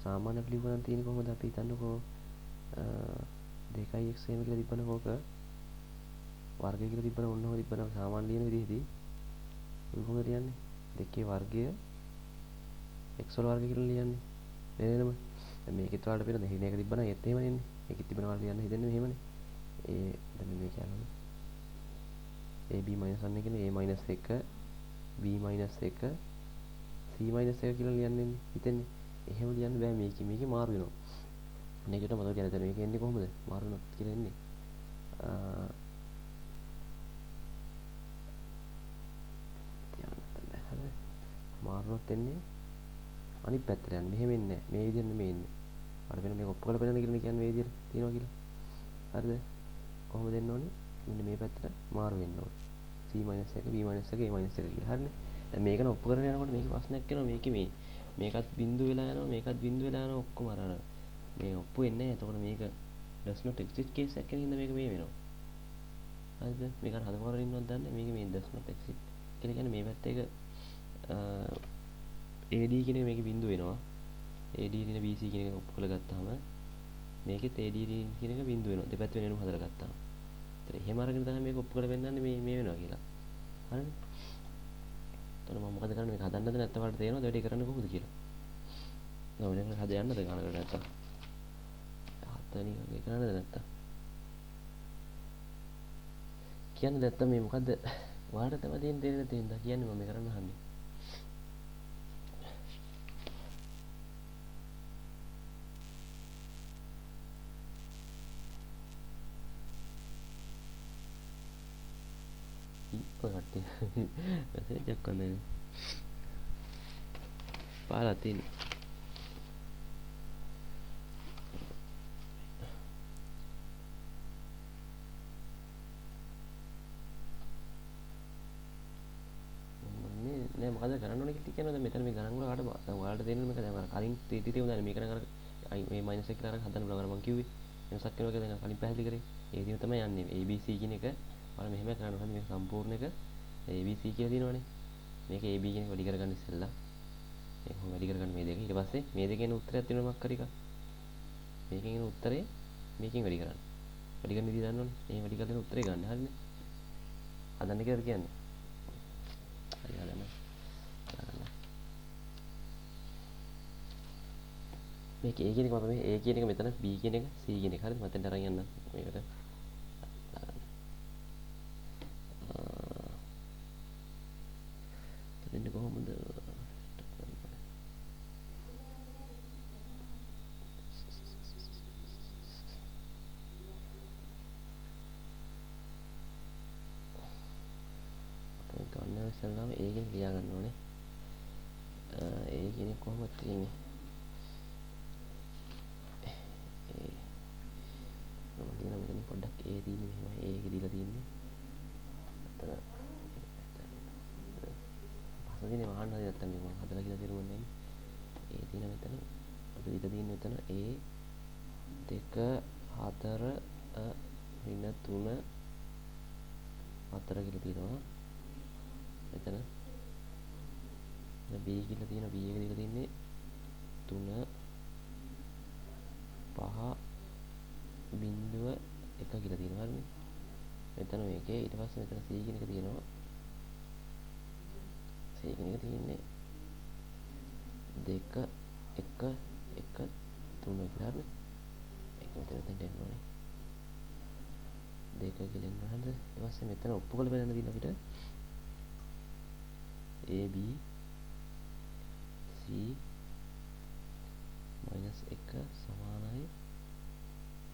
සාමාන්‍ය අපි ලියුවා නම් තියෙන්නේ කොහොමද? අපි හිතන්නකෝ 2x එහෙම කියලා තිබ්බනම් ඕක වර්ගය කියලා තිබ්බනම් ඔන්න ඔය තිබ්බනම් සාමාන්‍ය ලියන විදිහදී අපි කොහොමද ලියන්නේ? 2 වර්ගය x වල වර්ගය කියලා ලියන්නේ. නේදම? දැන් මේකෙත් ඔයාලට පේන දෙහිණ එක තිබ්බනම් ඒත් එහෙම නෙන්නේ. මේකෙත් තිබ්බනම් ඔයාලට ලියන්න හිතෙන්නේ මෙහෙමනේ. දැන් මේ කියනවා ab - 1 කියන්නේ a - 1 b - 1 c - 1 කියලා ලියන්නේ හිතෙන්නේ. එහෙම ලියන්න බෑ මේකේ මාරු වෙනවා. මේකට මතක තියාගන්න. මේක එන්නේ කොහොමද? මාරු වෙනවා කියලා එන්නේ. මාරුනොත් එන්නේ අනිත් පැත්තට යන්නේ. මෙහෙම එන්නේ නැහැ. මේ විදිහට නෙමෙයි එන්නේ. අර වෙන මේක ඔප්පු කරලා පෙන්නන්න කියලා කියන්නේ මේ විදිහට තියනවා කියලා. හරිද? කොහොමද එන්න ඕනේ? මෙන්න මේ පැත්තට මාරු වෙන්න ඕනේ. c - 1 b - 1 a - 1 කියලා. හරිනේ. දැන් මේකන ඔප්පු කරගෙන යනකොට මේකේ ප්‍රශ්නයක් එනවා. මේකත් බිඳුව වෙලා යනවා. මේකත් බිඳුව වෙලා යනවා. ඔක්කොම අර මේ ඔප්පු වෙන්නේ නැහැ. එතකොට මේක does not exist case එකක් කියන හින්දා මේක මේ වෙනවා. හරිද? මේක හදවරගෙන ඉන්නවද දන්නේ? මේක මේ does not exist කියලා කියන්නේ මේ පැත්තේ එක AD කියන එක මේකේ බිඳුව වෙනවා. AD දින BC කියන එක ඔප්පු කරලා ගත්තාම මේකෙත් AD කියන එක බිඳුව වෙනවා. දෙපැත්ත වෙනම හදලා ගත්තාම. ඒතර එහෙම අරගෙන තමයි මේක ඔප්පු කරලා පෙන්නන්නේ මේ වෙනවා කියලා. හරිද? එතකොට මම මොකද කරන්නේ මේක හදන්නද නැත්නම් වලට තේරෙනවද වැඩි කරන්නේ කොහොමද කියලා? නෝ දැන් හද යන්නද ගානකට නැත්තම්? හතනින් වගේ කරන්නද නැත්තම්? කියන්නේ නැත්තම් මේ මොකද්ද? ඔයාලට තමයි තේරෙන්නේ තේින්දා කියන්නේ මම මේ කරන්න හන්නේ. ඉපරටි මෙසේජ් එකක් කරන්නේ පාලා තියෙන්නේ නෑ මොකද කරන්න ඕනේ කියලා කියනවා. දැන් මෙතන මේ ගණන් වල දැන් ඔයාලට තේරෙන්නේ මේක දැන් අර කලින් තීතිතේ උදානේ මේක නම් අර මේ මයිනස් 1 කියලා අරන් හදන්න බලන්න මම කිව්වේ වෙනසක් වෙනවා කියලා දැන් කලින් පැහැදිලි කරේ. ඒ දින තමයි යන්නේ ABC කියන එක ඔයාලා මෙහෙම කරන්න ඕනේ. මේක සම්පූර්ණ එක ABC කියලා දිනවනේ. මේක AB කියන එක වැඩි කරගන්න ඉස්සෙල්ලා මේක කොහොම වැඩි කරගන්න මේ දෙක. ඊට පස්සේ මේ දෙකේන උත්තරයක් තියෙනවා මොකක් හරි එකක්. මේකෙන් එන උත්තරේ මේකෙන් වැඩි කරන්න. වැඩි කරන විදිහ දන්නවනේ. මේ වැඩි කරගෙන උත්තරේ ගන්න. හරිනේ. හදන්න කියලා කියන්නේ. හරි හදන්න. මේක A කියන එක මම මේ A කියන එක මෙතන B කියන එක C කියන එක හරිද මතෙන්ට අරන් යන්න මේකට දෙන්නේ කොහොමද ගන්න ඉස්සෙල්ලාම A කියන ලියා ගන්න ඕනේ A කියන එක කොහොමද තියෙන්නේ මෙතන පොඩ්ඩක් A තියෙන්නේ මෙහෙම A එක දීලා තියෙන්නේ අතන පස්සේදී වහන්න හරි නැත්තම් මේ මම හදලා කියලා තේරුම් ගන්න A තියෙන මෙතන අපි දීලා තියෙන්නේ මෙතන A 2 4 ඍණ 3 4 කියලා තියෙනවා මෙතන B කියලා තියෙන B එක දීලා තින්නේ 3 5 බිංදුව 1 කියලා තියෙනවා හරිනේ මෙතන මේකේ ඊට පස්සේ මෙතන C කියන එක තියෙනවා C කියන එක තියෙන්නේ 2 1 1 3 කියලා හරිනේ ඒක මෙතන දෙන්න ඕනේ 2 කියලා එන්න හරිද ඊට පස්සේ මෙතන ඔප්පු කරලා බලන්න තියෙන අපිට AB C minus 1 සමානයි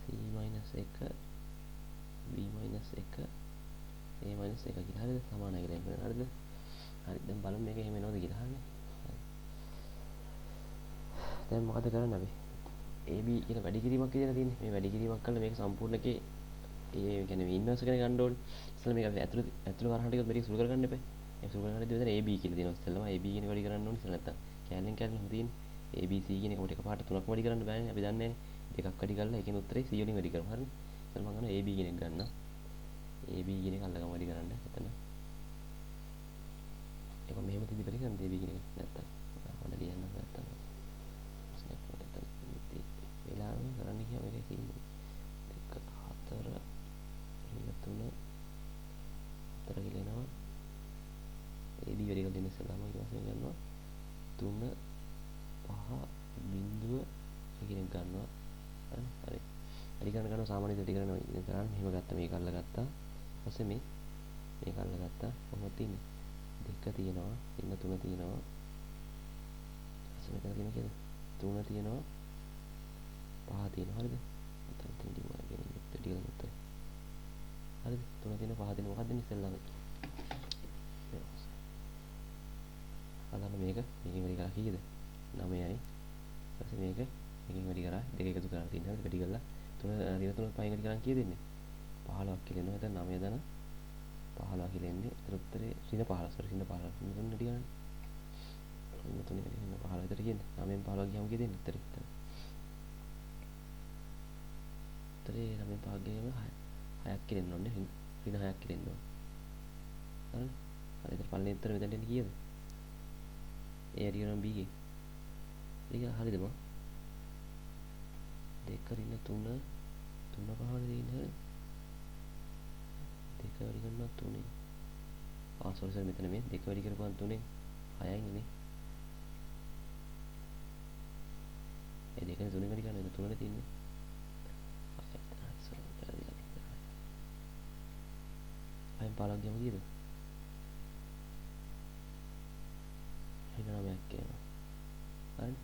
C minus 1 B minus 1 A minus 1 කියලා හරිද සමානයි කියලා එන්න හරිද හරි දැන් බලමු මේක එහෙම එනවද කියලා හරිනේ දැන් මොකද කරන්නේ අපි AB කියන වැඩි කිරීමක් කියන තියෙන්නේ මේ වැඩි කිරීමක් කළා මේක සම්පූර්ණ එකේ ඒ කියන්නේ ඉන්වර්ස් එකනේ ගන්න ඕනේ ඉතින් මේක ඇතුළේ වරහන් ටිකත් මේක සුළු කරගන්න එපා ඒක සුළු කරගන්න දෙවිදෙන AB කියලා දෙනවා ඉතින්ම AB කියන එක වැඩි කරන්න ඕනේ ඉතින් නැත්තම් කැලෙන් කැලෙන් තියෙන්නේ ABC කියන එක කොට එකපාරට තුනක් වැඩි කරන්න බෑනේ අපි දන්නේ නැහැ දෙකක් වැඩි කරලා ඒකෙන් උත්තරේ C වලින් වැඩි කරමු හරිනේ ඉතින් මම ගන්නවා AB කියන එක ගන්න AB කියන එක අල්ලගම වැඩි කරන්න එතන ඒක මෙහෙම තිබි වැඩි කරන්න AB කියන එක නැත්තම් හොඳ ලියන්න නැත්තම් ස්නැප් එතන බිඳුව කියන ගන්නවා. හරි. වැඩි කරන්න ගන්නවා සාමාන්‍ය වැඩි කරනවා ඉතින් කරන්නේ මෙහෙම ගත්තා මේක අල්ලගත්තා. ඊපස්සේ මේක අල්ලගත්තා. කොහොමද තියෙන්නේ? දෙක තියෙනවා, ඉන්න තුන තියෙනවා. ඊපස්සේ මෙතන තියෙන කීයද? තුන තියෙනවා. පහ තියෙනවා. හරිද? මෙතන තියෙන දිවා කියන්නේ ටික ගන්න. හරිද? තුන තියෙනවා පහ තියෙනවා. මොකක්ද ඉස්සෙල්ලාම? අලන්න මේකෙන් වැඩි කරා කීයද? 9යි. ඊපස්සේ මේකෙන් වැඩි කරා දෙක එකතු කරලා තියෙනවා. හරිද? වැඩි කරලා තුන පහෙන් වැඩි කරන් කීයද එන්නේ? 15ක් කියලා එනවා. එතන 9 දන 15 කියලා එන්නේ. ඒතර උත්තරේ ඍණ 15. සෝරි ඍණ 15. ඍණ 3 වැඩි කරන්නේ. ඍණ 3 වැඩි කරන 15 විතර කියන්නේ. 9න් 15 ගියාම කීයද එන්නේ උත්තරේ? උත්තරේ 9න් 15 ගියාම 6ක් කියලා එන්න ඕනේ. ඍණ 6ක් කියලා එන්න ඕනේ. හරිද? හරි ඒතර පළවෙනි උත්තරේ මෙතනට එන්නේ කීයද? A වැඩි කරනවා B ගෙන්. ඒක හරිද මම? 2 ඍණ 3 3 පහවද තියෙන්නේ? 2 වැඩි කරනවා 3න්. සෝරි මෙතන මේ 2 වැඩි කරපුවාම 3න් 6යි නේ. ඒ 2නේ 3න් වැඩි කරනවා 3නේ තියෙන්නේ. අයින් 15ක් ගියම කීයද? ඍණ 9ක් කියනවා. හරි.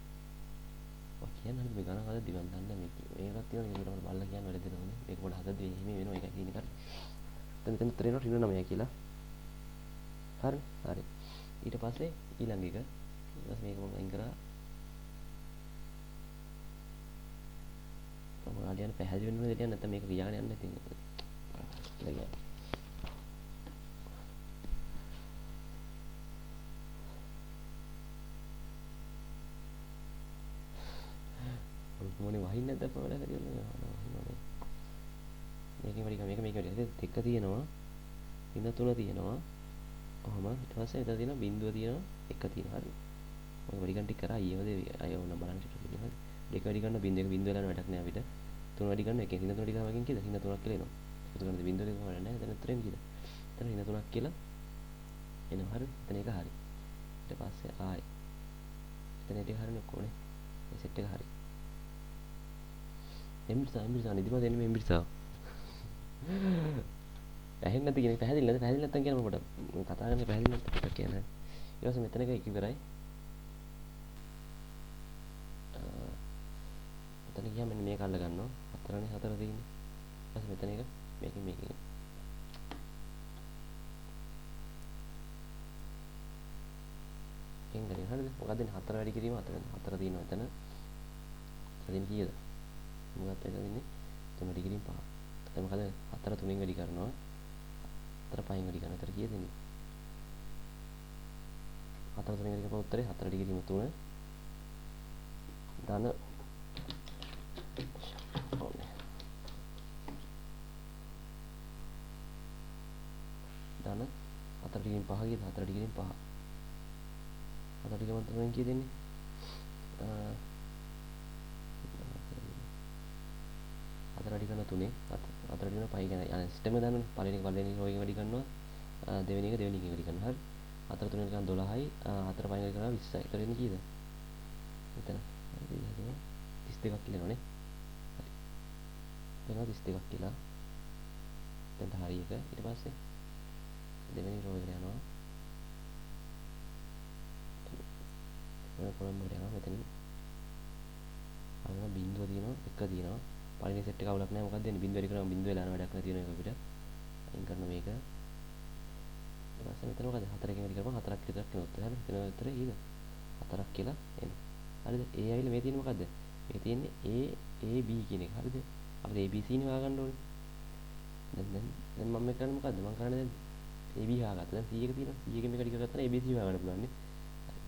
ඔය කියන්නේ හරිද මේ ගණන් හදද්දි මම දන්නේ මේකත් තියෙනවා මේකට මම බලලා කියන්න වැඩ දෙනවනේ. මේක පොඩ්ඩක් හදද්දි එහෙම වෙනවා ඒකයි තියෙන්නේ හරි. දැන් මෙතන උත්තරේ එනවා ඍණ 9 කියලා. හරි. හරි. ඊට පස්සේ ඊළඟ එක. ඊට පස්සේ මේක මම අයින් කරා. ඔයාලා කියන්නේ පැහැදිලි වෙන්න ඕනේ දෙයක් නැත්නම් මේක ලියාගෙන යන්න ඉතින්. කියලා කියන්නේ. මොනේ වහින්නේ නැද්ද අපේ වැඩ කියලා නේද? මේකෙන් වැඩි මේක වැඩි. දෙක තියෙනවා. ඍණ 3 තියෙනවා. කොහොම ඊට පස්සේ එතන තියෙනවා බිඳුව තියෙනවා එක තියෙනවා. හරි. ඔය වැඩි ගන්න ටික කරා ඊයේද අය ඕන බලන්න ටික හරි. දෙක වැඩි ගන්න බිඳුව වෙලා වැඩක් නෑ අපිට. තුන වැඩි ගන්න එකෙන් ඍණ 3 වැඩි ගන්න එකෙන් කීයද? ඍණ 3ක් කියලා එනවා. එකතු කරන්නේ බිඳුව දෙකම වැඩ නෑ. එතන උත්තරෙන් කීයද? එතන ඍණ 3ක් කියලා එනවා. හරි. එතන එක හරි. ඊට පස්සේ ආයි. එතන ටික හරිනේ කොහොනේ? මේ සෙට් එක හරි. එම්බිසා නිදිමත එන්නේ එම්බිසා. පැහැදිලි නැති කියන එක පැහැදිලි නැත්නම් කියන මට කතා කරන්නේ පැහැදිලි නැත්නම් කියන්නේ. ඊට පස්සේ මෙතන එක ඉවරයි. මෙතන ගියාම මෙන්න මේක අල්ල ගන්නවා. 4නේ 4 තියෙන්නේ. ඊට පස්සේ මෙතන එක මේකෙන් එංගලෙන් හරිද? මොකක්ද දෙන්නේ 4 වැඩි කිරීම 4 තියෙනවා එතන. එතන කීයද? මොකක්ද එතනන්නේ 3 වැඩි කිරීම 5. එතන මොකද 4 3න් වැඩි කරනවා 4 5න් වැඩි කරනවා. එතන කීයද එන්නේ? 4 3න් වැඩි කරපුවා උත්තරේ 4 වැඩි කිරීම 3 ධන ධන 4 වැඩි කිරීම 5 කීයද? 4 වැඩි කිරීම 5 4 වැඩි කිරීම 3න් කීයද එන්නේ? 4 වැඩි කරන 3 4 වැඩි කරන 5 කියන සිස්ටම් එක දාන්නනේ. පළවෙනි රෝ එක වැඩි කරනවා දෙවෙනි එක වැඩි කරනවා. හරි. 4 3 වැඩි කරන 12යි 4 5 වැඩි කරනවා 20යි. ඒතර එන්නේ කීයද? මෙතන 32ක් කියලා නේ. හරි. එතන 32ක් කියලා. දැන් හරි එක. ඊට පස්සේ දෙවෙනි රෝ එකට යනවා. කොලම් වලට යනවා මෙතනින්. අන්න බිඳුව තියෙනවා එක තියෙනවා. පළවෙනි සෙට් එක අවුලක් නැහැ. මොකක්ද දෙන්නේ? බිඳුව වැඩි කරාම බිඳුව වෙලා යන වැඩක් නැති වෙන එක අපිට. අයින් කරන මේක. ඊට පස්සේ මෙතන මොකද? 4කින් වැඩි කරපුවම 4ක් විතරක් එනොත්. හරි. එතන උත්තරේ ඊද? 4ක් කියලා එනවා. හරිද? A ඇවිල්ලා මේ තියෙන්නේ මොකද්ද? මේ තියෙන්නේ A B කියන එක. හරිද? අපිට ABC නේ හොයාගන්න ඕනේ. දැන් මම මේ කරන්නේ මොකද්ද? මම කරන්නේ දැන් AB හොයාගත්තා. දැන් C එක තියෙනවා. C එකෙන් මේක වැඩි කරගත්තා නම් ABC හොයාගන්න පුළුවන් නේ. හරි.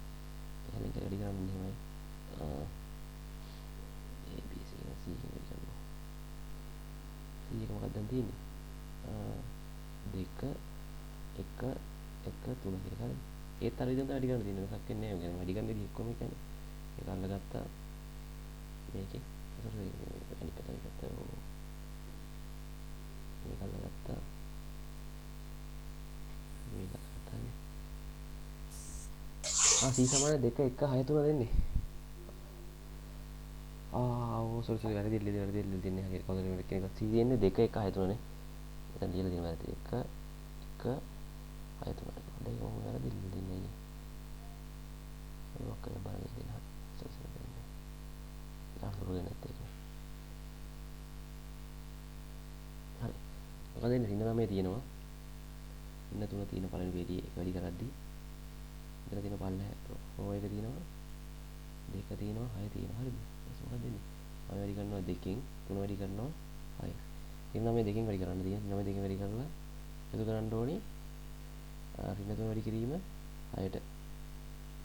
එහෙනම් ඒක වැඩි කරන්න මෙහෙමයි. ABC C එකෙන් වැඩි කරනවා. C එක මොකක්ද දැන් තියෙන්නේ? 2 1 1 3 කියලා. හරි. ඒත් අර විදිහට වැඩි කරන්න තියෙන එකක් වෙන්නේ නැහැ. වැඩි කරන්න විදිහ කොහොම කියන්නේ? ඒක අල්ලගත්තා මේකේ. අර අනිත් පැත්තට ගත්තා. මේක අල්ලගත්තා. මේක අල්ලගත්තා. C සමාන 2 1 6 3 දෙන්නේ. සොරි වැරදි දෙන්නේ හරියට කවුද මේ කෙනෙක් C දෙන්නේ 2 1 6 3නේ. එතන ලියලා දෙන්න වැරදි 1 1 6 3. දැන් මොකද වැරදි දෙන්නේ නේ. ඒක කරලා බලන්න දෙන්න. සොරි දෙන්නේ. ලාහුරු වෙනත් එක. හරි. මොකද එන්නේ රින්න 9 තියෙනවා. රින්න 3 තියෙන පළවෙනි වේදී එක වැඩි කරද්දී ඉතල තියෙන පල්ල ඔය එක තියෙනවා. 2 තියෙනවා 6 තියෙනවා. හරිද? මොකද දෙන්නේ? 9 වැඩි කරනවා 2කින් 3 වැඩි කරනවා 6. රින්න 9 2කින් වැඩි කරන්න තියෙන. 9 2කින් වැඩි කරලා එකතු කරන්න ඕනේ. රින්න 3 වැඩි කිරීම 6ට.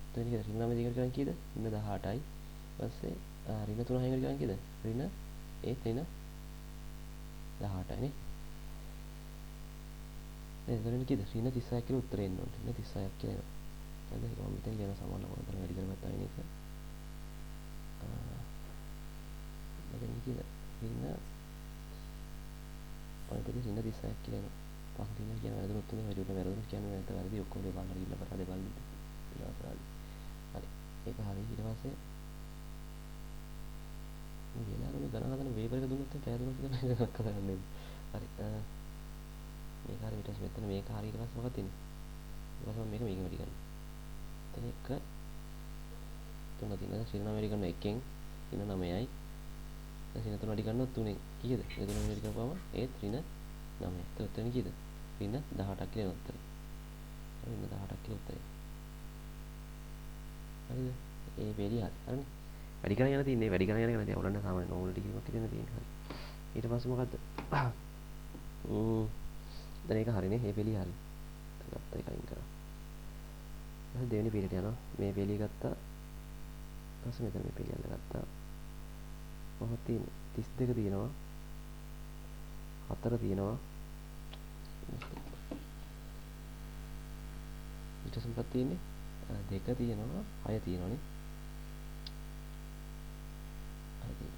එතන කීයද? රින්න 9 2කින් වැඩි කරන්නේ කීයද? රින්න 18යි. ඊපස්සේ රින්න 3 6 වැඩි කරන්නේ කීයද? රින්න රින්න 18යි නේ. එතන කීයද? රින්න 36ක් කියලා උත්තරේ එන්න ඕනේ. රින්න 36ක් කියලා එනවා. හරිද? ඒක මම මෙතන ලියන සමාන ලකුණු කරලා වැඩි කරගත්තා වෙන එක. මෙතන කීයද? රින්න ඔය දෙකේ රින්න 36ක් කියලා එනවා. පහ රින්න කියන වැරදුනොත් තුනේ වැඩි වැරදුනොත් කියන්නේ නැත්නම් වැරදි ඔක්කොම දේ බලන්න ගිහිල්ලා පරාදේ බලන්න. හරි. ඒක හරි. ඊට පස්සේ වෙලාවනේ ගණන් හදන වේවර් එක දුන්නොත් පැය 3ක් විතර මේක කරන්නේ. හරි. මේක හරි ඊට පස්සේ මෙතන මේක හරි ඊට පස්සේ මොකක්ද තියෙන්නේ? ඊට පස්සේ මේක මේකෙන් වැඩි කරනවා. එතන 1 3 තියෙනවා. ශ්‍රීනා වැඩි කරනවා 1කින් රින්න 9යි. රින්න 3 වැඩි කරනවා 3ෙන්. කීයද? ඒ 3 වැඩි කරපුවම ඒත් රින්න 9යි. එතන කීයද? රින්න 18ක් කියලා එන උත්තරේ. රින්න 18ක් කියලා උත්තරේ. හරිද? ඒ වේලිය හරි. හරිනේ. වැඩි කරගෙන යන තියෙන්නේ වැඩි කරගෙන යන එක නැති අවුලන්න සාමාන්‍ය නෝමල් ටිකක් තියෙන තියෙන්නේ. හරි. ඊට පස්සේ මොකද්ද? දැන් ඒක හරිනේ. මේ වේලිය හරි. ගත්ත එක අයින් කරා. ඊට දෙවෙනි පීරියට යනවා. මේ වේලිය ගත්තා. ඊපස්සේ මෙතන මේ පීරිය ගත්තා. මොකක්ද තියෙන්නේ? 32 තියෙනවා. 4 තියෙනවා. ඊට පස්සේ මොකක්ද තියෙන්නේ? 2 තියෙනවා 6 තියෙනවානේ. හරි.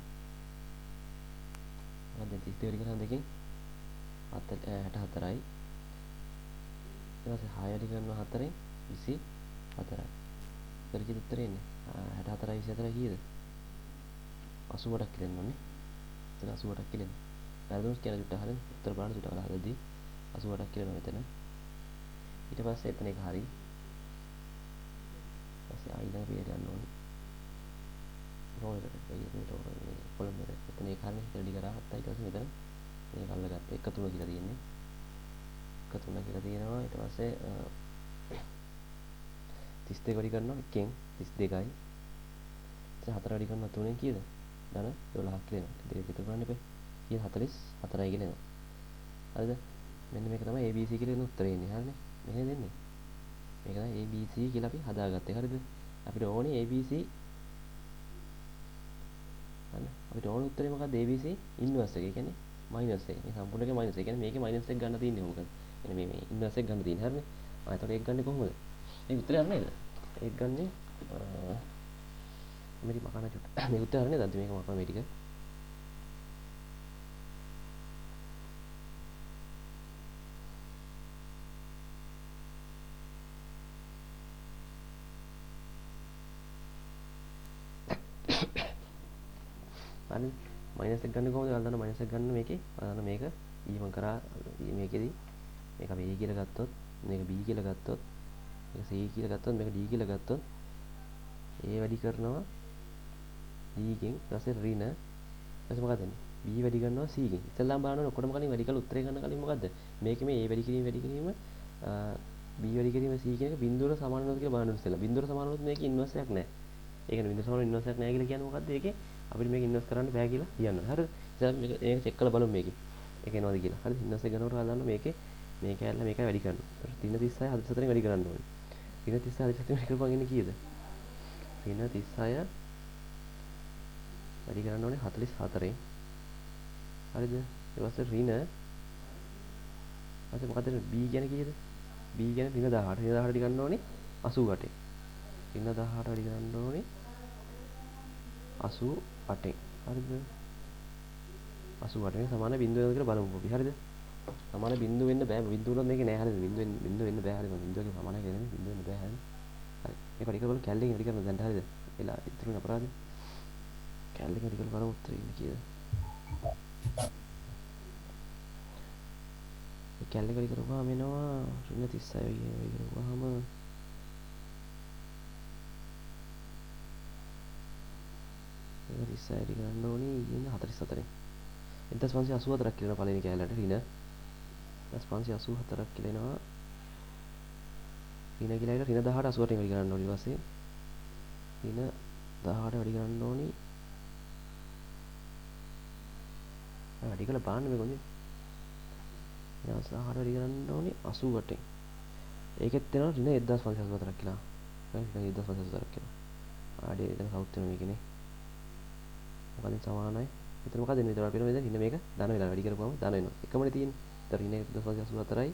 දැන් 32 වැඩි කරන දෙකෙන් 64යි. ඊට පස්සේ 6 වැඩි කරනවා 4ෙන් 24යි. ඒතර කීයද උත්තරේ එන්නේ? 64යි 24යි කීයද? 88ක් කියලා එන්නෝනේ. එතන 88ක් කියලා එන්නේ. වැරදුනොත් කියලා චුට්ටක් හරිනේ. උත්තර බලන්න චුට්ටක් අහලා හදද්දී 88ක් කියලා එනවා මෙතන. ඊට පස්සේ එතන එක හරි. ඊපස්සේ ආයෙත් පිළියට යන්න ඕනේ. රෝලර් එක කොලම් එක එතන ඒක හරිනේ. රෙඩි කරා හත්තා ඊට පස්සේ මෙතන මේක අල්ලගත්තා. 1 3 කියලා තියෙන්නේ. 1 3 කියලා තියෙනවා. ඊට පස්සේ 32 වැඩි කරනවා 1කින් 32යි. ඊට 4 වැඩි කරනවා 3ෙන් කීයද? ධන 12ක් කියලා එනවා. දෙක එකතු කරන්න එපා. කීයද 44යි කියලා එනවා. හරිද? මෙන්න මේක තමයි ABC කියලා එන උත්තරේ එන්නේ. හරිනේ. මෙහෙ දෙන්නේ. මේක තමයි ABC කියලා අපි හදාගත්තේ. හරිද? අපිට ඕනේ ABC. හරි. අපිට ඕනේ උත්තරේ මොකක්ද? ABC ඉන්වර්ස් එක. ඒ කියන්නේ මයිනස් එක. මේ සම්පූර්ණ එකේ මයිනස් එක. ඒ කියන්නේ මේකේ මයිනස් එක ගන්න තියෙන්නේ මොකද? එන්නේ මේ ඉන්වර්ස් එක ගන්න තියෙන්නේ. හරිනේ. එතකොට ඒක ගන්නේ කොහොමද? මේ උත්තරේ අර නේද? ඒක ගන්නේ මේක මකන චුට්ට. මේ උත්තරේ අර නේද? මේක මකන මේ ටික. හරි. මයිනස් එක ගන්න කොහොමද? ඔයාලා දන්න මයිනස් එක ගන්න මේකේ. ඔයාලා දන්න මේක ඊමන් කරා මේකෙදි මේක A කියලා ගත්තොත් මේක B කියලා ගත්තොත් මේක C කියලා ගත්තොත් මේක D කියලා ගත්තොත් A වැඩි කරනවා D කින් ඊපස්සේ ඍණ ඊපස්සේ මොකද වෙන්නේ? B වැඩි කරනවා C කින්. ඉතින්ලාම බලන්න ඕනේ ඔක්කොටම කලින් වැඩි කරලා උත්තරේ ගන්න කලින් මොකද්ද? මේකේ මේ A වැඩි කිරීම B වැඩි කිරීම C කියන එක බිඳුවර සමාන වෙනවද කියලා බලන්න ඉස්සෙල්ලා. බිඳුවර සමාන වුණොත් මේකේ ඉන්වර්ස් එකක් නැහැ. ඒ කියන්නේ බිඳුවර සමාන ඉන්වර්ස් එකක් නැහැ කියලා කියන්නේ මොකද්ද? ඒකේ අපිට මේක ඉන්වර්ස් කරන්න බෑ කියලා කියන්න. හරිද? ඉතින් මේක චෙක් කරලා බලමු මේකේ. ඒක එනවද කියලා. හරිද? ඉන්වර්ස් එක ගන්නකොට හදාන්න මේකේ මේක ඇල්ල මේකයි වැඩි කරනවා. 36 44න් වැඩි කරන්න ඕනේ. 36 44න් වැඩි කරපුවාම එන්නේ කීයද? 36 වැඩි කරන්න ඕනේ 44න්. හරිද? ඊට පස්සේ ඍණ ඊට මොකද B කියන්නේ කීයද? B කියන්නේ ඍණ 18. ඍණ 18 වැඩි කරන්න ඕනේ 88න්. ඍණ 18 වැඩි කරන්න ඕනේ 88න්. හරිද? 88 සමාන බිඳුව වෙනවද කියලා බලමු අපි. හරිද? සමාන බිඳුව වෙන්න බෑ. බිඳුව උනොත් මේකේ නෑ. හරිද? බිඳුව වෙන්න බෑ. හරිද? බිඳුවගේ සමානයි කියන්නේ බිඳුව වෙන්න බෑ. හරිද? හරි. මේක වැඩි කරලා බලමු කැලේකින් වැඩි කරනවා දැන්. හරිද? එලා ඉතුරුන අපරාධේ. කැලේ වැඩි කරලා බලමු උත්තරේ ඉන්නේ කීයද. මේ කැලේ වැඩි කරපුවාම එනවා ඍණ 36 කියන වැඩි කරපුවාම ඒක 36 වැඩි කරන්න ඕනි ඉන්නේ 44න්. 1584ක් කියලා පළවෙනි කැලේට ඍණ 1584ක් කියලා එනවා. ඍණ කියලා ඊට ඍණ 18 88න් වැඩි කරන්න ඕනි ඊට පස්සේ ඍණ 18 වැඩි කරන්න ඕනි. වැඩි කළා බලන්න මේ කොහොමද? ඊට 18 වැඩි කරන්න ඕනි 88න්. ඒකෙත් එනවා ඍණ 1584ක් කියලා. හරි ඍණ 1584ක් කියලා. ආඩේ එතන කවුත් වෙන මේකනේ. මොකද සමානයි. එතන මොකද එන්නේ? ඒතර අපිට මෙතන ඍණ මේක ධන වෙලා වැඩි කරපුවම ධන වෙනවා. එකමනේ තියෙන්නේ. ඒතර ඍණ 1584යි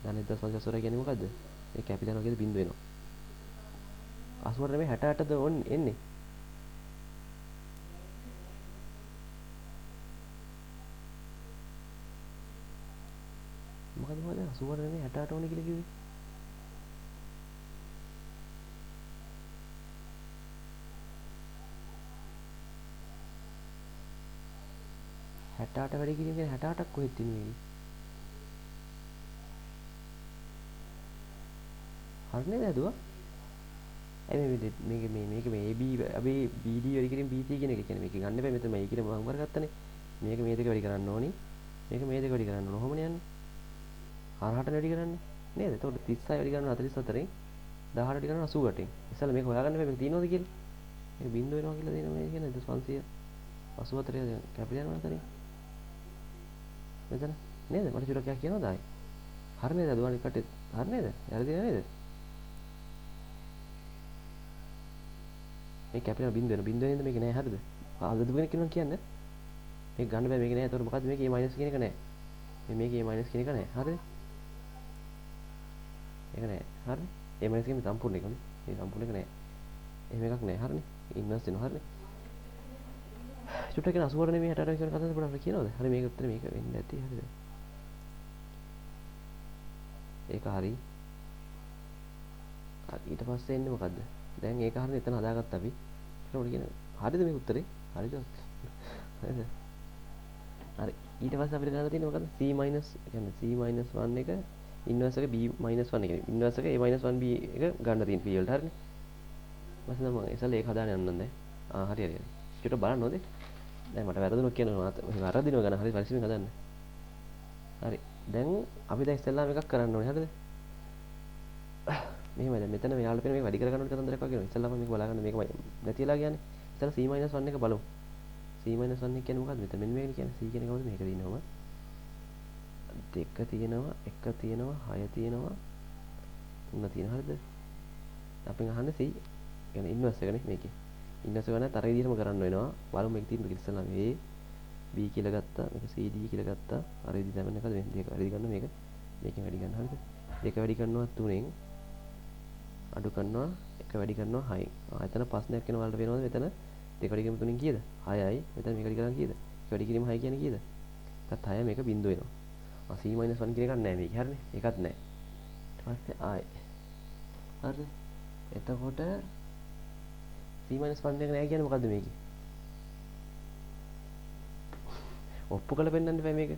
ධන 1584 කියන්නේ මොකද්ද? මේ කැපිටල් වගේද බිඳුව වෙනවා. 88 නෙමෙයි 68ද ඕන්නේ එන්නේ. මොකද 88 නෙමෙයි 68 ඕනේ කියලා කිව්වේ. හැටාට වැඩි කිරීම කියන්නේ 68ක් කොහෙද තියෙන්නේ මේකේ? හරි නේද ඇදුවා? ඇයි මේ AB BD වැඩි කිරීම BC කියන එක කියන්නේ මේක ගන්න බෑ මෙතන මේ කියන මම කරගත්තනේ. මේක මේ දෙක වැඩි කරන්න ඕනි. මේක මේ දෙක වැඩි කරන්න ඕන. කොහොමද යන්නේ? හරහට වැඩි කරන්නේ නේද? එතකොට 36 වැඩි කරනවා 44න් 18 වැඩි කරනවා 88න්. ඉස්සෙල්ලා මේක හොයාගන්න බෑ මේක තියෙනවද කියලා. මේක බිඳුව වෙනවා කියලා දෙනවා මේ කියන්නේ 584 කැපිටල් යනවා නේද? මෙතන නේද? මට චුට්ටක් කියනවාද ආයි? හරි නේද? දුවන්නේ කටේ. හරි නේද? වැරදි නේද? මේ කැපිටල් බිඳුව වෙන මේක නෑ හරිද? ආදද කෙනෙක් කියනවා කියන්නේ මේක ගන්න බෑ මේක නෑ. එතකොට මොකද්ද මේක A- කියන එක නෑ. මේක A- කියන එක නෑ. හරිද? ඒක නෑ. හරි? A- කියන්නේ සම්පූර්ණ එකනේ. මේ සම්පූර්ණ එක නෑ. එහෙම එකක් නෑ. හරිනේ? ඉන්වර්ස් වෙනවා. හරිනේ? චුට්ටක් කියන 88 නෙමෙයි 68 කියන කතාවද පොඩ්ඩක් කියනවද? හරි මේක උත්තර මේක වෙන්න ඇති. හරිද? ඒක හරි. ඊට පස්සේ එන්නේ මොකද්ද? දැන් ඒක හරිනේ එතන හදාගත්ත අපි. ඒකට කියන හරිද මේක උත්තරේ? හරිද? හරිද? හරි. ඊට පස්සේ අපිට ගන්න තියෙන්නේ මොකද්ද? C- කියන්නේ C-1 එක ඉන්වර්ස් එක B-1 එක. ඉන්වර්ස් එක A-1B එක ගන්න තියෙන P වලට හරිනේ. ඊපස්සේ නම් මම ඉස්සෙල්ලා ඒක හදාගෙන යන්න ඕනේ. හරි. චුට්ටක් බලන්න ඕනේ. දැන් මට වැරදුනොත් කියනවා වැරදිනවා ගන්න හරි පරිස්සමෙන් හදන්න. හරි. දැන් අපි දැන් ඉස්සෙල්ලාම එකක් කරන්න ඕනේ. හරිද? මෙහෙමයි දැන් මෙතන මෙයාලට පේන මේක වැඩි කරගන්න ඕනේ කතන්දරයක් වගේ වෙනවා. ඉස්සෙල්ලාම මේක බලාගන්න මේක නැතිලා ගියානේ. ඉස්සෙල්ලා C-1 එක බලමු. C-1 එක කියන්නේ මොකද්ද? මෙතන මෙන්න මේක කියන්නේ C කියන එක මොකද? මේක දිනනවා. දෙක තියෙනවා, එක තියෙනවා, 6 තියෙනවා, 3 තියෙනවා. හරිද? අපෙන් අහන්නේ C කියන්නේ ඉන්වර්ස් එකනේ මේකේ. ඉන්වර්ස් එක නැත්නම් අර විදිහටම කරන්න වෙනවා. බලමු මේක තියෙන ඉස්සෙල්ලා මේ B කියලා ගත්තා. මේක CD කියලා ගත්තා. අර විදිහ තමයි නේද? මේ දෙක වැඩි ගන්න මේක. මේකෙන් වැඩි ගන්න හරිද? දෙක වැඩි කරනවා 3ෙන් අඩු කරනවා එක වැඩි කරනවා 6න්. එතන ප්‍රශ්නයක් වෙන වලට වෙනවද මෙතන? දෙක වැඩි කිරීම 3ෙන් කීයද? 6යි. මෙතන මේක වැඩි කරන් කීයද? එක වැඩි කිරීම 6 කියන්නේ කීයද? එකත් 6 මේක බිඳුව වෙනවා. C-1 කියන එකක් නැහැ මේක. හරිනේ? ඒකත් නැහැ. ඊට පස්සේ ආයි. හරිද? එතකොට C-1 එක නැහැ කියන්නේ මොකද්ද මේකේ? ඔප්පු කරලා පෙන්නන්න බෑ මේක.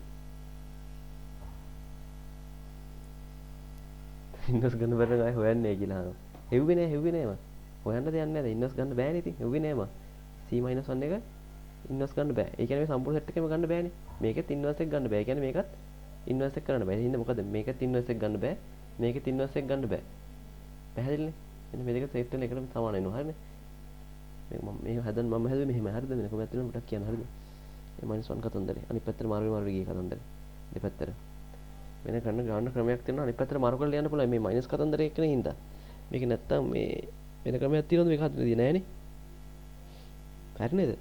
ඉන්වර්ස් ගන්න බැරි නම් ආයෙ හොයන්නේ කියලා අහනවා. හෙව්වේ නෑ මම. හොයන්න දෙයක් නෑ. ඉන්වර්ස් ගන්න බෑනේ ඉතින්. හෙව්වේ නෑ මම. C-1 එක ඉන්වර්ස් ගන්න බෑ. ඒ කියන්නේ මේ සම්පූර්ණ සෙට් එකම ගන්න බෑනේ. මේකෙත් ඉන්වර්ස් එක ගන්න බෑ. ඒ කියන්නේ මේකත් ඉන්වර්ස් එක කරන්න බෑ. ඒ හින්දා මොකද මේකෙත් ඉන්වර්ස් එක ගන්න බෑ. මේකෙත් ඉන්වර්ස් එක ගන්න බෑ. පැහැදිලිනේ? මෙන්න මේ දෙක සෙට් වෙන එකටම සමාන වෙනවා. හරිනේ? මේක මම මේ හදන්න මම හැදුවේ මෙහෙමයි. හරිද? මෙන්න කොහොමද තියෙන්නේ මට කියන්න. හරිද? A-1 කතන්දරේ. අනිත් පැත්තට මාරු ගියේ කතන්දරේ. දෙපැත්තට. වෙන ගන්න ක්‍රමයක් තියෙනවා. අනිත් පැත්තට මාරු කරලා යන්න පුළුවන්. මේ මයිනස් කතන්දරේ එක්කනේ හින්දා. මේක නැත්තම් මේ වෙන ක්‍රමයක් තියෙනවද මේක හදන්නේ නෑනේ. හරි නේද?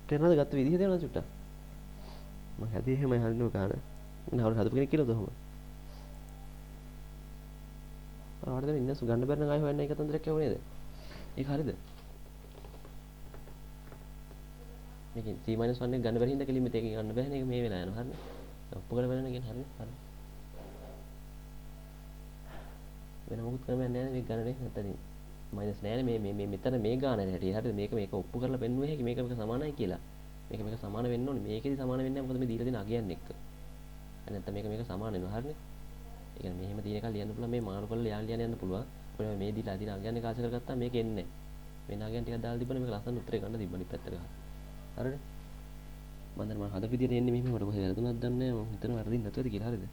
තේරෙනවද ගත්ත විදිහ තේරෙනවද චුට්ටක්? මම හැදී එහෙමයි හරිනව ගන්න. මම හදපු කෙනෙක් කියලාද ඔහොම? ආවට දැන් ඉන්නස් ගන්න බැරි නම් ආයෙ හොයන්න එක කතන්දරයක් යවු නේද? ඒක හරිද? මේකෙන් C-1 එක ගන්න බැරි හින්දා කෙලින්ම මේක ගන්න බැහැ නේ මේ වෙලා යනවා. හරිනේ? ඔප්පු කරලා බලන්න කියන්නේ හරිනේ? හරි. වෙන මොකුත් කරන්න නැහැ මේක ගන්න නේ නැත්තම් මයිනස් නෑනේ මේ මෙතන මේ ගාන හැටි. හරිද? මේක ඔප්පු කරලා පෙන්නුවේ හැකි මේක සමානයි කියලා. මේක සමාන වෙන්න ඕනේ. මේකෙදි සමාන වෙන්නේ නැහැ. මොකද මේ දීලා දෙන අගයන් එක්ක. නැත්නම් මේක සමාන වෙනවා. හරිනේ? ඒ කියන්නේ මෙහෙම තියෙන එකක් ලියන්න පුළුවන්. මේ මාරු කරලා ලියන්න යන්න පුළුවන්. අපිට මේ දීලා අදින අගයන් එක ආශ කරගත්තා මේක එන්නේ නැහැ. මේ අගයන් ටිකක් දාලා තිබ්බනේ මේක ලස්සන උත්තරේ ගන්න තිබ්බනේ පැත්තට ගහලා. හරිනේ? මම දැන් මම හදපු විදියට එන්නේ මෙහෙම මට කොහෙද වැරදුනක් දන්නේ නැහැ. මම හිතනවා වැරදින් නැතුවද කියලා. හරිද?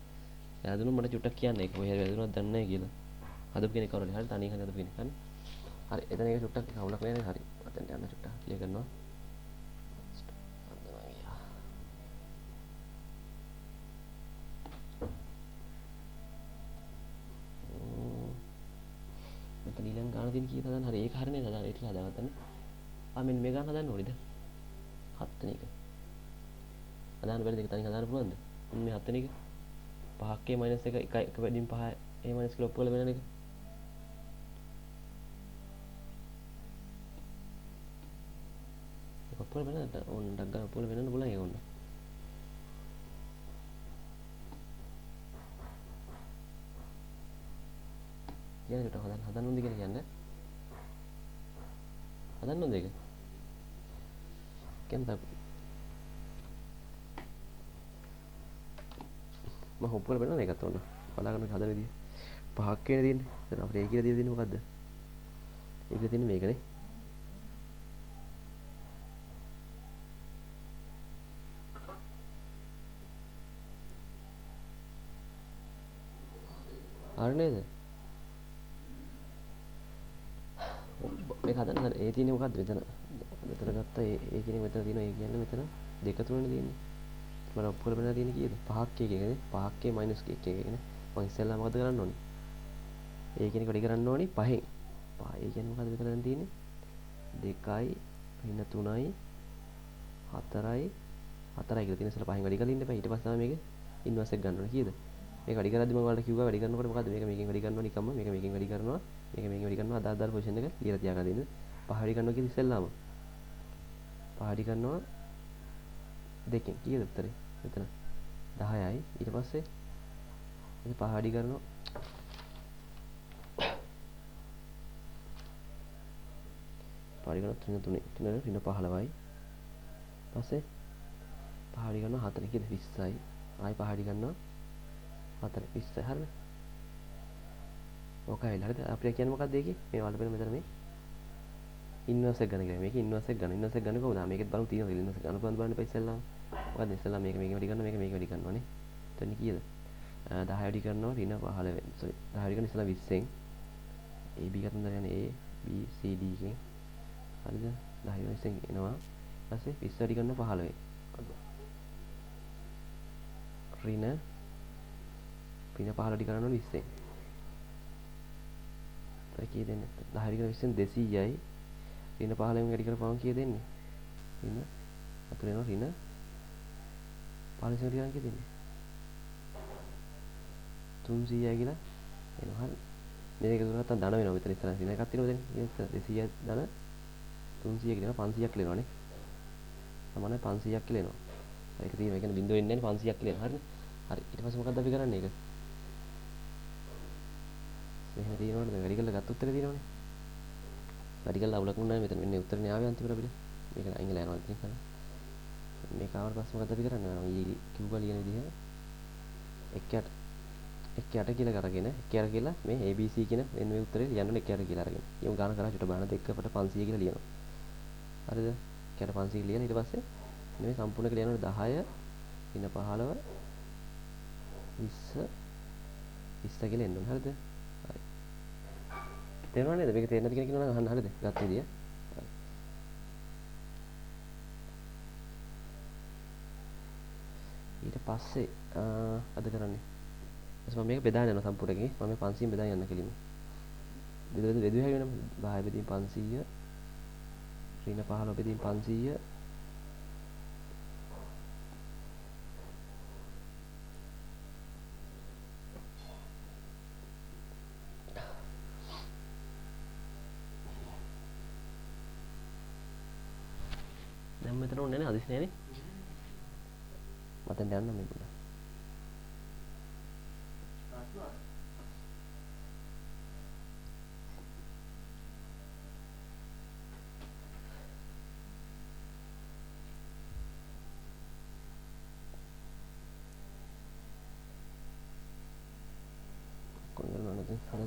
වැරදුනොත් මට චුට්ටක් කියන්න. ඒක කොහෙද වැරදුනක් දන්නේ නැහැ කියලා. හදපු කෙනෙක් කවුරුහරි. හරි තනියෙන් හදපු කෙනෙක්. හරි. හරි එතන ඒක චුට්ටක් කවුලක් නෑනේ. හරි. මතෙන් යන්න චුට්ටක් ක්ලියර් කරනවා. මෙතන ඊළඟ ගාන තියෙන කීයද හදන්න. හරි ඒක හරිනේ හදන්න. ඒක හදාගත්තනේ. මෙන්න මේ ගාන හදන්න ඕනේද? 7 වෙනි එක. හදාන්න බැරිද? ඒක තනියෙන් හදාන්න පුළුවන්ද? මේ 7 වෙනි එක. 5ක් එක වැඩිම 5 ඒ මයිනස් කියලා ඔප්පු කරලා වෙන එක. ඔප්පු කරලා වෙනද? ඕන ඩක් ගන්න ඔප්පු කරලා වෙනන්න පුළුවන් ඒක ඕන. කියන්නේ හදන්න ඕනද කියලා කියන්නේ. හදන්න ඕනද ඒක? කියන්නේ මම ඔප්පු කරලා බලන්න ඒකත් ඕන. බලාගන්න හදන විදිය. 5ක් වෙන තියෙන්නේ. දැන් අපිට ඒ කියලා දීලා තියෙන්නේ මොකද්ද? ඒක තියෙන්නේ මේකනේ. හරි නේද? මේක හදන්න ඒ තියෙන්නේ මොකද්ද මෙතන? මෙතන ගත්තා ඒ කියන එක මෙතන තියෙනවා. ඒ කියන්නේ මෙතන දෙක තුනනේ තියෙන්නේ. මම ඔප්පු කරලා බලන්න තියෙන්නේ කීයද? 5ක් එකනේ. 5ක් මයිනස් එකක් එකනේ. මම ඉස්සෙල්ලා මොකද කරන්න ඕනේ? ඒ කියන එක වැඩි කරන්න ඕනේ 5න්. 5 ඒ කියන්නේ මොකද්ද මෙතන දැන් තියෙන්නේ? 2යි ඍණ 3යි 4යි 4යි කියලා තියෙන ඉස්සෙල්ලා 5න් වැඩි කරලා ඉන්න එපා. ඊට පස්සේ තමයි මේක ඉන්වර්ස් එක ගන්න ඕනේ. කීයද? මේක වැඩි කරද්දි මම ඔයාලට කිව්වා වැඩි කරනකොට මොකද්ද මේක මේකෙන් වැඩි කරනවා නිකම්ම මේක මේකෙන් වැඩි කරනවා මේක මේකෙන් වැඩි කරනවා අදාළ පොසිෂන් එක ලියලා තියාගන්න දෙන්න. 5 වැඩි කරනවා කියලා ඉස්සෙල්ලාම 5 වැඩි කරනවා දෙකෙන් කීයද උත්තරේ? මෙතන 10යි ඊට පස්සේ මේක 5 වැඩි කරනවා 5 වැඩි කරනවා 3 3 ඍණ 15යි පස්සේ 5 වැඩි කරනවා 4 කීයද 20යි ආයි 5 වැඩි කරනවා 4 20යි හරිනේ. ඕකයි හරිද? අපිට කියන්නේ මොකක්ද ඒකේ? මේ වල බලන්න මෙතන මේ ඉන්වර්ස් එක ගන්න කියලා. මේක ඉන්වර්ස් එක ගන්න. ඉන්වර්ස් එක ගන්න කොහොමද? මේකෙත් බලමු තියෙනවා කියලා. ඉන්වර්ස් එක ගන්න පුළුවන් බලන්න එපා ඉස්සෙල්ලාම. මොකද ඉස්සෙල්ලා මේක වැඩි කරනවා මේක වැඩි කරනවානේ. එතන කීයද? 10 වැඩි කරනවා ඍණ 15 වෙන. sorry 10 වැඩි කරන ඉස්සෙල්ලා 20න් AB එකෙන් යන්නේ A B C D එකෙන්. හරිද? 10 20න් එනවා. ඊපස්සේ 20 වැඩි කරනවා 15. ඍණ 15 වැඩි කරනවා 20න්. කී දෙන්නේ 10 වැඩි කරන 20න් 200යි ඍණ 15න් වැඩි කරපුවම කී දෙන්නේ ඍණ අතුර එනවා ඍණ 15 වැඩි කරන් කී දෙන්නේ 300යි කියලා එනවා හරි මේක එකතු කරලා නැත්නම් ධන වෙනවා මෙතන ඉස්සරහ ඍණ එකක් තියෙනවා දැන් 200යි ධන 300 කියලා 500ක් කියලා එනවානේ සමානයි 500ක් කියලා එනවා ඒක තියෙනවා ඒ කියන්නේ බිඳුව එන්නේ නැහැ 500ක් කියලා එනවා හරිද හරි ඊට පස්සේ මොකද්ද අපි කරන්නේ ඒක මෙහෙම තියෙනවනේ දැන් වැඩි කරලා ගත්ත උත්තරේ තියෙනවනේ වැඩි කරලා අවුලක් නුනේ මෙතන මෙන්න උත්තරේ ආවේ අන්තිමට අපිට මේක අයින් වෙලා යනවා ඉතින් කරා මේක ආවට පස්සේ මොකද අපි කරන්නේ මම ඊ කිව්වා ලියන විදිහ එක්කයට කියලා අරගෙන එක්කයට කියලා මේ ABC කියන මෙන්න මේ උත්තරේ ලියන්න ඕනේ එක්කයට කියලා අරගෙන යමු ගාන කරා චුට බාන දෙකකට 500 කියලා ලියනවා හරිද එක්කයට 500 ලියන ඊට පස්සේ මේ සම්පූර්ණ කියලා ලියනවා 10 ඍණ 15 20 20 කියලා එන්න ඕනේ හරිද හරි තේරුණා නේද මේක තේරෙන්නේ නැති කෙනෙක් ඉන්නවා නම් අහන්න හරිද ගත්ත විදිය ඊට පස්සේ අද කරන්නේ ඊට මම මේක බෙදාගෙන යනවා සම්පූර්ණයෙන් මම මේ 500 බෙදාගෙන යන්න කෙලින්ම බෙදුවේ හැගෙනම 10 බෙදීම් 500 ඍණ 15 බෙදීම් 500 දැන් මෙතන ඕනේ නැහැ හදිස්සි නෑනේ මතෙන් යන්න මේ බුණා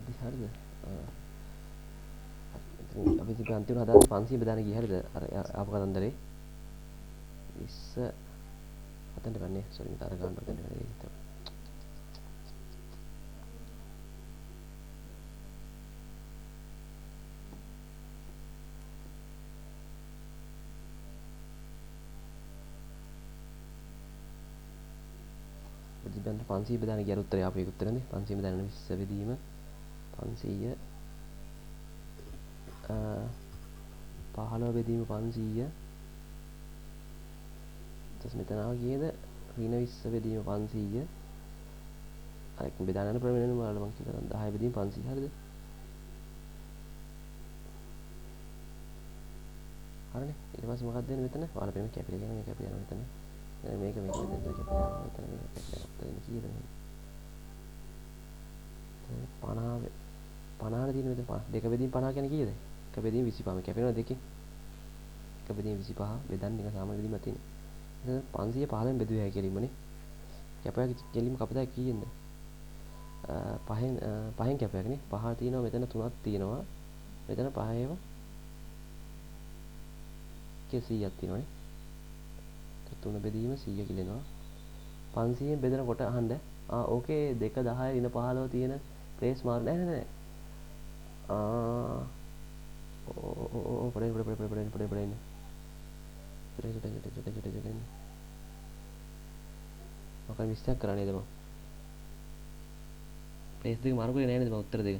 වැරදි හරිද? අපි ඉතින් අන්තිම හදාන්නේ 500 බෙදාන ගියේ හරිද? අර ආපු කතන්දරේ 20 අතෙන්ට ගන්නේ. සෝරි මට අර ගන්න ඔතෙන්ට ගන්නේ. ප්‍රතිබන්ධ 500 බෙදාන ගිය උත්තරය ආපු එක උත්තරනේ 500 බෙදාන 20 බෙදීම 500 15 බෙදීම 500 ඊට මෙතන ආව කීයද ඍණ 20 බෙදීම 500 අර එක බෙදාන යන ප්‍රමේයනේ මම කිව්වා 10 බෙදීම 500 හරිද හරිනේ ඊට පස්සේ මොකක්ද වෙන්නේ මෙතන ඔයාලා පේන කැපිලා කියන මේ කැපිලා යනවා මෙතන මේක මෙතන කැපිලා යනවා මෙතන මේක කැපිලා යනවා එතන කීයද මේ 50 50 තියෙන මෙතන 2 බෙදීම 50 කියන්නේ කීයද? 1 බෙදීම 25 මේ කැපෙනවා දෙකෙන් 1 බෙදීම 25 බෙදන්න එක සාමාන්‍ය බෙදීමක් තියෙනවා. එතන 515න් බෙදුවේ හැයි කෙලින්මනේ. කැපයක් කෙලින්ම කපදා කීයෙන්ද? පහෙන් කැපයක් නේ. පහ තියෙනවා මෙතන තුනක් තියෙනවා. මෙතන පහේව 100ක් තියෙනවානේ. තුන බෙදීම 100 කිලෙනවා. 500න් බෙදනකොට අහන්න ඕකේ 2 10 ඍණ 15 තියෙන ප්ලේස් මාරු නෑ පඩේ මොකක්ද මිස්ටේක් කරන්නේ නේද මම ප්ලේස් දෙක මාරු කරේ නෑ නේද මම උත්තර දෙක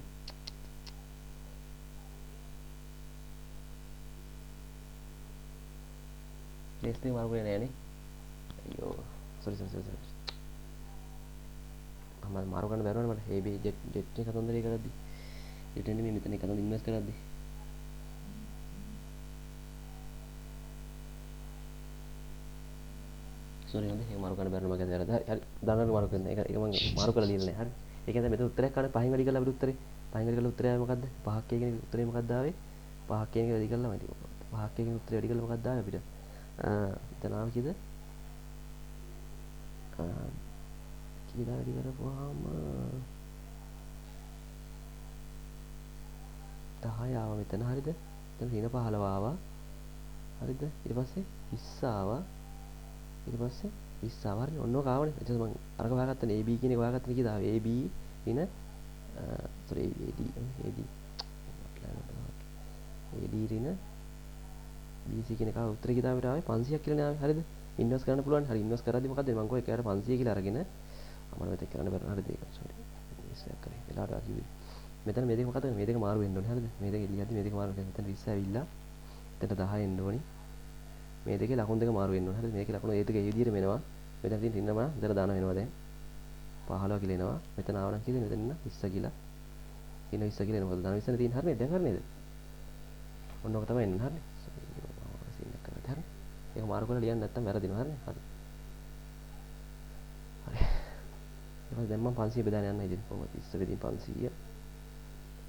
ප්ලේස් දෙක මාරු කරේ නෑනේ අයියෝ සෝරි මම මාරු කරන්න බැරුණා මට AB ජෙට් එක කතන්දරේ කරද්දි රිටර්න් මේ මෙතන එකතන ඉන්වෙස්ට් කරද්දි සෝරි හොඳ ඒක මාරු කරන්න බැරුණා මගේ වැරද්ද හරි දන්නට මාරු කරන්න ඒක මම මාරු කරලා ලියලා නැහැ හරි ඒක දැන් මෙතන උත්තරයක් ගන්න පහින් වැඩි කරලා අපිට උත්තරේ පහින් වැඩි කරලා උත්තරය ආවේ මොකද්ද පහක් කියන උත්තරේ මොකද්ද ආවේ පහක් කියන එක වැඩි කරලා මම පහක් කියන උත්තරේ වැඩි කරලා මොකද්ද ආවේ අපිට එතන ආවේ කීයද කීයද වැඩි කරපුවාම 10 ආවා මෙතන හරිද? එතන ඍණ 15 ආවා. හරිද? ඊට පස්සේ 20 ආවා. ඊට පස්සේ 20 ආවා. හරිනේ. ඔන්න ඔක ආවනේ. එතකොට මම අරක හොයාගත්තනේ AB කියන එක හොයාගත්තනේ කීයද ආවේ? AB ඍණ sorry AD ඍණ BC කියන එක උත්තරේ කීයද ආවේ 500ක් කියලානේ ආවේ. හරිද? ඉන්වෙස්ට් කරන්න පුළුවන්. හරි ඉන්වෙස්ට් කරද්දි මොකද මම කොහේ එකකට 500 කියලා අරගෙන මම මෙතන කරන්න බැරි හරිද ඒක. sorry. ඉස්සෙල්ලා කරේ. එලාට කිව්වේ. මෙතන මේ දෙක මොකද මේ දෙක මාරු වෙන්න ඕනේ හරිද මේ දෙක එළියද්දි මේ දෙක මාරු වෙන්න මෙතන 20 ඇවිල්ලා එතන 10 එන්න ඕනේ මේ දෙකේ ලකුණු දෙක මාරු වෙන්න ඕනේ හරිද මේකේ ලකුණු ඒ දෙක ඒ විදිහට මෙනවා මෙතන තියෙන රින්නම ඉතල දාන වෙනවා දැන් 15 කියලා එනවා මෙතන ආවනම් කීයද මෙතන ඉන්න 20 කියලා ඉන්න 20 කියලා එනවා දාන 20 නේ තියෙන හරිනේ දැන් හරි නේද ඔන්න ඔක තමයි එන්නේ හරිනේ සීන් එක කරලා හරි ඒක මාරු කරලා ලියන්න නැත්තම් වැරදිනවා හරිනේ හරි හරි දැන් මම 500 බෙදාන යන්න ඉතින් කොහොමද 20 බෙදීම 500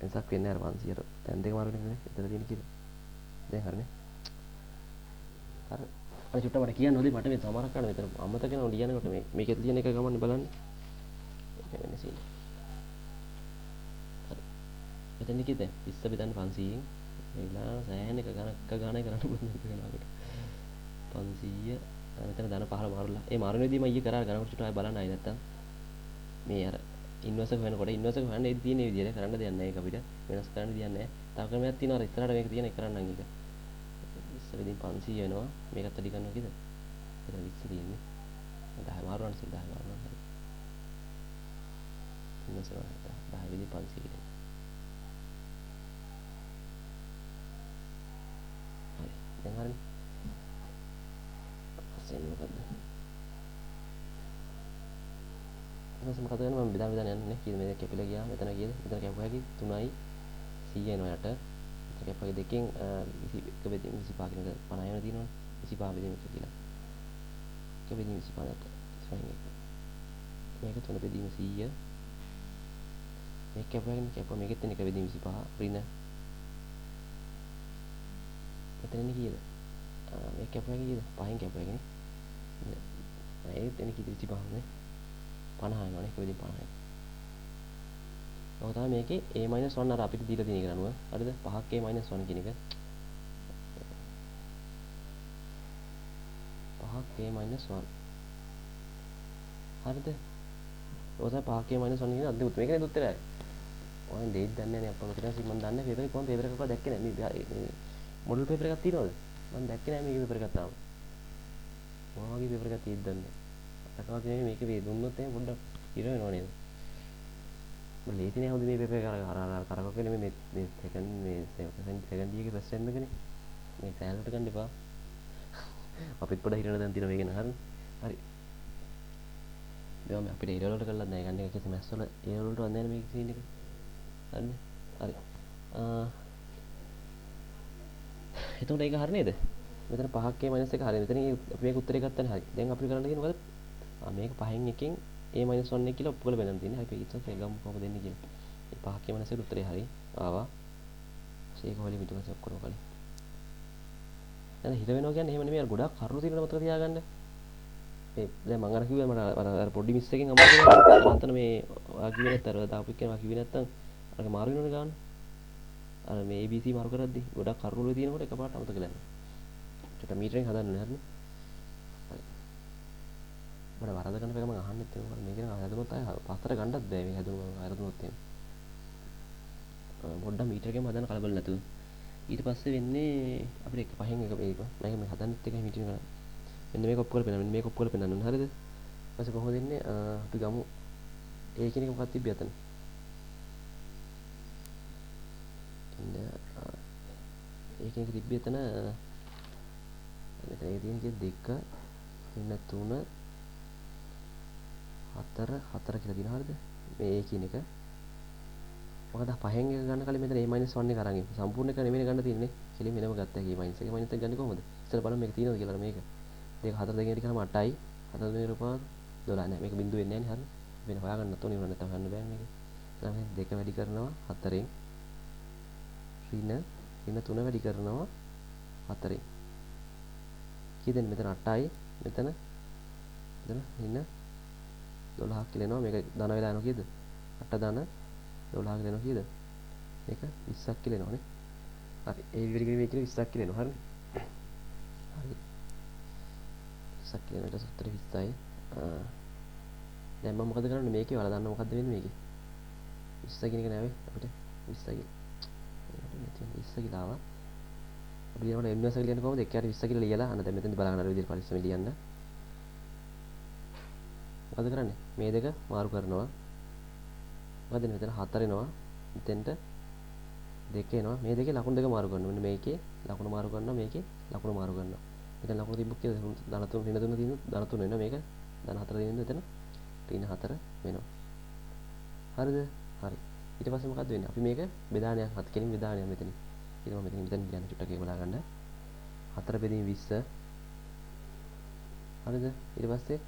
එන්සක් වෙන්නේ අර 500ට දැන් දෙක මාරු වෙනකනේ එතන තියෙන කීයද දැන් හරිනේ හරි අර චුට්ට මට කියන්න ඕනේ මට මේ සමහරක් ගන්න මෙතන අමතක වෙනවා ලියනකොට මේකෙත් ලියන එක ගමන්නේ බලන්න ඒක වෙන්නේ සීන් හරි මෙතන කීයද 20 බෙදන්න 500න් ඒලා සෑහෙන එක ගණක් ගානයි කරන්න පුළුවන් වෙනවාකට 500 මෙතන ධන 15 මාරුලා ඒ මාරුන විදිහම ඊයේ කරා ගණන් චුට්ට ආයෙ බලන්න ආයෙ නැත්තම් මේ අර ඉන්වර්ස් එක හොයනකොට ඉන්වර්ස් එක හොයන්න ඒ තියෙන විදිහට කරන්න දෙයක් නැහැ ඒක අපිට වෙනස් කරන්න දෙයක් නැහැ. තව ක්‍රමයක් තියෙනවා අර ඉස්සරහට මේක තියෙන එක කරන්නම් ඒක. 20 වෙනින් 500 වෙනවා. මේකත් වැඩි කරනවා කීයද? එතන 20 තියෙන්නේ. 10 මාරුවන්න 10 මාරුවන්න. ඉන්වර්ස් එක 10 වෙනින් 500 කියලා. හරි. දැන් හරිනේ. අසෙන් මොකද්ද? ඊට මොකද කරන්නේ මම බෙදාන යන්නේ කීයද මේ කැපිලා ගියා මෙතන කීයද මෙතන කැපුවා කී 3යි 100 එනවා යට මෙතන කැපුවා දෙකෙන් 21 බෙදීම 25 කියන එක 50 වෙන තියෙනවනේ 25 බෙදීම එක කියලා එක බෙදීම 25ට මේක 3 බෙදීම 100 මේක කැපුවා මේකෙත් තියෙන එක බෙදීම 25 ඍණ මෙතන ඉන්නේ කීයද මේක කැපුවා කීයද 5න් කැපුවා කියන්නේ ඒකත් එන්නේ කීයද 25 නේ 50 වෙනවනේ එක වෙලින් 50යි ඔක තමයි මේකේ a-1 අර අපිට දීලා තියෙන එක අනුව. හරිද? 5ක් a-1 කියන එක. 5ක් a-1. හරිද? ඔක තමයි 5ක් a-1 කියන අන්තිම උත්තරය. මේක නේද උත්තරය? ඔයන් දෙයිද දන්නේ නැහැ නේ අප්පා මෙතන මම දන්නේ පේපර් එක කොහොම පේපර් එකක්වත් දැක්කේ නැහැ. මේ මොඩල් පේපර් එකක් තියෙනවද? මම දැක්කේ නැහැ මේකේ පේපර් එකක් තාම. මොනවා වගේ පේපර් එකක් තියෙද්ද දන්නේ නැහැ. අතකවත් මේක වේ දුන්නොත් එහෙනම් පොඩ්ඩක් ඉර වෙනව නේද? මම ලේසි නෑ හොඳ මේ පේපර් එක අර කරකවගෙන මේ සෙකන්ඩ් ඉයර්ගේ ෆස්ට් සෙම් එකනේ. මේ සෑහලට ගන්න එපා. අපිත් පොඩ හිරණ දැන් තියෙනවා මේක නේ. හරි. දැන් අපිට ඒ ලෙවල් වලට කළා නැහැ. ගන්න එක කිසි මැස් වල ඒ ලෙවල් වලට වන්නේ නැහැ මේක සීන් එක. හරිද? හරි. එතකොට ඒක හරි නේද? මෙතන 5ක් a-1 හරි. මෙතන අපි මේක උත්තරේ ගත්තනේ හරි. දැන් අපිට කරන්න තියෙන්නේ මොකද? මේක 5න් එකෙන් a-1 එක කියලා ඔප්පු කරලා බලන්න තියෙන්නේ. අපි ඉතින් ඒක ගමු කොහොමද දෙන්නේ කියලා. මේ 5ක් a-1 එකට උත්තරේ හරි. ආවා. ඒක වලින් පිටුපස්සේ ඔක්කොම කලින්. දැන් හිර වෙනවා කියන්නේ එහෙම නෙමෙයි. අර ගොඩාක් කරුණු තියෙනවා මතක තියාගන්න. මේ දැන් මම අර කිව්වා මට අර පොඩි මිස් එකෙන් අමාරු වෙනවා. අතන මේ වා කිව්වේ නැත්නම් අර දාපු එක්කෙනා වා කිව්වේ නැත්නම් අර මාරු වෙනවනේ ගාන. අර මේ ABC මාරු කරද්දි ගොඩක් කරුණු වල තියෙනකොට එකපාරට අමතක වෙලා යනවා. ටික මීටරෙන් හදන්න ඕනේ හරිනේ. හරි. මට වරද ගන්න එක මම අහන්නෙත් ඒක මේක නම් හැදුනොත් අය පස්සට ගන්නත් බෑ මේ හැදුනම හැදුනොත් එහෙම. පොඩ්ඩක් මීටරකෙම හදන්න කලබල නැතුව. ඊට පස්සේ වෙන්නේ අපිට එක පහෙන් එක මේක මේ හදන්නෙත් එකයි මීටර කරා. මෙන්න මේක ඔප්පු කරලා පෙන්නන්න. මෙන්න මේක ඔප්පු කරලා පෙන්නන්න ඕනේ. හරිද? ඊපස්සේ කොහොමද දෙන්නේ? අපි ගමු A කියන එක මොකක්ද තිබ්බේ අතන? ඉන්න A කියන එක තිබ්බේ එතන මෙතන ඒ තියෙන කී 2 ඉන්න 3 4 කියලා දිනවා. හරිද? මේ A කියන එක මොකද පහෙන් එක ගන්න කලින් මෙතන a-1 එක අරන් ඉන්න. සම්පූර්ණ එක නෙමෙයි ගන්න තියෙන්නේ. කෙලින් වෙනම ගත්තා කී මයිනස් එක. මයිනස් එක ගන්නේ කොහොමද? ඉතින් බලමු මේක තියෙනවද කියලා මේක. දෙක 4 දෙකෙන් ටික කරාම 8යි. 4 දෙකේ රූපාව 12 නෑ. මේක බිඳුව වෙන්නේ නෑනේ. හරි. වෙන හොයාගන්නත් ඕනේ. නැත්නම් හොයන්න බෑ මේක. ඊළඟ දෙක වැඩි කරනවා 4ෙන්. ඍණ 3 වැඩි කරනවා 4ෙන්. කීයද මෙතන 8යි. මෙතන ඍණ 12ක් කියලා එනවා. මේක ධන වෙලා යනවා කීයද? 8 ධන 12 කියලා එනවා කීයද? මේක 20ක් කියලා එනවනේ. හරි. ඒ විදිහට මේ කියලා 20ක් කියලා එනවා. හරි. 20ක් කියලා එනකොට උත්තර 20යි. දැන් මම මොකද කරන්නේ මේකේ ඔයාලා දන්න මොකද්ද වෙන්නේ මේකේ? 20 කියන එක නෑ වෙයි අපිට 20 කියලා. ඒකට 20 කියලා ආවා. අපි ඊළඟට ඉන්වර්ස් එක ලියන්නේ කොහොමද? 1 යට 20 කියලා ලියලා අන්න දැන් මෙතෙන්දි බලන්න අර විදිහට පරිස්සමෙන් ලියන්න. මොකද කරන්නේ? මේ දෙක මාරු කරනවා. මොකද මෙතන 4 එනවා. මෙතෙන්ට 2 එනවා. මේ දෙකේ ලකුණු දෙක මාරු කරනවා. මෙන්න මේකේ ලකුණු මාරු කරනවා. මේකේ ලකුණු මාරු කරනවා. මෙතන ලකුණු තිබ්බොත් කියලා ධන 3 ඍණ 3 තියෙනවා. ධන 3 වෙනවා. මේක ධන 4 තියෙනවා. එතන ඍණ 4 වෙනවා. හරිද? හරි. ඊට පස්සේ මොකද්ද වෙන්නේ? අපි මේක බෙදානයක් හත් කෙලින් බෙදානයක් මෙතන. ඊට මම මෙතන කියන්නේ චුට්ටක් ඒක බලා ගන්න. 4 බෙදීම 20. හරිද? ඊට පස්සේ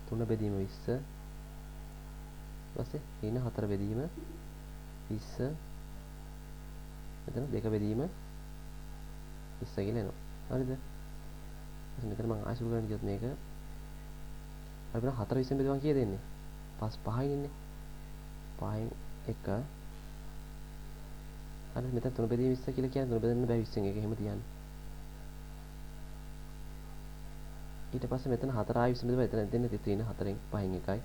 3 බෙදීම 20. ඊපස්සේ ඍණ 4 බෙදීම 20. මෙතන 2 බෙදීම 20 කියලා එනවා. හරිද? මෙතන මම ආයෙ සුළු කරන්න ගියොත් මේක අපි 4 20 බෙදුවා කීයද එන්නේ? 5යි ඉන්නේ. 5න් 1. හරි මෙතන 3 බෙදීම 20 කියලා කියන්නේ 3 බෙදන්න බෑ 20න් ඒක එහෙම තියන්න. ඊට පස්සේ මෙතන 4 ආයෙ 20 බෙදුවා එතන දෙන්නේ 3 4න් 5න් 1යි.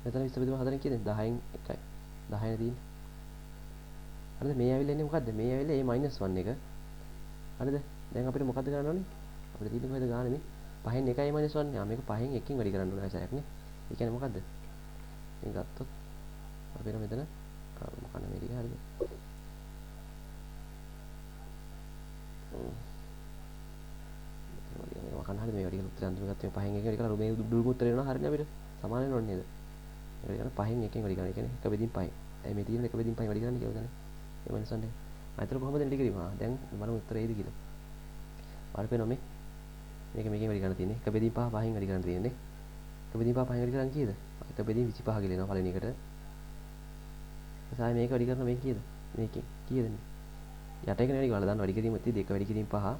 මෙතන 20 බෙදුවා 4න් කීයද? 10න් 1යි. 10නේ තියෙන්නේ. හරිද? මේ ඇවිල්ලා එන්නේ මොකද්ද? මේ ඇවිල්ලා a-1 එක. හරිද? දැන් අපිට මොකද්ද කරන්න ඕනේ? අපිට තියෙන්නේ කොහෙද ගානේ මේ? 5න් 1යි -1. මේක 5න් 1කින් වැඩි කරන්න ඕනේ ආයසයක් නේ. ඒ කියන්නේ මොකද්ද? මේ ගත්තොත් අපිට මෙතන මොකක්ද මේ ටික හරිද? මේක මොකක්ද හරිද මේ වැඩි කරලා උත්තර අන්තිම ගත්තේ 5න් 1කින් වැඩි කරලා මේ දුරු උත්තර එනවා හරිනේ අපිට. සමාන වෙනවනේ නේද? ඒක කියන්නේ 5න් 1කින් වැඩි කරනවා. ඒ කියන්නේ 1 බෙදීම් 5යි. ඒ මේ තියෙන 1 බෙදීම් 5යි වැඩි කරන්න කියලා උදනේ. ඒ -1 එක. අයිතර කොහොමද ටික කිරීම? දැන් බලමු උත්තර එයිද කියලා. වරපේනවා මේ. මේකෙන් වැඩි කරන්න තියෙන්නේ. 1 බෙදීම් 5 5න් වැඩි කරන්න තියෙන්නේ. 1 බෙදීම් 5 5න් වැඩි කරන්නේ කීයද? 1 බෙදීම් 25 කියලා එනවා පළවෙනි එකට. ඊට මේක වැඩි කරන මේක කීයද? මේකෙන් කීයද මේ? යට එක වැඩි කරලා දාන්න වැඩි කිරීම ඇති 2 වැඩි කිරීම 5.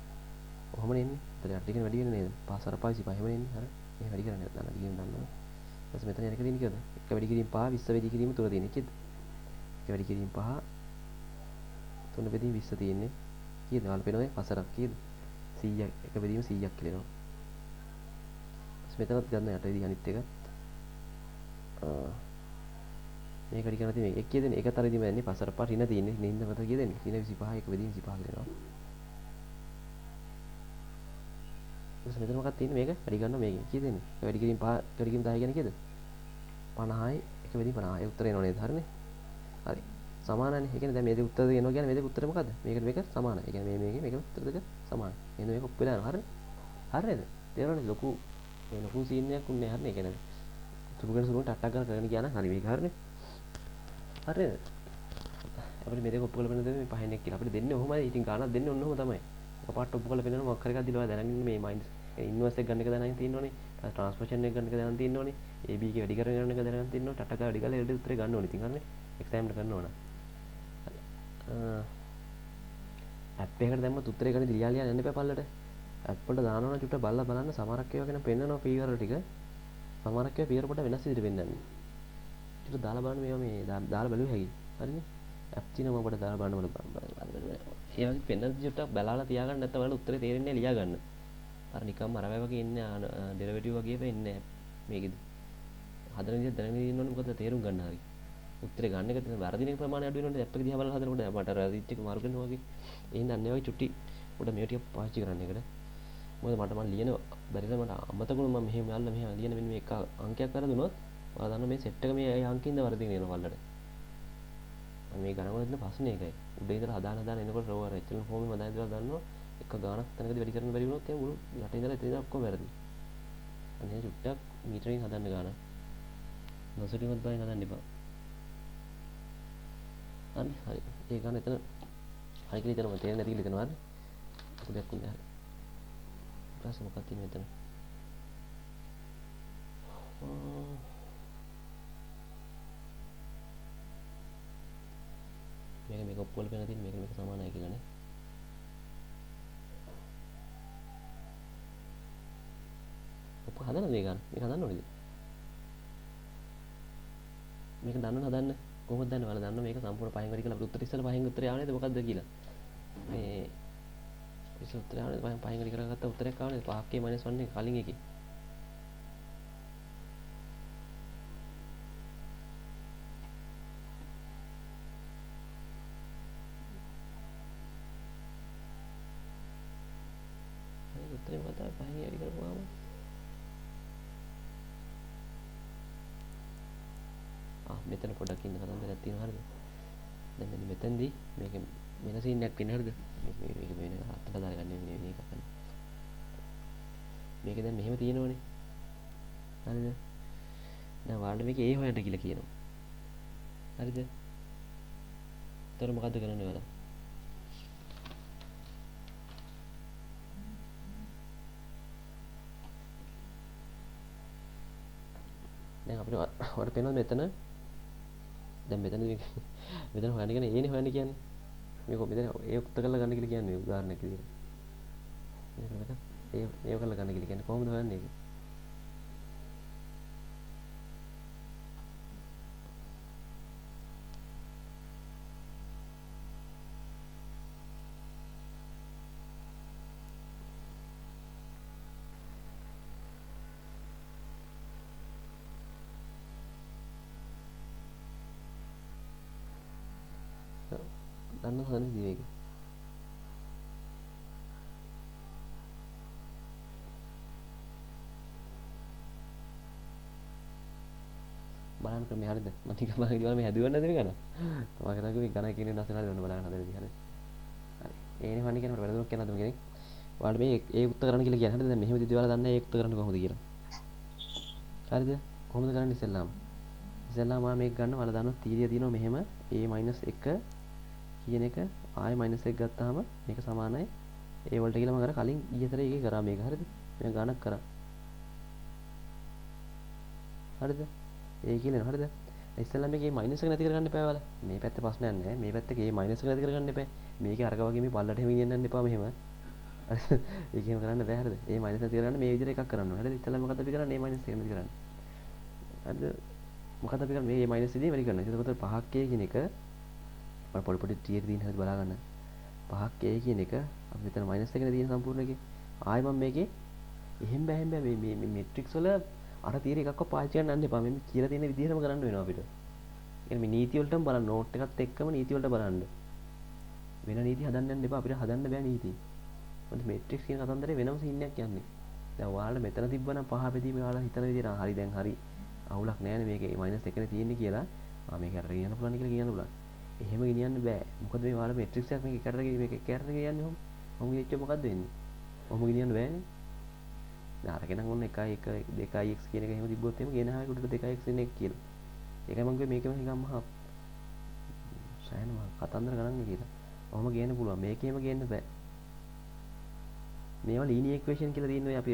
ඔහොම නෙන්නේ. ඒතර යට එක වැඩි වෙන්නේ නේද? 5 අර 5 25 එහෙම නෙන්නේ. හරි. මේ වැඩි කරන්නේ දාන්න වැඩි කිරීම දාන්න. ඊට මෙතන යන එක තියෙන්නේ කීයද? 1 වැඩි කිරීම 5 20 වැඩි කිරීම 3 තියෙන්නේ කීයද? 1 වැඩි කිරීම 5 3 බෙදීම 20 තියෙන්නේ කීයද? වල පේනවද? පසරක් කීයද? 100ක් 1 බෙදීම 100ක් කියලා එනවා. ඊට මෙතනත් ගන්න යට විදිහ අනිත් එක. මේක වැඩි කරලා තියෙන්නේ 1 කීයද? ඒකත් අර ඉදීම යන්නේ පසර පාට ඍණ තියෙන්නේ. ඍණ මත කීයද? ඍණ 25 1 බෙදීම 25 කියලා එනවා. ඊට මෙතන මොකක්ද තියෙන්නේ? මේක වැඩි කරනවා මේකෙන් කීයද එන්නේ? වැඩි කිරීම 5 වැඩි කිරීම 10 කියන්නේ කීයද? 50යි 1 වෙදී 50. ඒ උත්තරේ එනවා නේද? හරිනේ. හරි. සමානනේ. ඒ කියන්නේ දැන් මේ දෙක උත්තර දෙනවා කියන්නේ මේ දෙක උත්තරේ මොකද්ද? මේකට මේක සමානයි. ඒ කියන්නේ මේකේ මේක උත්තර දෙක සමානයි. එහෙනම් මේක ඔප්පෙලා යනවා. හරිනේ. හරිද? තේරෙනවද? ලොකු මේ ලොකු සීන් එකක් උන්නේ හරිනේ. ඒ කියන්නේ සුරුගෙන සුරුගෙන ටට්ටක් ගන්න කරගෙන ගියා නම් හරි මේක හරිනේ. හරිද? අපිට මේ දෙක ඔප්පු කරලා පෙන්නන දේ මේ පහෙන් එක කියලා. අපිට දෙන්නේ ඔහොමයි. ඉතින් ගානක් දෙන්නේ ඔන්න ඔහොම තමයි. එකපාරට ඔප්පු කරලා පෙන්නන මොකක් හරි එකක් දිලවා දැනගන්න මේ මයින්ඩ්ස් ඉන්වර්ස් එක ගන්න එක දැනගෙන තියෙනවනේ. ට්‍රාන්ස්ෆෝර්මේෂන් එක ගන්න එක දැනගෙන තියෙනවනේ. AB එක වැඩි කරගෙන ගන්න එක දැනගෙන තියෙනවා. ටට්ටක් වැඩි කරලා ඒකට උත්තරේ ගන්න ඕනේ. ඉතින් හරිනේ. එක්සෑම් එක කරන්න ඕන. ඇප් එකකට දැම්මත් උත්තරේ ගන්න ලියා ලියා යන්න එපා පල්ලට. ඇප් වලට දානවා නම් චුට්ටක් බලලා බලන්න සමහරක් ඒවා ගැන පෙන්නනවා පීවර ටික. සමහරක් ඒවා පීවර පොඩ වෙනස් විදිහට පෙන්නන්නේ. චුට්ටක් දාලා බලන්න මේවා මේ දාලා බලුවේ හැකි. හරිනේ. ඇප් තියෙනවා මම පොඩ දාලා බලන්න ඕන. ඒ වගේ පෙන්නන චුට්ටක් බලලා තියාගන්න නැත්නම් ඔයාලට උත්තරේ තේරෙන්නේ ලියා ගන්න. අර නිකම්ම අර වගේ ඉන්නේ ඩෙරිවේටිව් වගේ වෙන්නේ මේකෙදි. හදන විදිහ දැනගෙන ඉන්න ඕනේ මොකද තේරුම් ගන්න හරි. උත්තරේ ගන්න එක තියෙන වර්ධින ප්‍රමාණය අඩු වෙනවනේ ඇප් එක දිහා බලලා හදනකොට මට අර රීච් එක මාරු කරනවා වගේ. එහෙනම් අන්නේ වගේ චුට්ටි උඩ මේ ටික පාවිච්චි කරන්න එකට. මොකද මම ලියන බැරිද මට අමතක වුණා මම මෙහෙම යල්ලා මෙහෙම ලියන මෙන්න මේ එක අංකයක් වැරදුනොත් ඔයාලා දන්නවා මේ සෙට් එක මේ අංකින්ද වර්ධින වෙනවා වලට. මේ ගණන් වල තියෙන ප්‍රශ්නේ ඒකයි. උඩ ඉඳලා හදාන එනකොට රෝ අර එච්චර ෆෝම් එකම හදාන ඉඳලා දන්නවා එක ගානක් තැනකදී වැඩි කරන්න බැරි වුණොත් ඒ මුළු යට ඉඳලා එතන ඉඳලා ඔක්කොම වැරදි. අනේ චුට්ටක් මීටරින් හදන්න ගාන. නොසලිමත් බයින් හදන්න එපා. හරි හරි. ඒ ගාන එතන හරි කියලා හිතනවා තේරෙන්නේ නැති කියලා හිතනවා හරි. පොඩ්ඩක් උන්නේ හරි. ප්‍රශ්න මොකක්ද තියෙන්නේ මෙතන? මේක ඔප්පුවල පේන තියෙන මේක සමානයි කියලානේ. ඔප්පු හදන්න මේ ගන්න. මේක හදන්න ඕනේද? මේක දන්නවද හදන්න? කොහොමද දන්නේ? ඔයාලා දන්නවා මේක සම්පූර්ණ පහෙන් වැඩි කියලා අපිට උත්තර ඉස්සෙල්ලා පහෙන් උත්තරය ආව නේද මොකද්ද කියලා. මේ ඉස්සෙල් උත්තරය ආව නේද පහෙන් වැඩි කරගත්ත උත්තරයක් ආව නේද 5k - 1 එක කලින් එකේ. හරි උත්තරේ මොකද්ද පහෙන් වැඩි කරපුවාම මෙතන පොඩ්ඩක් ඉන්න කතන්දරයක් තියෙනවා හරිද? දැන් මෙන්න මෙතනදී මේක වෙන සීන් එකක් වෙන හරිද? මේක වෙන අතට දාලා ගන්න මේ එකක් ගන්න. මේක දැන් මෙහෙම තියෙනවනේ. හරිද? දැන් ඔයාලට මේක A හොයන්න කියලා කියනවා. හරිද? එතකොට මොකද්ද කරන්නේ ඔයාලා? දැන් අපිට ඔයාලට පේනවද මෙතන දැන් මෙතනදී මෙතන හොයන්න කියන්නේ ඒනේ හොයන්න කියන්නේ. මේක මෙතන ඒ උත්තර කරලා ගන්න කියලා කියන්නේ උදාහරණයක් විදියට. මේක ඒව කරලා ගන්න කියලා කියන්නේ කොහොමද හොයන්නේ ඒක? දන්නවද හොයන්නේ මේක? බලන්න ක්‍රමය හරියද? මම ටිකක් බලන් ඉඳලා මේ හැදුවන්නේ නැද මේ ගණන්? මම හිතන්නේ මේ ගණන් කියන්නේ නැසන හරියද ඔන්න බලන්න හදලා හරි. හරි. ඒනේ වන්නේ කියනකොට වැරදුනක් කියන්න දුම කෙනෙක්. ඔයාලට මේ ඒ උත්තර කරන්න කියලා කියන්නේ. හරිද? දැන් මෙහෙම දිදී ඔයාලා දන්නේ ඒ උත්තර කරන්න කොහොමද කියලා. හරිද? කොහොමද කරන්නේ ඉස්සෙල්ලාම? ඉස්සෙල්ලාම මම මේක ගන්න ඔයාලා දන්නවා තීරිය දිනනවා මෙහෙම a - 1 කියන එක ආයෙ -1 ගත්තාම මේක සමානයි a වලට කියලා මම අර කලින් ඊතරේ එකේ කරා මේක. හරිද? මම ගණක් කරා. හරිද? ඒ කියන්නේ හරිද? ඉස්සෙල්ලා මේකේ මයිනස් එක නැති කරගන්න එපා ඔයාලා. මේ පැත්තේ ප්‍රශ්නයක් නැහැ. මේ පැත්තේ ඒ මයිනස් එක නැති කරගන්න එපා. මේකේ අරක වගේ මේ පල්ලට හැමින් යන්න එපා මෙහෙම. ඒක එහෙම කරන්න බෑ හරිද? ඒ මයිනස් නැති කරගන්න මේ විදිහට එකක් කරන්න ඕනේ. හරිද? ඉස්සෙල්ලා මොකද අපි කරන්නේ? මේ මයිනස් එක නැති කරන්න. හරිද? මොකද අපි කරන්නේ මේ මයිනස් විදිහේ වැඩි කරනවා. එතකොට 5ක් a කියන එක මම පොඩි ටියර් දින හැටි බලා ගන්න. 5ක් a කියන එක අපි මෙතන මයිනස් එකනේ තියෙන සම්පූර්ණ එකේ. ආයෙ මම මේකේ එහෙම බෑ මේ මෙට්‍රික්ස් වල අර තියෙන එකක්ව පාවිච්චි කරන්න යන්න එපා. මේ කියලා තියෙන විදිහටම කරන්න වෙනවා අපිට. කියන්නේ මේ නීති වලටම බලන්න, නෝට් එකත් එක්කම නීති වලට බලන්න. වෙන නීති හදන්න යන්න එපා. අපිට හදන්න බෑ නීති. මොකද මේට්‍රික්ස් කියන කතන්දරේ වෙනම සීන් එකක් යන්නේ. දැන් ඔයාලට මෙතන තිබ්බනම් පහ බෙදීම ඔයාලා හිතන විදිහට හරි දැන් හරි අවුලක් නෑනේ මේකේ මයිනස් එකනේ තියෙන්නේ කියලා. මේක අර ගෙනියන්න පුළුවන් කියලා කියන්න පුළුවන්. එහෙම ගෙනියන්න බෑ. මොකද මේ ඔයාලා මේට්‍රික්ස් එකක් මේක එකට ගෙනියන්නේ කොහොමද? මොහොම ගෙනිච්ච මොකද්ද වෙන්නේ? කොහොම ගෙනියන්න බෑනේ. දැන් අරගෙන ඔන්න 1 1 2x කියන එක එහෙම තිබ්බොත් එහෙම ගෙන ආවේ උඩට 2x වෙන එක කියලා. ඒකයි මම කිව්වේ මේකම නිකන් මහා සෑහෙන කතන්දර ගණන් කියලා. ඔහොම ගේන්න පුළුවන්. මේකේම ගේන්න බෑ. මේවා ලීනියර් ඉක්වේෂන් කියලා තියෙනවා අපි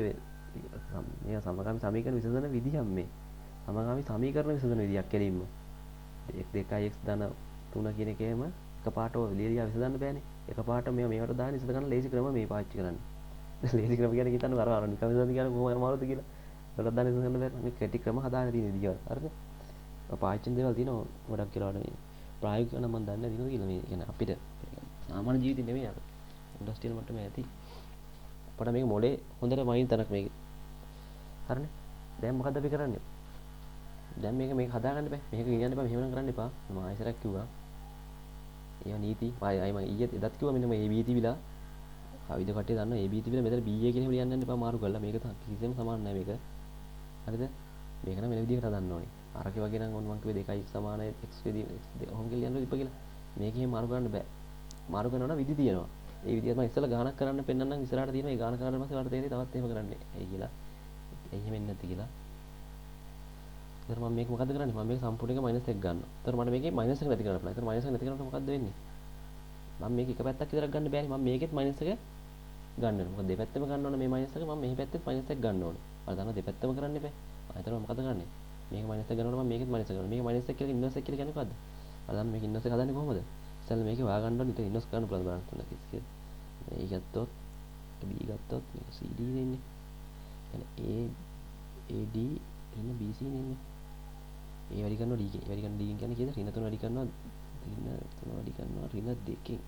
මේවා සමගාමී සමීකරණ විසඳන විදිහක් මේ. සමගාමී සමීකරණ විසඳන විදිහක් කෙලින්ම. 2x ධන 3 කියන එකේම එකපාරට ඔය ලියලා විසඳන්න බෑනේ. එකපාරට මේවට දාන විසඳ ගන්න ලේසි ක්‍රම මේ පාවිච්චි කරන්න. ලේසි ක්‍රම කියන්නේ හිතන්න අර නිකන් විසඳන්න කියන්නේ කොහොම අමාරුද කියලා. ඒකට දාන විසඳ ගන්න බෑ. මේ කෙටි ක්‍රම හදාගෙන තියෙන විදිහ. හරිද? පාවිච්චි දේවල් තියෙනවා ගොඩක් කියලා වඩා මේ ප්‍රායෝගිකව නම් මම දන්නේ නැහැ දිනවද කියලා මේ කියන්නේ අපිට සාමාන්‍ය ජීවිතේ නෙමෙයි අර ඉන්ඩස්ට්‍රියල් මට්ටමේ ඇති. අපිට මේක මොලේ හොඳට මයින් තනක් මේක. හරිනේ. දැන් මොකද්ද අපි කරන්නේ? දැන් මේක හදාගන්න බෑ. මේක ගෙනියන්න බෑ. මෙහෙම නම් කරන්න එපා. මම ආයෙසරක් කිව්වා. ඒවා නීති. ආයෙ මම ඊයේ එදත් කිව්වා මෙන්න මේ AB තිබිලා. ආවිද කට්ටිය දන්නවා AB තිබිලා මෙතන BA කියන එක ලියන්න යන්න එපා මාරු කරලා. මේක කිසිම සමාන නැහැ මේක. හරිද? මේක නම් වෙන විදිහකට හදන්න ඕනේ. අරකේ වගේ නම් ඕන මං කිව්වේ 2x සමාන x විදි ඔහොම කියලා ලියන්න ඉප කියලා. මේක එහෙම මාරු කරන්න බෑ. මාරු කරනවා නම් විදි තියෙනවා. ඒ විදිහට මම ඉස්සෙල්ලා ගානක් කරන්න පෙන්නන්නම් ඉස්සරහට තියෙනවා. ඒ ගාන කරාට පස්සේ ඔයාලට තේරෙයි තවත් එහෙම කරන්නේ. ඇයි කියලා. එහෙම වෙන්නේ නැති කියලා. ඊට මම මේක මොකද්ද කරන්නේ? මම මේක සම්පූර්ණ එක -1 ගන්නවා. ඊට මට මේකේ -1 නැති කරන්න පුළුවන්. ඊට -1 නැති කරනකොට මොකද්ද වෙන්නේ? මම මේක එක පැත්තක් විතරක් ගන්න බෑනේ. මම මේකෙත් -1 ගන්න ඕනේ. මොකද දෙපැත්තම ගන්න ඕනේ මේ -1 මම මේ පැත්තෙත් -1 ගන්න ඕනේ. අර දන්නවා දෙපැත්තම කරන්න එපා. ආයෙත් මම මොකද කරන්නේ? මේක -1 ගන්නකොට මම මේකෙත් -1 කරනවා. මේක -1 කියලා ඉන්වර්ස් එක කියලා කියන්නේ මොකද්ද? අර දන්න මේක ඉන්වර්ස් එක හදන්නේ කොහොමද? ඉතින් මේකේ වා ගන්න ඕනේ. ඊට ඉන්වර්ස් කරන්න පුළුවන් බලන්න තුන කිසි මේ ගත්තොත් B ගත්තොත් මේක CD දෙන්නේ. يعني AD ඉන්න BC නෙන්නේ. ඒ වැඩි කරනවා D කින්. ඒ වැඩි කරන D කින් කියන්නේ කීයද? ඍණ 3 වැඩි කරනවා ඍණ 3 වැඩි කරනවා ඍණ 2කින්.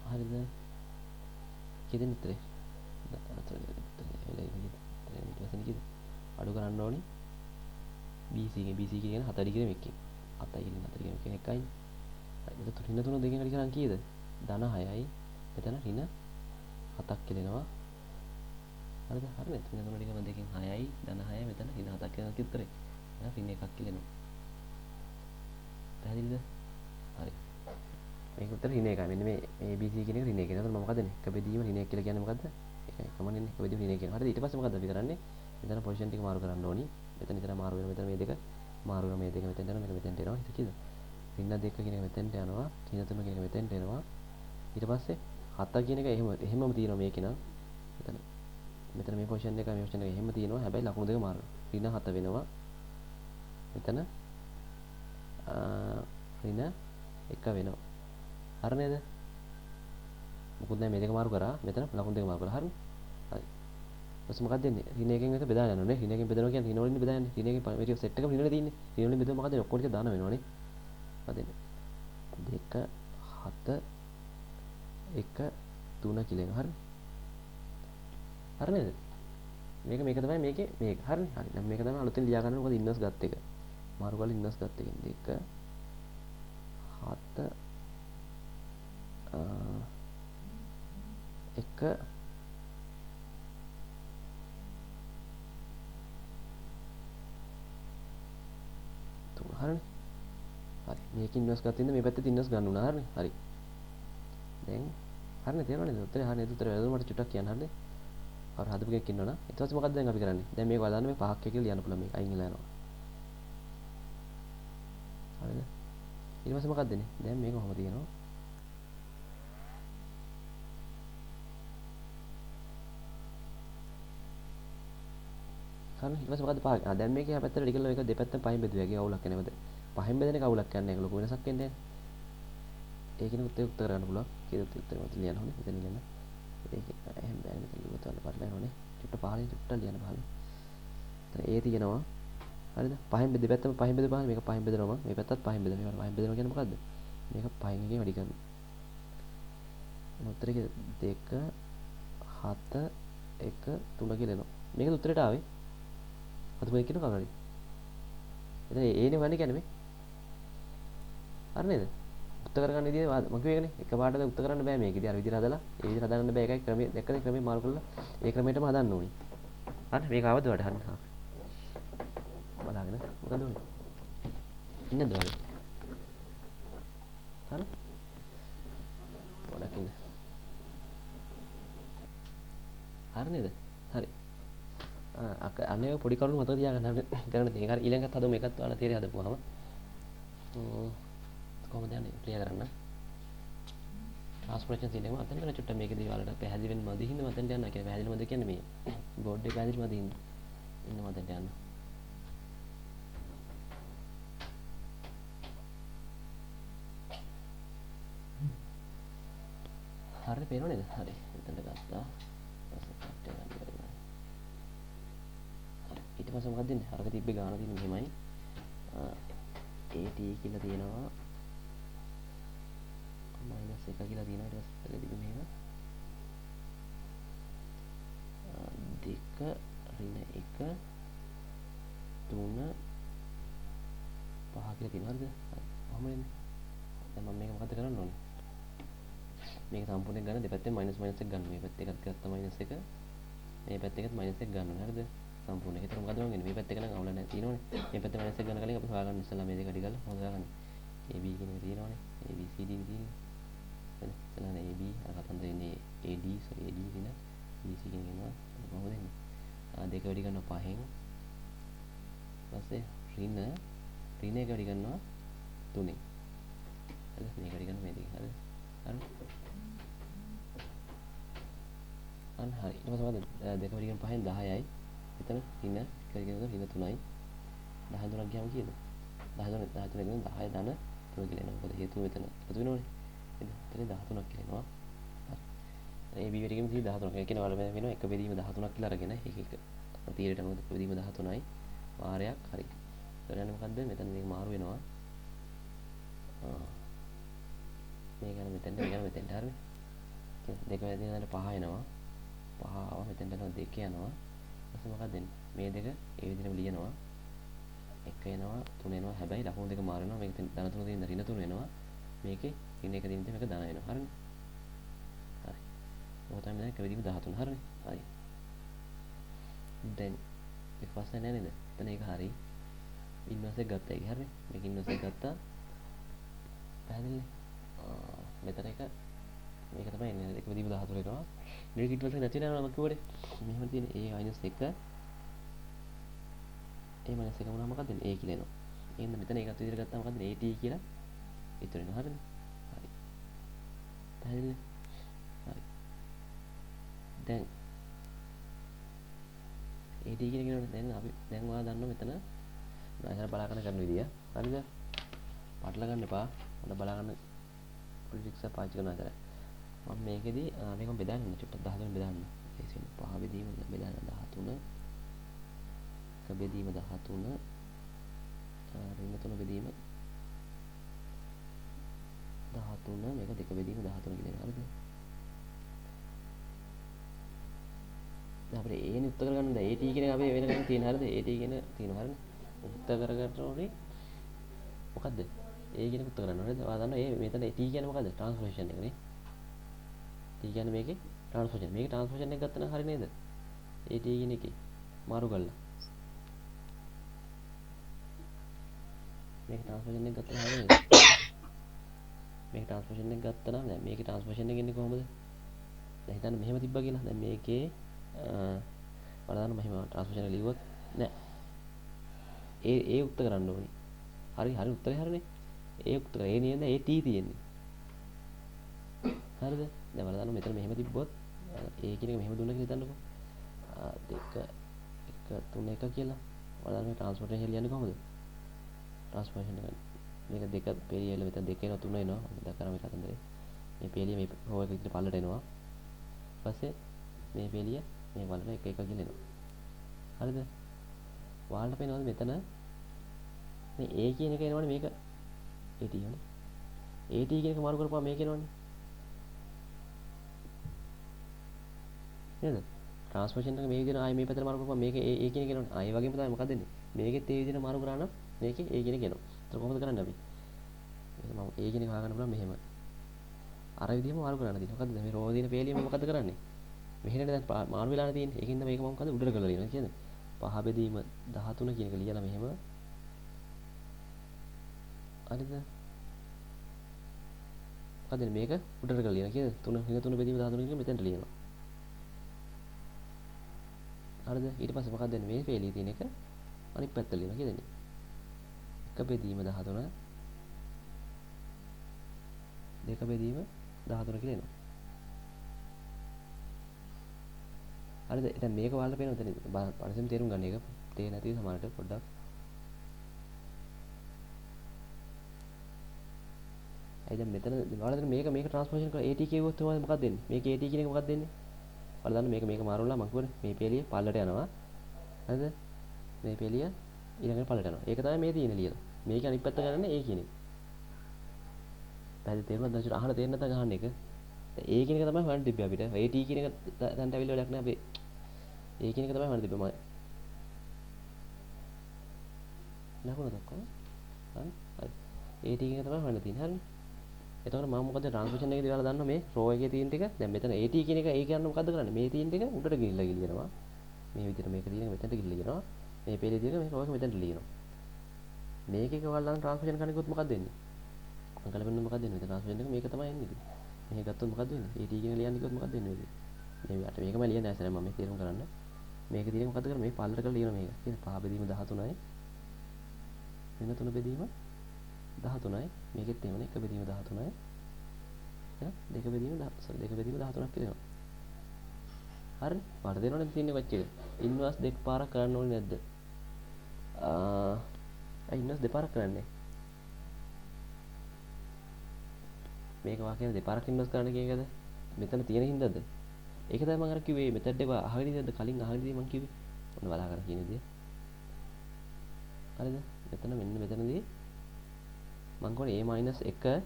හරිද? කීයද උත්තරේ? අඩු කරන්න ඕනේ BC ගෙන්. BC කියන්නේ 4 දිගට මේකකින්. 7යි කියන 4 කියන එකයි. හරි. එතකොට ඍණ 3 දෙකෙන් වැඩි කරන් කීයද? ධන 6යි. මෙතන ඍණ 7ක් කියලෙනවා. හරිද? හරිද? ඍණ 3 වැඩි කරන දෙකෙන් 6යි. ධන 6යි මෙතන ඍණ 7ක් කියන උත්තරේ. එහෙනම් ඍණ 1ක් කියලෙනවා. පැහැදිලිද? හරි. මේක උත්තර ඍණ 1යි. මෙන්න මේ ABC කියන එක ඍණ 1. එතකොට මම මොකදනේ? එක බෙදීම ඍණ 1 කියලා කියන්නේ මොකද්ද? ඒකයි කමන්නේ. එක බෙදීම ඍණ 1 කියනවා. හරිද? ඊට පස්සේ මොකද්ද අපි කරන්නේ? මෙතන පොසිෂන් ටික මාරු කරන්න ඕනි. මෙතන ඉතන මාරු වෙන මෙතන මේ දෙක මාරු වෙන මේ දෙක මෙතෙන්ට යනවා මේක මෙතෙන්ට එනවා. හිත කීයද? ඍණ 2 කියන එක මෙතෙන්ට යනවා. ඍණ 3 කියන එක මෙතෙන්ට එනවා. ඊට පස්සේ 7 කියන එක එහෙමම තියෙනවා මේකේ නම්. මෙතන මේ පොසිෂන් එක මේ පොසිෂන් එක එහෙම තියෙනවා. හැබැයි ලකුණු දෙක මාරු. ඍණ 7 වෙනවා. මෙතන ඍණ 1 වෙනවා. හරි නේද? මොකද මේ දෙක මාරු කරා. මෙතන ලකුණු දෙක මාරු කරා. හරි. හරි. ඊට පස්සේ මොකක්ද දෙන්නේ? ඍණ 1කින් එක බෙදා යනවා නේ. ඍණ 1කින් බෙදනවා කියන්නේ ඍණ වලින් බෙදා යන්නේ. ඍණ 1කින් මේ සෙට් එකම ඍණ වල තියෙන්නේ. ඍණ වලින් බෙදුවා මොකද දෙන්නේ? ඔක්කොම ටික දාන වෙනවනේ. මොකද දෙන්නේ? 2 7 1 3 කියලා එනවා. හරි. හරි නේද? මේක තමයි මේකේ මේක. හරිනේ. හරි. දැන් මේක තමයි අලුතෙන් ලියා ගන්න මොකද ඉන්වර්ස් ගත්ත එක. මාරු කරලා ඉන්වර්ස් ගත්ත එකෙන් 2 7 1 හරිනේ. හරි. මේක ඉන්වර්ස් ගත්තින්ද මේ පැත්තේ ඉන්වර්ස් ගන්න උනා. හරිනේ. හරි. දැන් හරිනේ තේරෙනවද? උත්තරේ හරිනේ. උත්තරේ වැරදුන මට චුට්ටක් කියන්න හරිනේ. අර හදපු කෙනෙක් ඉන්නවනම් ඊට පස්සේ මොකක්ද දැන් අපි කරන්නේ? දැන් මේක වදාන්න මේ 5ක් කියලා ලියන්න පුළුවන් මේක අයින් වෙලා යනවා. හරිද? ඊට පස්සේ මොකක්ද දෙන්නේ? දැන් මේක කොහොමද තියෙනවා? හරි ඊට පස්සේ මොකද්ද 5? දැන් මේක එහා පැත්තට ටිකලා මේක දෙපැත්තෙන් පහින් බෙදුවා. ඒකේ අවුලක් නැහැ නේද? පහින් බෙදෙන එක අවුලක් නැහැ. ඒක ලොකු වෙනසක් වෙන්නේ නැහැ. ඒකිනුත් උත්තර කරන්න පුළුවන්. කීයද උත්තර මත ලියන්න ඕනේ. මෙතන ලියන්න. ඒක එහෙම බෑ මෙතන ලියුවත් වල පටලැවෙනවනේ. චුට්ට පහලින් චුට්ට ලියන්න පහලින්. A තියෙනවා. හරිද? පහෙන් දෙපැත්තම පහෙන් බෙදපහම මේක පහෙන් බෙදනවා මම. මේ පැත්තත් පහෙන් බෙදනවා. මේක පහෙන් බෙදනවා කියන්නේ මොකද්ද? මේක පහෙන් එකෙන් වැඩි කරනවා. උත්තරේ 2 7 1 3 කියලා එනවා. මේකද උත්තරේට ආවේ. අද මොකද කියන කවුරුහරි. එතන ඒනේ වන්නේ කියන්නේ මේ. හරි නේද? උත්තර කරගන්න විදිය මම කිව්වේ ඒකනේ. එකපාරට උත්තර කරන්න බෑ මේකේදී. අර විදිහට හදලා ඒ විදිහට හදාගන්න බෑ. ඒකයි ක්‍රමයේ දැක්කද ක්‍රමයේ මාරු කරලා ඒ ක්‍රමයටම හදන්න ඕනේ. හරි මේක ආවද ඔයාලට? හරි. බලාගෙන මොකද උනේ? ඉන්නද ඔයාලා? හරි. පොඩක් ඉන්න. හරි නේද? හරි. අනේ පොඩි කරුණු මතක තියාගන්න කරන්න තියෙන. හරි ඊළඟට හදමු මේකත් ඔයාලා තේරෙයි හදපුවාම. කොහොමද යන්නේ? ක්ලියර් කරන්න. ට්‍රාන්ස්ෆෝර්මේෂන් සීන් එක මතෙන් වෙන චුට්ටක් මේකේදී ඔයාලට පැහැදිලි වෙන්න මදි හින්දා මතෙන්ට යන්න කියලා. පැහැදිලි මදි කියන්නේ මේ බෝඩ් එක පැහැදිලි මදි හින්දා. ඉන්න මතෙන්ට යන්න. හරි පේනව නේද? හරි. මෙතනට ගත්තා. ඊට පස්සේ මොකක්ද දෙන්නේ? අරක තිබ්බේ ගාන තියෙන මෙහෙමයි. AT කියලා තියෙනවා. -1 කියලා තියෙනවා. ඊට පස්සේ තිබ්බේ මෙහෙම. 2 ඍණ 1 3 5 කියලා තියෙනවා. හරිද? කොහොමද එන්නේ? දැන් මම මේක මොකද කරන්න ඕනේ? මේක සම්පූර්ණයෙන් ගන්න දෙපැත්තෙන් -1 ගන්න. මේ පැත්ත එකත් ගත්තා -1. මේ පැත්ත එකත් -1 ගන්න ඕනේ. හරිද? සම්පූර්ණ. ඒතර මොකද මම වෙන්නේ? මේ පැත්ත එක නම් අවුල නැහැ තියෙනවනේ. මේ පැත්ත -1 ගන්න කලින් අපි හොයාගන්න ඉස්සලා මේ දෙක අඩි කරලා හොයාගන්න. AB කියන එක තියෙනවනේ. ABCD තියෙන්නේ. හරි. එතන AB අර කතන්දර ඉන්නේ AD sorry AD කියන BC කියන එක කොහොමද එන්නේ? දෙක වැඩි කරනවා 5න්. ඊපස්සේ ඍණ එක වැඩි කරනවා 3න්. හරි. මේක වැඩි කරනවා මේ දෙක. හරි. හරි. හරි. ඊට පස්සේ මොකද? දෙක වැඩි කරන 5න් 10යි. එතන ඍණ කරගෙන ඍණ 3යි. 10 3ක් ගියාම කීයද? 10 3 10 3 කියන 10 ධන 3 කියලා එනවා. මොකද හේතුව මෙතන එකතු වෙනවනේ. නේද? එතන 13ක් කියලා එනවා. හරි. AB වැඩි කිරීම 13ක්. ඒ කියන්නේ වල වෙනවා එක බෙදීම 13ක් කියලා අරගෙන ඒක එක තීරයට මොකද බෙදීම 13යි. වාරයක් හරි. ඊට යන්නේ මොකද්ද? මෙතන මේක මාරු වෙනවා. මේක යන මෙතෙන්ට මේක යන මෙතෙන්ට හරිනේ. දෙක වැඩි වෙනදාට 5 එනවා. 5 ආව මෙතෙන්ට යනවා 2 යනවා. ඊට මොකක්ද දෙන්නේ? මේ දෙක ඒ විදිහටම ලියනවා. 1 එනවා 3 එනවා. හැබැයි ලකුණු දෙක මාරු වෙනවා. මේක ධන 3 තියෙන ඍණ 3 එනවා. මේකේ ඍණ 1 තියෙන මේක ධන වෙනවා. හරිනේ. හරි. ඔය තමයි දැන් එක විදිහම 13 හරිනේ. හරි. දැන් ඒක ප්‍රශ්න නෑ නේද? එතන ඒක හරි. ඉන්වර්ස් එක ගත්තා ඒක හරිනේ. මේක ඉන්වර්ස් එක ගත්තා. පැහැදිලිනේ. මෙතන එක මේක තමයි එන්නේ. එක විදිහම 13 එනවා. මේක ඊට පස්සේ නැති වෙනවා මම කිව්වනේ. මෙහෙම තියෙන A - 1 A - 1 වුණාම මොකක්ද වෙන්නේ? A කියලා එනවා. එහෙනම් මෙතන ඒකත් විදිහට ගත්තාම මොකක්ද වෙන්නේ? AT කියලා ඉතුරු වෙනවා. හරිද? හරි. පැහැදිලිද? හරි. දැන් AT කියන කෙනාට දැන් අපි දැන් ඔයාලා දන්නවා මෙතන මම බලාගෙන කරන විදිය. හරිද? පටල ගන්න එපා. ඔන්න බලාගන්න පොඩි ටික්ස් එකක් පාවිච්චි කරන අතර මම මේකෙදි මේකම බෙදන්න චුට්ටක් 13 බෙදන්න. ඒ කියන්නේ 5 බෙදීම බෙදන්න 13 එක බෙදීම 13 ඍණ 3 බෙදීම 13 මේක දෙක බෙදීම 13 කියලා එනවා. හරිද? දැන් අපිට A නේ උත්තර කරගන්න දැන් AT කියන එක අපි වෙන කෙනෙක් තියෙන හරිද? AT කියන තියෙනවා හරිද? උත්තර කරගන්න ඕනේ මොකද්ද? A කියන එක උත්තර කරන්න ඕනේ. ඔයා දන්නවා A මෙතන T කියන්නේ මොකද්ද? ට්‍රාන්ස්ෆෝර්මේෂන් එක නේ. T කියන්නේ මේකේ ට්‍රාන්ස්ෆෝර්මේෂන්. මේකේ ට්‍රාන්ස්ෆෝර්මේෂන් එක ගත්තා නම් හරි නේද? AT කියන එකේ මාරු කරලා. මේකේ ට්‍රාන්ස්ෆෝර්මේෂන් එක ගත්තා නම් හරි නේද? මේකේ ට්‍රාන්ස්ෆෝර්මේෂන් එක ගත්තා නම් දැන් මේකේ ට්‍රාන්ස්ෆෝර්මේෂන් එක එන්නේ කොහොමද? දැන් හිතන්න මෙහෙම තිබ්බා කියලා. දැන් මේකේ බලන්න මෙහෙම ට්‍රාන්ස්ෆෝර්මේෂන් එක ලියුවොත් නෑ. ඒ උත්තර කරන්න ඕනේ. හරි හරි උත්තරේ හරිනේ. ඒ උත්තර ඒ නේද? ඒ T තියෙන්නේ. හරිද? දැන් බලන්න මෙතන මෙහෙම තිබ්බොත් A කියන එක මෙහෙම දුන්නා කියලා හිතන්නකෝ. 2 1 3 1 කියලා. බලන්න මේ ට්‍රාන්ස්ෆෝර්මේෂන් ලියන්නේ කොහොමද? ට්‍රාන්ස්ෆෝර්මේෂන් එක මේක දෙක පෙරියල මෙතන 2 එනවා 3 එනවා. දැන් කරා මේ කතන්දරේ. මේ පෙරිය මේ රෝ එක විතර පල්ලට එනවා. ඊපස්සේ මේ පෙරිය මේ වලට 1 1 කියලා එනවා. හරිද? ඔයාලට පේනවද මෙතන මේ A කියන එක එනවනේ මේක AT වනේ. AT කියන එක මාරු කරපුවා මේක එනවනේ. නේද? ට්‍රාන්ස්ෆෝර්මේෂන් එක මේ විදිහට ආයේ මේ පැත්තට මාරු කරපුවා මේක A කියන එක එනවනේ. ආ ඒ වගේම තමයි මොකක්ද වෙන්නේ? මේකෙත් ඒ විදිහට මාරු කරා නම් මේකේ A කියන එක එනවා. ඒක කොහොමද කරන්නේ අපි? මම A කියන එක හොයාගන්න පුළුවන් මෙහෙම. අර විදිහම මාරු කරන්න තියෙනවා. මොකද්ද මේ රෝ දින පේලියම මොකද්ද කරන්නේ? මෙහෙනේ දැන් මාරු වෙලානේ තියෙන්නේ. ඒකින්ද මේක මම මොකද්ද උඩට කරලා ලියනවා කියන්නේ. 5 බෙදීම 13 කියන එක ලියලා මෙහෙම. හරිද? මොකද මේක උඩට කරලා ලියනවා කියන්නේ 3 බෙදීම 13 කියන මෙතෙන්ට ලියනවා. හරිද? ඊට පස්සේ මොකක්ද වෙන්නේ? මේ පේලිය තියෙන එක අනිත් පැත්තට ලියනවා කියන්නේ. 1 බෙදීම 13 2 බෙදීම 13 කියලා එනවා. හරිද? දැන් මේක ඔයාලට පේනවද එතන? පරිස්සම් තේරුම් ගන්න එක. තේරෙන්නේ නැති සමහරට පොඩ්ඩක්. ඇයි දැන් මෙතන ඔයාලට මේක ට්‍රාන්ස්ෆෝර්මේෂන් කරලා AT කියවුවොත් තමයි මොකක්ද දෙන්නේ? මේක AT කියන එක මොකක්ද දෙන්නේ? ඔයාලා දන්න මේක මාරුවලා මම කිව්වනේ මේ පෙළිය පල්ලට යනවා. හරිද? මේ පෙළිය ඊළඟට පල්ලට යනවා. ඒක තමයි මේ තියෙන්නේ ලියලා. මේක අනිත් පැත්ත ගන්න A කියන එක. පැහැදිලි තේරුණාද? දැන් අහලා තේරෙන්නේ නැත්නම් අහන්න එක. දැන් A කියන එක තමයි හොයන්න තිබ්බේ අපිට. AT කියන එක දැන්ට අවිල්ල වැඩක් නෑ අපි. A කියන එක තමයි හොයන්න තිබ්බේ මම. නකුණද ඔක්කොම? හරි. AT කියන එක තමයි හොයන්න තියෙන්නේ. හරිනේ. එතකොට මම මොකද ට්‍රාන්ස්ෆෝර්මේෂන් එකේදී ඔයාලා දන්නවා මේ රෝ එකේ තියෙන ටික දැන් මෙතන AT කියන එක ඒ කියන්නේ මොකද්ද කරන්නේ මේ තියෙන ටික උඩට ගිහිල්ලා ගිලිනවා මේ විදිහට මේක තියෙන එක මෙතනට ගිහිල්ලා ගිනවා මේ පේලේ තියෙන මේ රෝ එක මෙතනට ලියනවා මේකේ ඔයාලා ට්‍රාන්ස්ෆෝර්මේෂන් කරනකොට මොකද්ද වෙන්නේ මම කලබෙන්නේ මොකද්ද වෙන්නේ ට්‍රාන්ස්ෆෝර්මේෂන් එක මේක තමයි එන්නේ ඉතින් මෙහෙ ගත්තොත් මොකද්ද වෙන්නේ AT කියන ලියන්නේ කිව්වොත් මොකද්ද වෙන්නේ මේ යට මේකම ලියන්නේ නැහැ සරම මම මේ තේරුම් කරන්න මේක තියෙන මොකද්ද කරන්නේ මේ පල්ලට කරලා ලියන මේක කියන පහ බෙදීම 13යි වෙන 3 බෙදීම 13යි මේකෙත් එහෙමනේ 1 බෙදීම 13යි දෙක බෙදීම 13ක් කියලා එනවා. හරි. වට දෙනවනේ තියෙන්නේ කොච්චර. ඉන්වර්ස් දෙක පාරක් කරන්න ඕනේ නැද්ද? ඉන්වර්ස් දෙපාරක් කරන්නේ. මේක වාක්‍යයෙන් දෙපාරක් ඉන්වර්ස් කරන්න කියන එකද? මෙතන තියෙන හින්දාද? ඒක තමයි මම අර කිව්වේ මෙතඩ් එක අහගෙන ඉඳද්ද කලින් අහගෙන ඉඳි මම කිව්වේ. ඔන්න බලා ගන්න කියන දේ. හරිද? මෙතන මෙන්න මෙතනදී මම කොහොනේ A-1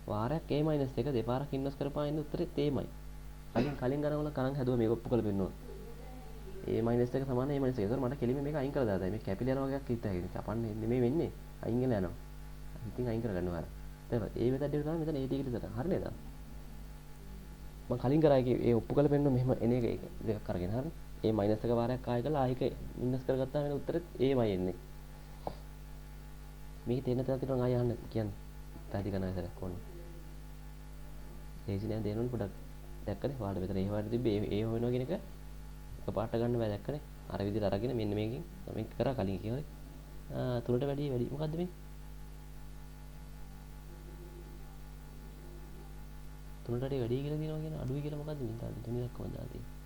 වාරයක් A-1 දෙපාරක් ඉන්වර්ස් කරපුවා ඉන්න උත්තරේ තේමයි. කලින් ගණන්වල කරන් හැදුවා මේක ඔප්පු කරලා පෙන්නනවා. A-1 සමාන A-1. ඒතකොට මට කෙලින්ම මේක අයින් කරලා දාලා මේ කැපිලා යන වගේක් හිතයි. කපන්නේ නෙමෙයි වෙන්නේ. අයින් වෙලා යනවා. ඉතින් අයින් කරගන්නවා. දැන් ඒ මෙතඩ් එක තමයි මෙතන AT එකට දාලා. හරි නේද? මම කලින් කරා ඒකේ ඒ ඔප්පු කරලා පෙන්නන මෙහෙම එන එක දෙකක් කරගෙන හරි. A-1 වාරයක් ආයෙ කළා ආයෙක ඉන්වර්ස් කරගත්තාම එන උත්තරේ Aමයි එන්නේ. මේක තේරෙන තරම් තියෙනවා ආයෙ අහන්න කියන්නේ. පැහැදිලි කරන විතරක් ඕනේ. ලේසි නෑ දෙනවනේ පොඩක් දැක්කනේ ඔයාලට මෙතන ඒ වගේ තිබ්බේ ඒ හොයනවා කියන එක එකපාරට ගන්න බෑ දැක්කනේ අර විදිහට අරගෙන මෙන්න මේකෙන් මේක කරා කලින් කියන්නේ තුනට වැඩි මොකද්ද මේ තුනට වැඩි කියලා දිනවා කියන අඩුයි කියලා මොකද්ද මේ තාදී තුනේ දක්වම දාලා තියෙන්නේ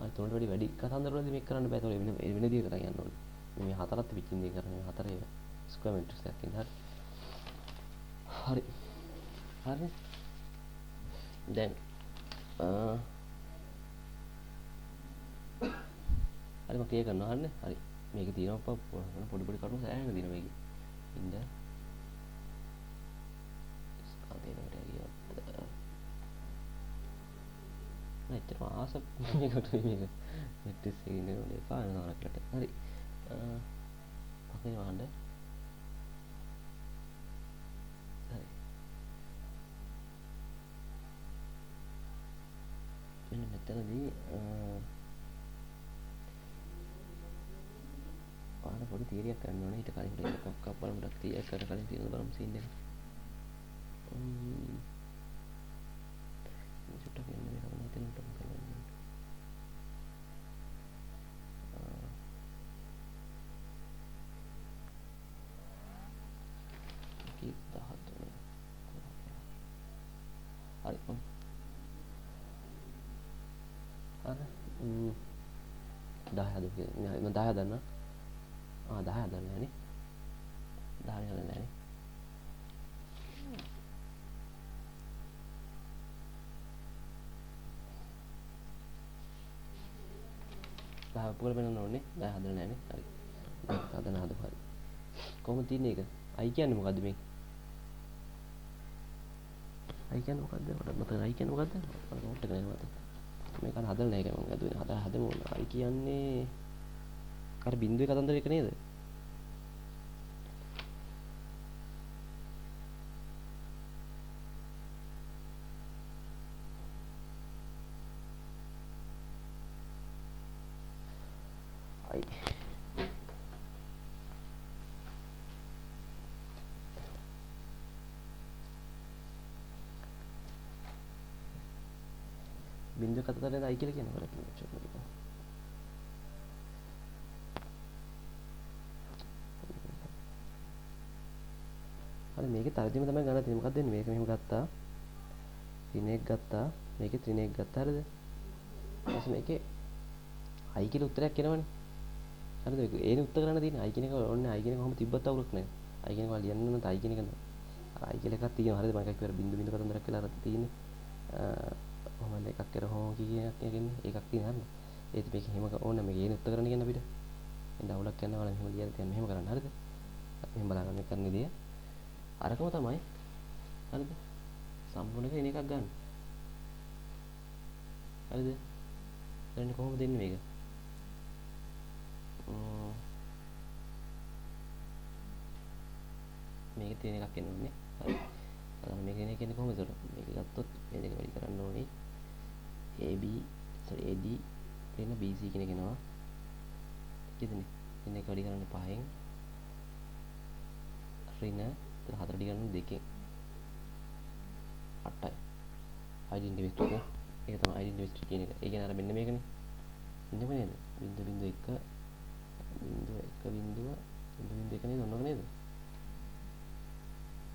අය තුනට වැඩි කතන්දර වලදී මේක කරන්න බෑ ඒතකොට වෙන විදිහකට කරන් යන්න ඕනේ මේ හතරත් පිටින් දෙක කරන්නේ හතරේ ස්ක්වයර් මැට්‍රික්ස් එකක් ඉන්න හරි හරි දැන් හරි මම ක්ලියර් කරනවා හරිනේ හරි මේකේ තියෙනවා පොඩි කරුණු සෑහෙන දින මේකේ ඉන්න ස්කාදේකට ගියොත් නැත්නම් ආස මේකට මේක මැට්‍රික්ස් එකේ ඉන්නේ පානනවරකට හරි පස්සේ වහන්න හරි මෙන්න මෙතනදී පාන පොඩි තියරියක් කරන්න ඕනේ ඊට කලින් ඒක කොක්කක් බලමු ඩක් තියයක් කර කලින් තියෙන බලමු සීන් එක චුට්ටක් එන්න මේ කවුරුත් හිතන්න කරලා කී 13 හරි අර 10 හදු කියලා මම 10 හදන්න 10 හදන්න නෑනේ 10 හදන්න නෑනේ පහ පුකල පෙන්වන්න ඕනේ. දැන් හදලා නැහැ නේ. හරි. හදන හරි. කොහොමද තියන්නේ ඒක? i කියන්නේ මොකද්ද මේ? i කියන්නේ මොකද්ද? මට මතක i කියන්නේ මොකද්ද? මට නෝට් එක නෑ මතක. මේක හදලා නැහැ ඒක මම හදුවේ. හදමු. i කියන්නේ අර බින්දුවේ කතන්දර එක නේද? i බින්දුවේ කතන්දරේ i කියලා කියනවා. හරි මේකේ තරජෙම තමයි ගන්න තියෙන්නේ. මොකක්ද වෙන්නේ? මේක මෙහෙම ගත්තා. ඍණයක් ගත්තා. මේකේ ඍණයක් ගත්තා. හරිද? ඊට මේකේ i කියලා උත්තරයක් එනවනේ. හරිද? ඒනේ උත්තර කරන්න තියෙන්නේ. i කියන එක ඕනේ. i කියන එක කොහොම තිබ්බත් අවුලක් නැහැ. i කියන එක වල ලියන්න නම් i කියන එක නෑ. අර i කියලා එකක් තියෙනවා. හරිද? මම එකක් කියලා බින්දු බින්දු කතන්දරයක් කියලා අර තියෙන්නේ. කොහොමද එකක් කියලා හොම කියන එකක් තියෙනවා. හරිද? ඒත් මේක එහෙම ඕනේ. මේක ඒනේ උත්තර කරන්න කියන අපිට. එන්න අවුලක් යනවා. මෙහෙම ලියලා තියන්න මෙහෙම කරන්න. හරිද? මෙහෙම බලන්න මේ කරන දේ. අරකම තමයි. හරිද? සම්පූර්ණ කරගෙන එකක් ගන්න. හරිද? දැන් කොහොමද දෙන්නේ මේක? මේක තියෙන එකක් එන්නේ. හරි. මේක එන්නේ කියන්නේ කොහොමද? මේක ගත්තොත් මේ දෙක වැඩි කරන්න ඕනේ. AB AD වෙන BC කියන එක එනවා. කිදෙන්නේ? ඉන්න එක වැඩි කරන්න 5න්. ඍණ 4 වැඩි කරන්න 2න්. 8යි. ඩෙන්සිටි එක. ඒක තමයි ඩෙන්සිටි කියන එක. ඒ කියන්නේ අර මෙන්න මේකනේ. ඉන්නව නේද? බින්දු බින්දු 1 බින්දු 1 බින්දුව බින්දු 1 නේද? ඔන්නක නේද?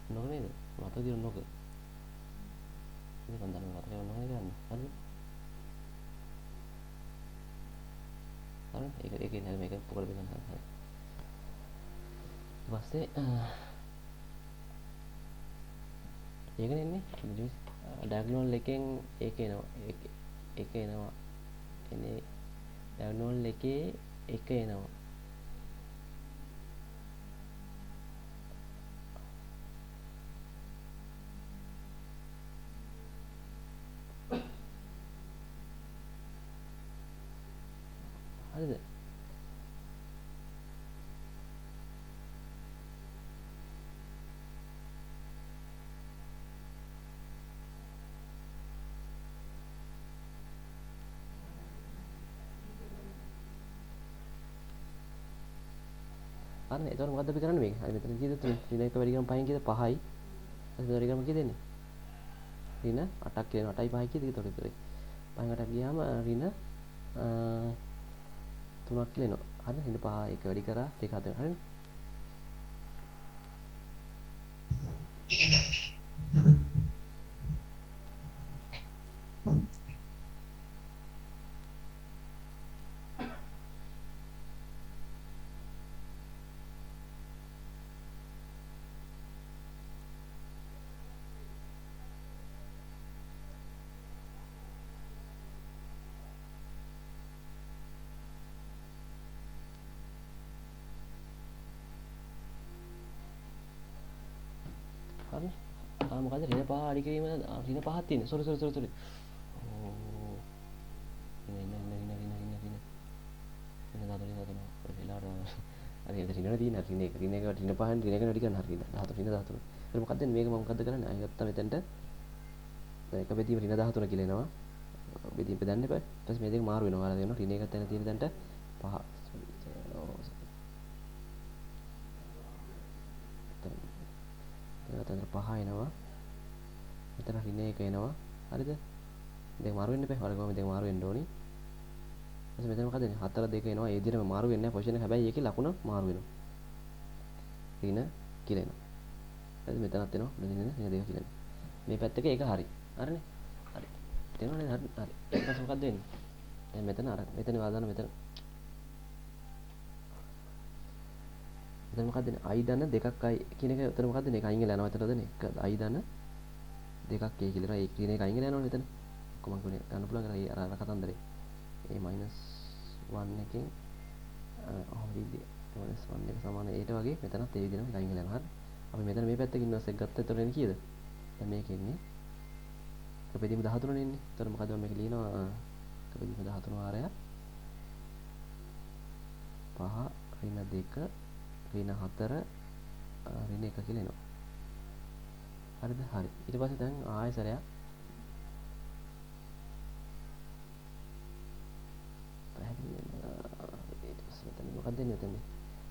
ඔන්නක නේද? මතකද ඔන්නක? ඉතින් මම දන්නේ මතකයි ඔන්නක නේද ගන්න. හරිද? හරි. ඒක නේද මේක පොකල බෙදන්න හරි. ඊට පස්සේ ඒකනේ එන්නේ. ඩයගනල් එකෙන් ඒක එනවා. ඒක එනවා. එනේ ඩයගනල් එකේ එක එනවා. හරිද? අන්න එතකොට මොකද්ද අපි කරන්නේ මේක? හරි මෙතන කීයද? 3 එක වැඩි කරන් 5න් කීයද? 5යි. ඊට වැඩි කරන් කීයද එන්නේ? ඍණ 8ක් කියනවා. 8යි 5යි කීයද? ඒතකොට ඉතරයි. 5න් 8ක් ගියාම ඍණ 3ක් කියලා එනවා. හරි. ඊට 5 එක වැඩි කරා 2 හදනවා. හරිනේ? හරි. මොකද ඍණ 5 අඩි කිරීම ඍණ 5ක් තියෙන්නේ. සෝරි. ඕ. ඍණ දාතන. වෙලාවට හරි ඍණ තියෙන ඍණ එක ඍණ 5න් ඍණ 1 වැඩි කරන්න හරි ඍණ 13. ඒක මොකක්ද මේක මම මොකද්ද කරන්නේ? අය ගත්තා මෙතනට. දැන් එක බෙදීම ඍණ 13 කියලා එනවා. බෙදීම බෙදන්න එපා. ඊට පස්සේ මේ දෙක මාරු වෙනවා. ඔයාලා දෙනවා ඍණ එකක් තැන තියෙන තැනට 5. එතන 5 එනවා. මෙතන ඍණ 1 එනවා. හරිද? දෙක මාරු වෙන්න එපා. ඔයාලා කොහොමද දෙක මාරු වෙන්න ඕනි? ඊට මෙතන මොකද වෙන්නේ? 4 2 එනවා. ඒ විදිහටම මාරු වෙන්නේ නැහැ පොසිෂන් එක. හැබැයි ඒකේ ලකුණ මාරු වෙනවා. ඍණ කියලා එනවා. හරිද? මෙතනත් එනවා. ඍණ 2 කියලා එනවා. මේ පැත්ත එක ඒක හරි. හරිනේ? හරි. තේරුණා නේද? හරි. ඊට පස්සේ මොකද වෙන්නේ? දැන් මෙතන අර මෙතන වාදාන මෙතන මොකක්ද i දන දෙකක් i කියන එක උතන මොකද්ද මේක අයින් වෙලා යනවා එතනද නේ i දන දෙකක් a කියලා ඒ කියන එක අයින් වෙලා යනවනේ එතන කොහොමද ගන්න පුළුවන් අර කතන්දරේ a -1 1 එකෙන් ඔහොම දීදී -1 එක සමාන ඒට වගේ මෙතනත් ඒ විදිහටම ලයින් ගලන හරි අපි මෙතන මේ පැත්තකින් ඉන්වර්ස් එක ගත්තා එතකොට එන්නේ කීයද දැන් මේකේ ඉන්නේ එක බෙදීම 13 නේ ඉන්නේ එතකොට මොකද මේක ලියනවා එක බෙදීම 13 වාරය 5 ඍණ 2 ඍණ 4 ඍණ 1 කියලා එනවා හරිද හරි ඊට පස්සේ දැන් ආයෙ සැරයක් ඊට පස්සේ මෙතන මොකක්ද දෙන්නේ මෙතන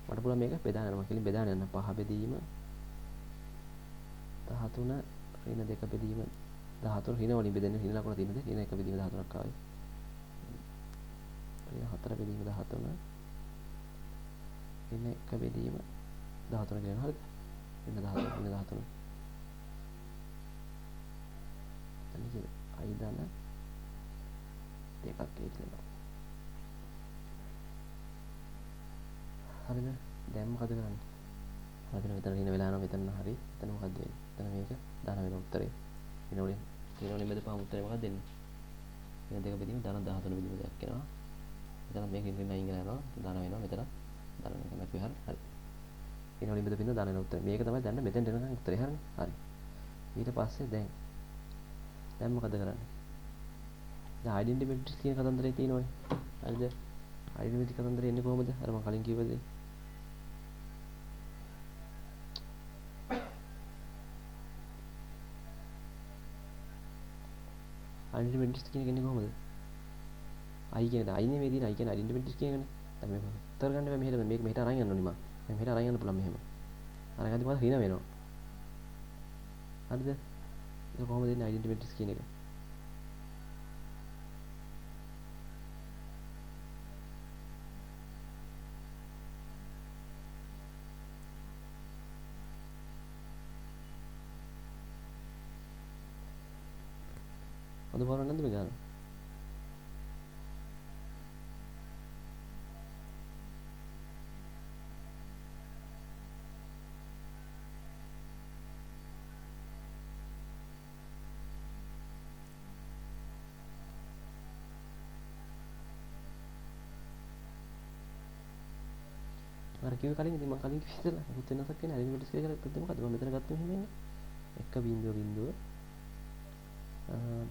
මට පුළුවන් මේක බෙදාගෙන යනවා කියලා බෙදාගෙන යන්න 5 බෙදීම 13 ඍණ 2 බෙදීම 13 ඍණ වලින් බෙදෙන්නේ ඍණ ලකුණ තියෙනද ඍණ 1 බෙදීම 13ක් ආවේ ඍණ 4 බෙදීම 13 ඍණ 1 බෙදීම 13 කියලා හරිද ඍණ 13 ඍණ 13 එතන කිව්වේ I ධන දෙකක් කියලා හරිද දැන් මොකද කරන්නේ හරිද මෙතන ඍණ වෙලා යනවා මෙතන හරි එතන මොකද්ද වෙන්නේ එතන මේක ධන වෙන උත්තරේ ඍණ වලින් බෙදපුවාම උත්තරේ මොකක්ද දෙන්නේ ඍණ 2 බෙදීම ධන 13 බෙදීම දෙයක් එනවා මෙතන මේකෙන් ඍණ අයින් කරලා යනවා ධන වෙනවා මෙතන ධන වෙනවා නැති හරි ඍණ වලින් බෙදපින්න ධන වෙන උත්තරේ මේක තමයි දැන් මෙතෙන් එනකන් උත්තරේ හරිනේ හරි ඊට පස්සේ දැන් මොකද කරන්නේ දැන් ඩෙන්ටිටි මැට්‍රික්ස් කියන කතන්දරේ තියෙනවනේ හරිද ඩෙන්ටිටි කතන්දරේ එන්නේ කොහොමද අර මම කලින් කිව්ව දේ ඩෙන්ටිටි මැට්‍රික්ස් කියන එක එන්නේ කොහොමද I කියන I නේ මේ තියෙන I කියන ඩෙන්ටිටි මැට්‍රික්ස් කියන එකනේ දැන් මේක උත්තර ගන්න බෑ මෙහෙට මේක මෙහෙට අරන් යන්න ඕනි මම මෙහෙට අරන් යන්න පුළුවන් මෙහෙම අරන් ගිහින් ඍණ වෙනවා හරිද ඒක කොහොමද එන්නේ ඩෙන්ටිටි මැට්‍රික්ස් කියන එක අද බලන්න නැද්ද මේ ගාන අර කිව්වේ කලින් ඉතින් මම කලින් කිව්ව ඉතලා මුත් වෙනසක් වෙන ඩෙන්ටිටි මැට්‍රික්ස් කියලා ගත්තොත් මොකද මම මෙතන ගත්තා මෙහෙම 1 බිංදුව බිංදුව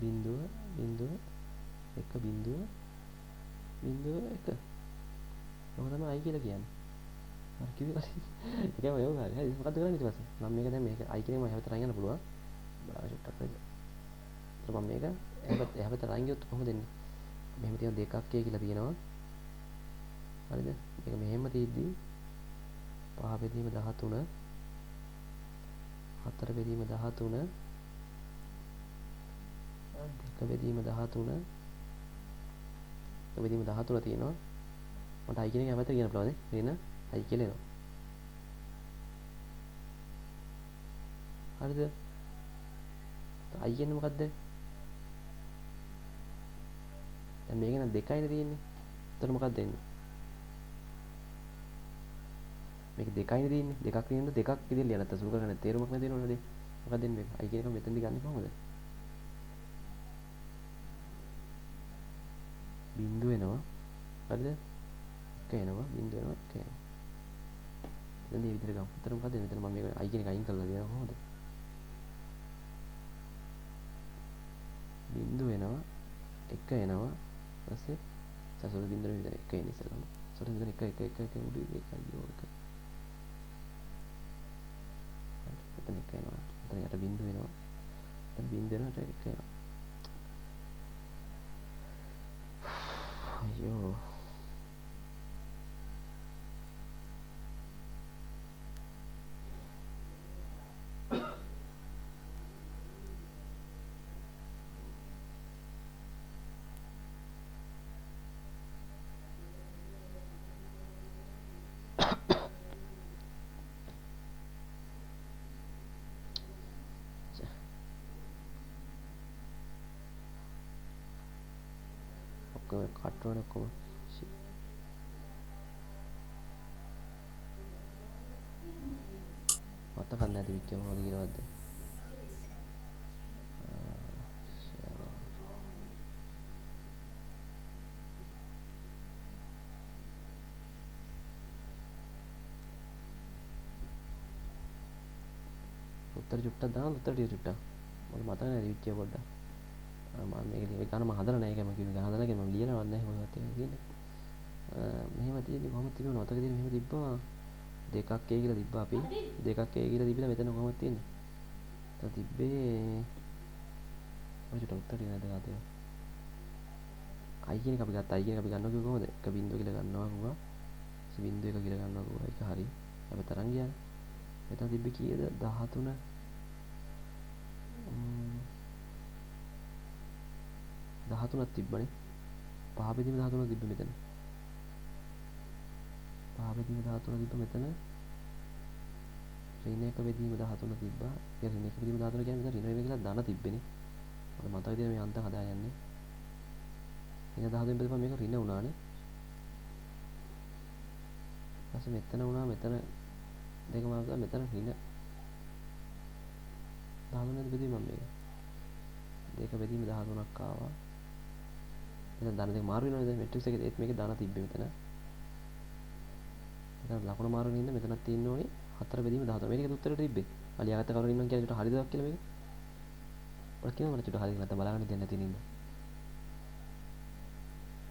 බිංදුව බිංදුව 1 බිංදුව බිංදුව 1 මොකද තමයි I කියලා කියන්නේ අර කිව්වේ කලින් ඒකම යෝග හරි හරි මොකද කරන්නේ ඊට පස්සේ මම මේක දැන් මේක I කියන එක මම හැවතර අරන් යන්න පුළුවන් බලන්න චුට්ටක් වෙද ඊට මම මේක හැවතර අරන් ගියොත් කොහොමද දෙන්නේ මෙහෙම තියෙන දෙකක් කියලා තියෙනවා හරිද මේක මෙහෙම තියෙද්දි 5 බෙදීම 13 4 බෙදීම 13 2 බෙදීම 13 2 බෙදීම 13 තියෙනවා මට I කියන එක හැමතැන කියන්න පුළුවන් නේ ඍණ I කියලා එනවා හරිද I කියන්නේ මොකද්ද දැන් මේක නම් 2යිනේ තියෙන්නේ එතකොට මොකක්ද දෙන්නේ මේක 2යිනේ තියෙන්නේ දෙකක් තියෙනද දෙකක් විදිහට ලියන්න නැත්නම් සුළු කරගන්න තේරුමක් නැති වෙනවනේ දෙක මොකක්ද දෙන්නේ මේක I කියන එක මෙතෙන්දි ගන්න කොහොමද බිංදුව එනවා හරිද 1 එනවා බිංදුව එනවා 1 එනවා දැන් මේ විදිහට ගමු. එතන මොකද මෙතන මම මේක I කියන එක අයින් කරලා දෙනවා කොහොමද? බිංදුව එනවා 1 එනවා ඊපස්සේ සසල බිංදුව විතර 1 එන ඉස්සෙල්ලාම. සසල බිංදුව 1 1 1 1 උඩ 1 අයියෝ 1. එතන 1 එනවා. එතන යට බිංදුව එනවා. එතන බිංදුව එනවා 1 එනවා. අයියෝ ඔක්කොම කට්ටවන ඔක්කොම මතක නැති විච්ච මොනවද කියලාද උත්තර චුට්ටක් දාන්න උත්තර ටික චුට්ටක්. මට මතක නැහැ විච්චිය පොඩ්ඩක්. මම මේක ගන්න මම හදලා නැහැ ඒක මම කිව්වේ ගන්න හදලා කියලා මම ලියලා වන්නේ නැහැ මොකක්ද තියෙන්නේ. මෙහෙම තියෙන්නේ කොහොමද තිබුණේ මතක තියෙන්නේ මෙහෙම තිබ්බා දෙකක් A කියලා තිබ්බා අපි දෙකක් A කියලා තිබිලා මෙතන කොහොමද තියෙන්නේ. එතන තිබ්බේ ඔය චුට්ටක් උත්තර ටික නැද ගාතේ. I කියන එක අපි ගත්තා. I කියන එක අපි ගන්නවා කිව්ව කොහොමද? 1 බිංදුව කියලා ගන්නවා කිව්වා. බිංදුව 1 කියලා ගන්නවා කිව්වා. ඒක හරි. අපි තරන් ගියානේ. මෙතන තිබ්බේ කීයද? 13 13ක් තිබ්බනේ. පහ බෙදීම 13ක් තිබ්බ මෙතන. පහ බෙදීම 13 තිබ්බ මෙතන. ඍණ 1 බෙදීම 13 තිබ්බා. ඒ ඍණ 1 බෙදීම 13 කියන්නේ මෙතන ඍණ 1 කියලා ධන තිබ්බනේ. මට මතකයි තියෙන මේ අන්ත හදා යන්නේ. ඍණ 13 බෙදපුවම මේක ඍණ වුණානේ. ඊපස්සේ මෙතන වුණා මෙතන දෙක මාර්ග මෙතන ඍණ 13 බෙදීම මම මේක. දෙක බෙදීම 13ක් ආවා. එතන ධන දෙක මාරු වෙනවනේ දැන් මැට්‍රික්ස් එකේ ඒත් මේකේ ධන තිබ්බේ මෙතන. එතන ලකුණු මාරු වෙනින්ද මෙතනක් තියෙන්න ඕනේ 4 බෙදීම 14. මේකේ උත්තරේ තිබ්බේ. අලියාගත්ත කවුරු ඉන්නම් කියලා චුට්ට හරිදක් කියලා මේක. ඔය කියනවා මට චුට්ට හරි නැත්නම් බලාගන්න දෙන්නේ නැති නින්ද.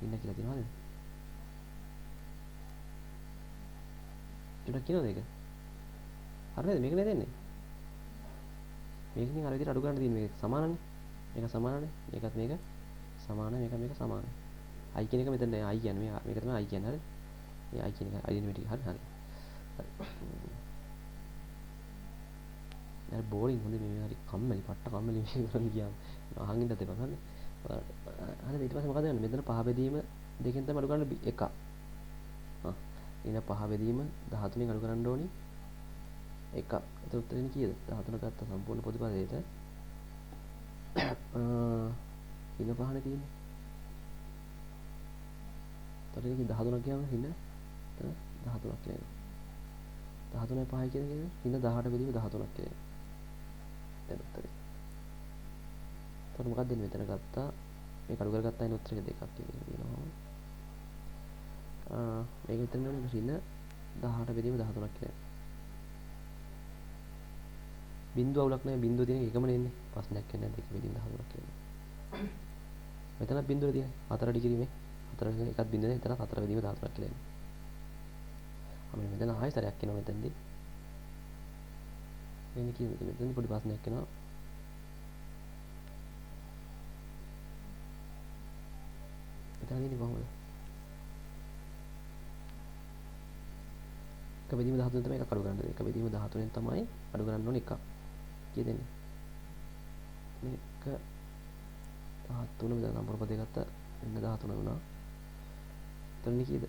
ඉන්න කියලා තියෙනවා නේද? චුට්ටක් කියනවද ඒක? හරි නේද මේක නේද දෙන්නේ? මේකකින් අර විදිහට අඩු ගන්න තියෙන මේක සමානනේ. මේක සමානනේ. මේකත් මේක සමානයි මේක සමානයි. I කියන එක මෙතන නෑ I කියන්නේ මේක තමයි I කියන්නේ හරි. මේ I කියන එක ඩෙරිවේටිව් හරි හරි. දැන් බෝරින් හොඳ මේ හරි කම්මැලි පට්ට කම්මැලි මේ කරන් ගියාම අහන් ඉන්නත් එපා හරි. හරි ඊට පස්සේ මොකද වෙන්නේ මෙතන පහ බෙදීම දෙකෙන් තමයි අඩු කරන්න 1. ඊන පහ බෙදීම 13න් අඩු කරන්න ඕනි 1. ඒත් උත්තරේ කීයද? 13 ගත්ත සම්පූර්ණ පොදුපදයට ඉන්න පහනේ තියෙන්නේ. තොරේ කි 13ක් ගියාම ඉන්න 13ක් කියලා. 13යි 5යි කියන්නේ ඉන්න 18 බෙදීම 13ක් කියලා. දැන් උත්තරේ. තොර මොකක්ද දෙන්නේ මෙතන ගත්තා. මේක අඩු කරගත්තා ඉන්න උත්තරේ දෙකක් කියලා කියනවා. මේක විතර නෙවෙයි ඉන්න 18 බෙදීම 13ක් කියලා. බිංදුව අවුලක් නැහැ බිංදුව තියෙන එකම නෙන්නේ. ප්‍රශ්නයක් නැහැ 2 බෙදීම 13ක් කියලා. මෙතන බිංදුව තියෙන 4 ඩිග්‍රීමේ 4 එකක් බිංදුව නේ එතන 4 බෙදීම 13ක් කියලා එන්නේ. අපි මෙතන ආයෙ සැරයක් එනවා මෙතනදී. එන්නේ කීයද මෙතන පොඩි ප්‍රශ්නයක් එනවා. මෙතන තියෙන්නේ කොහොමද? එක බෙදීම 13 තමයි එකක් අඩු කරන්න. එක බෙදීම 13න් තමයි අඩු කරන්න ඕනේ එකක්. කීයද එන්නේ? මේක 13 විතර සම්පූර්ණ පදේ ගත්තා. එන්න 13 වුණා. එතන කීයද?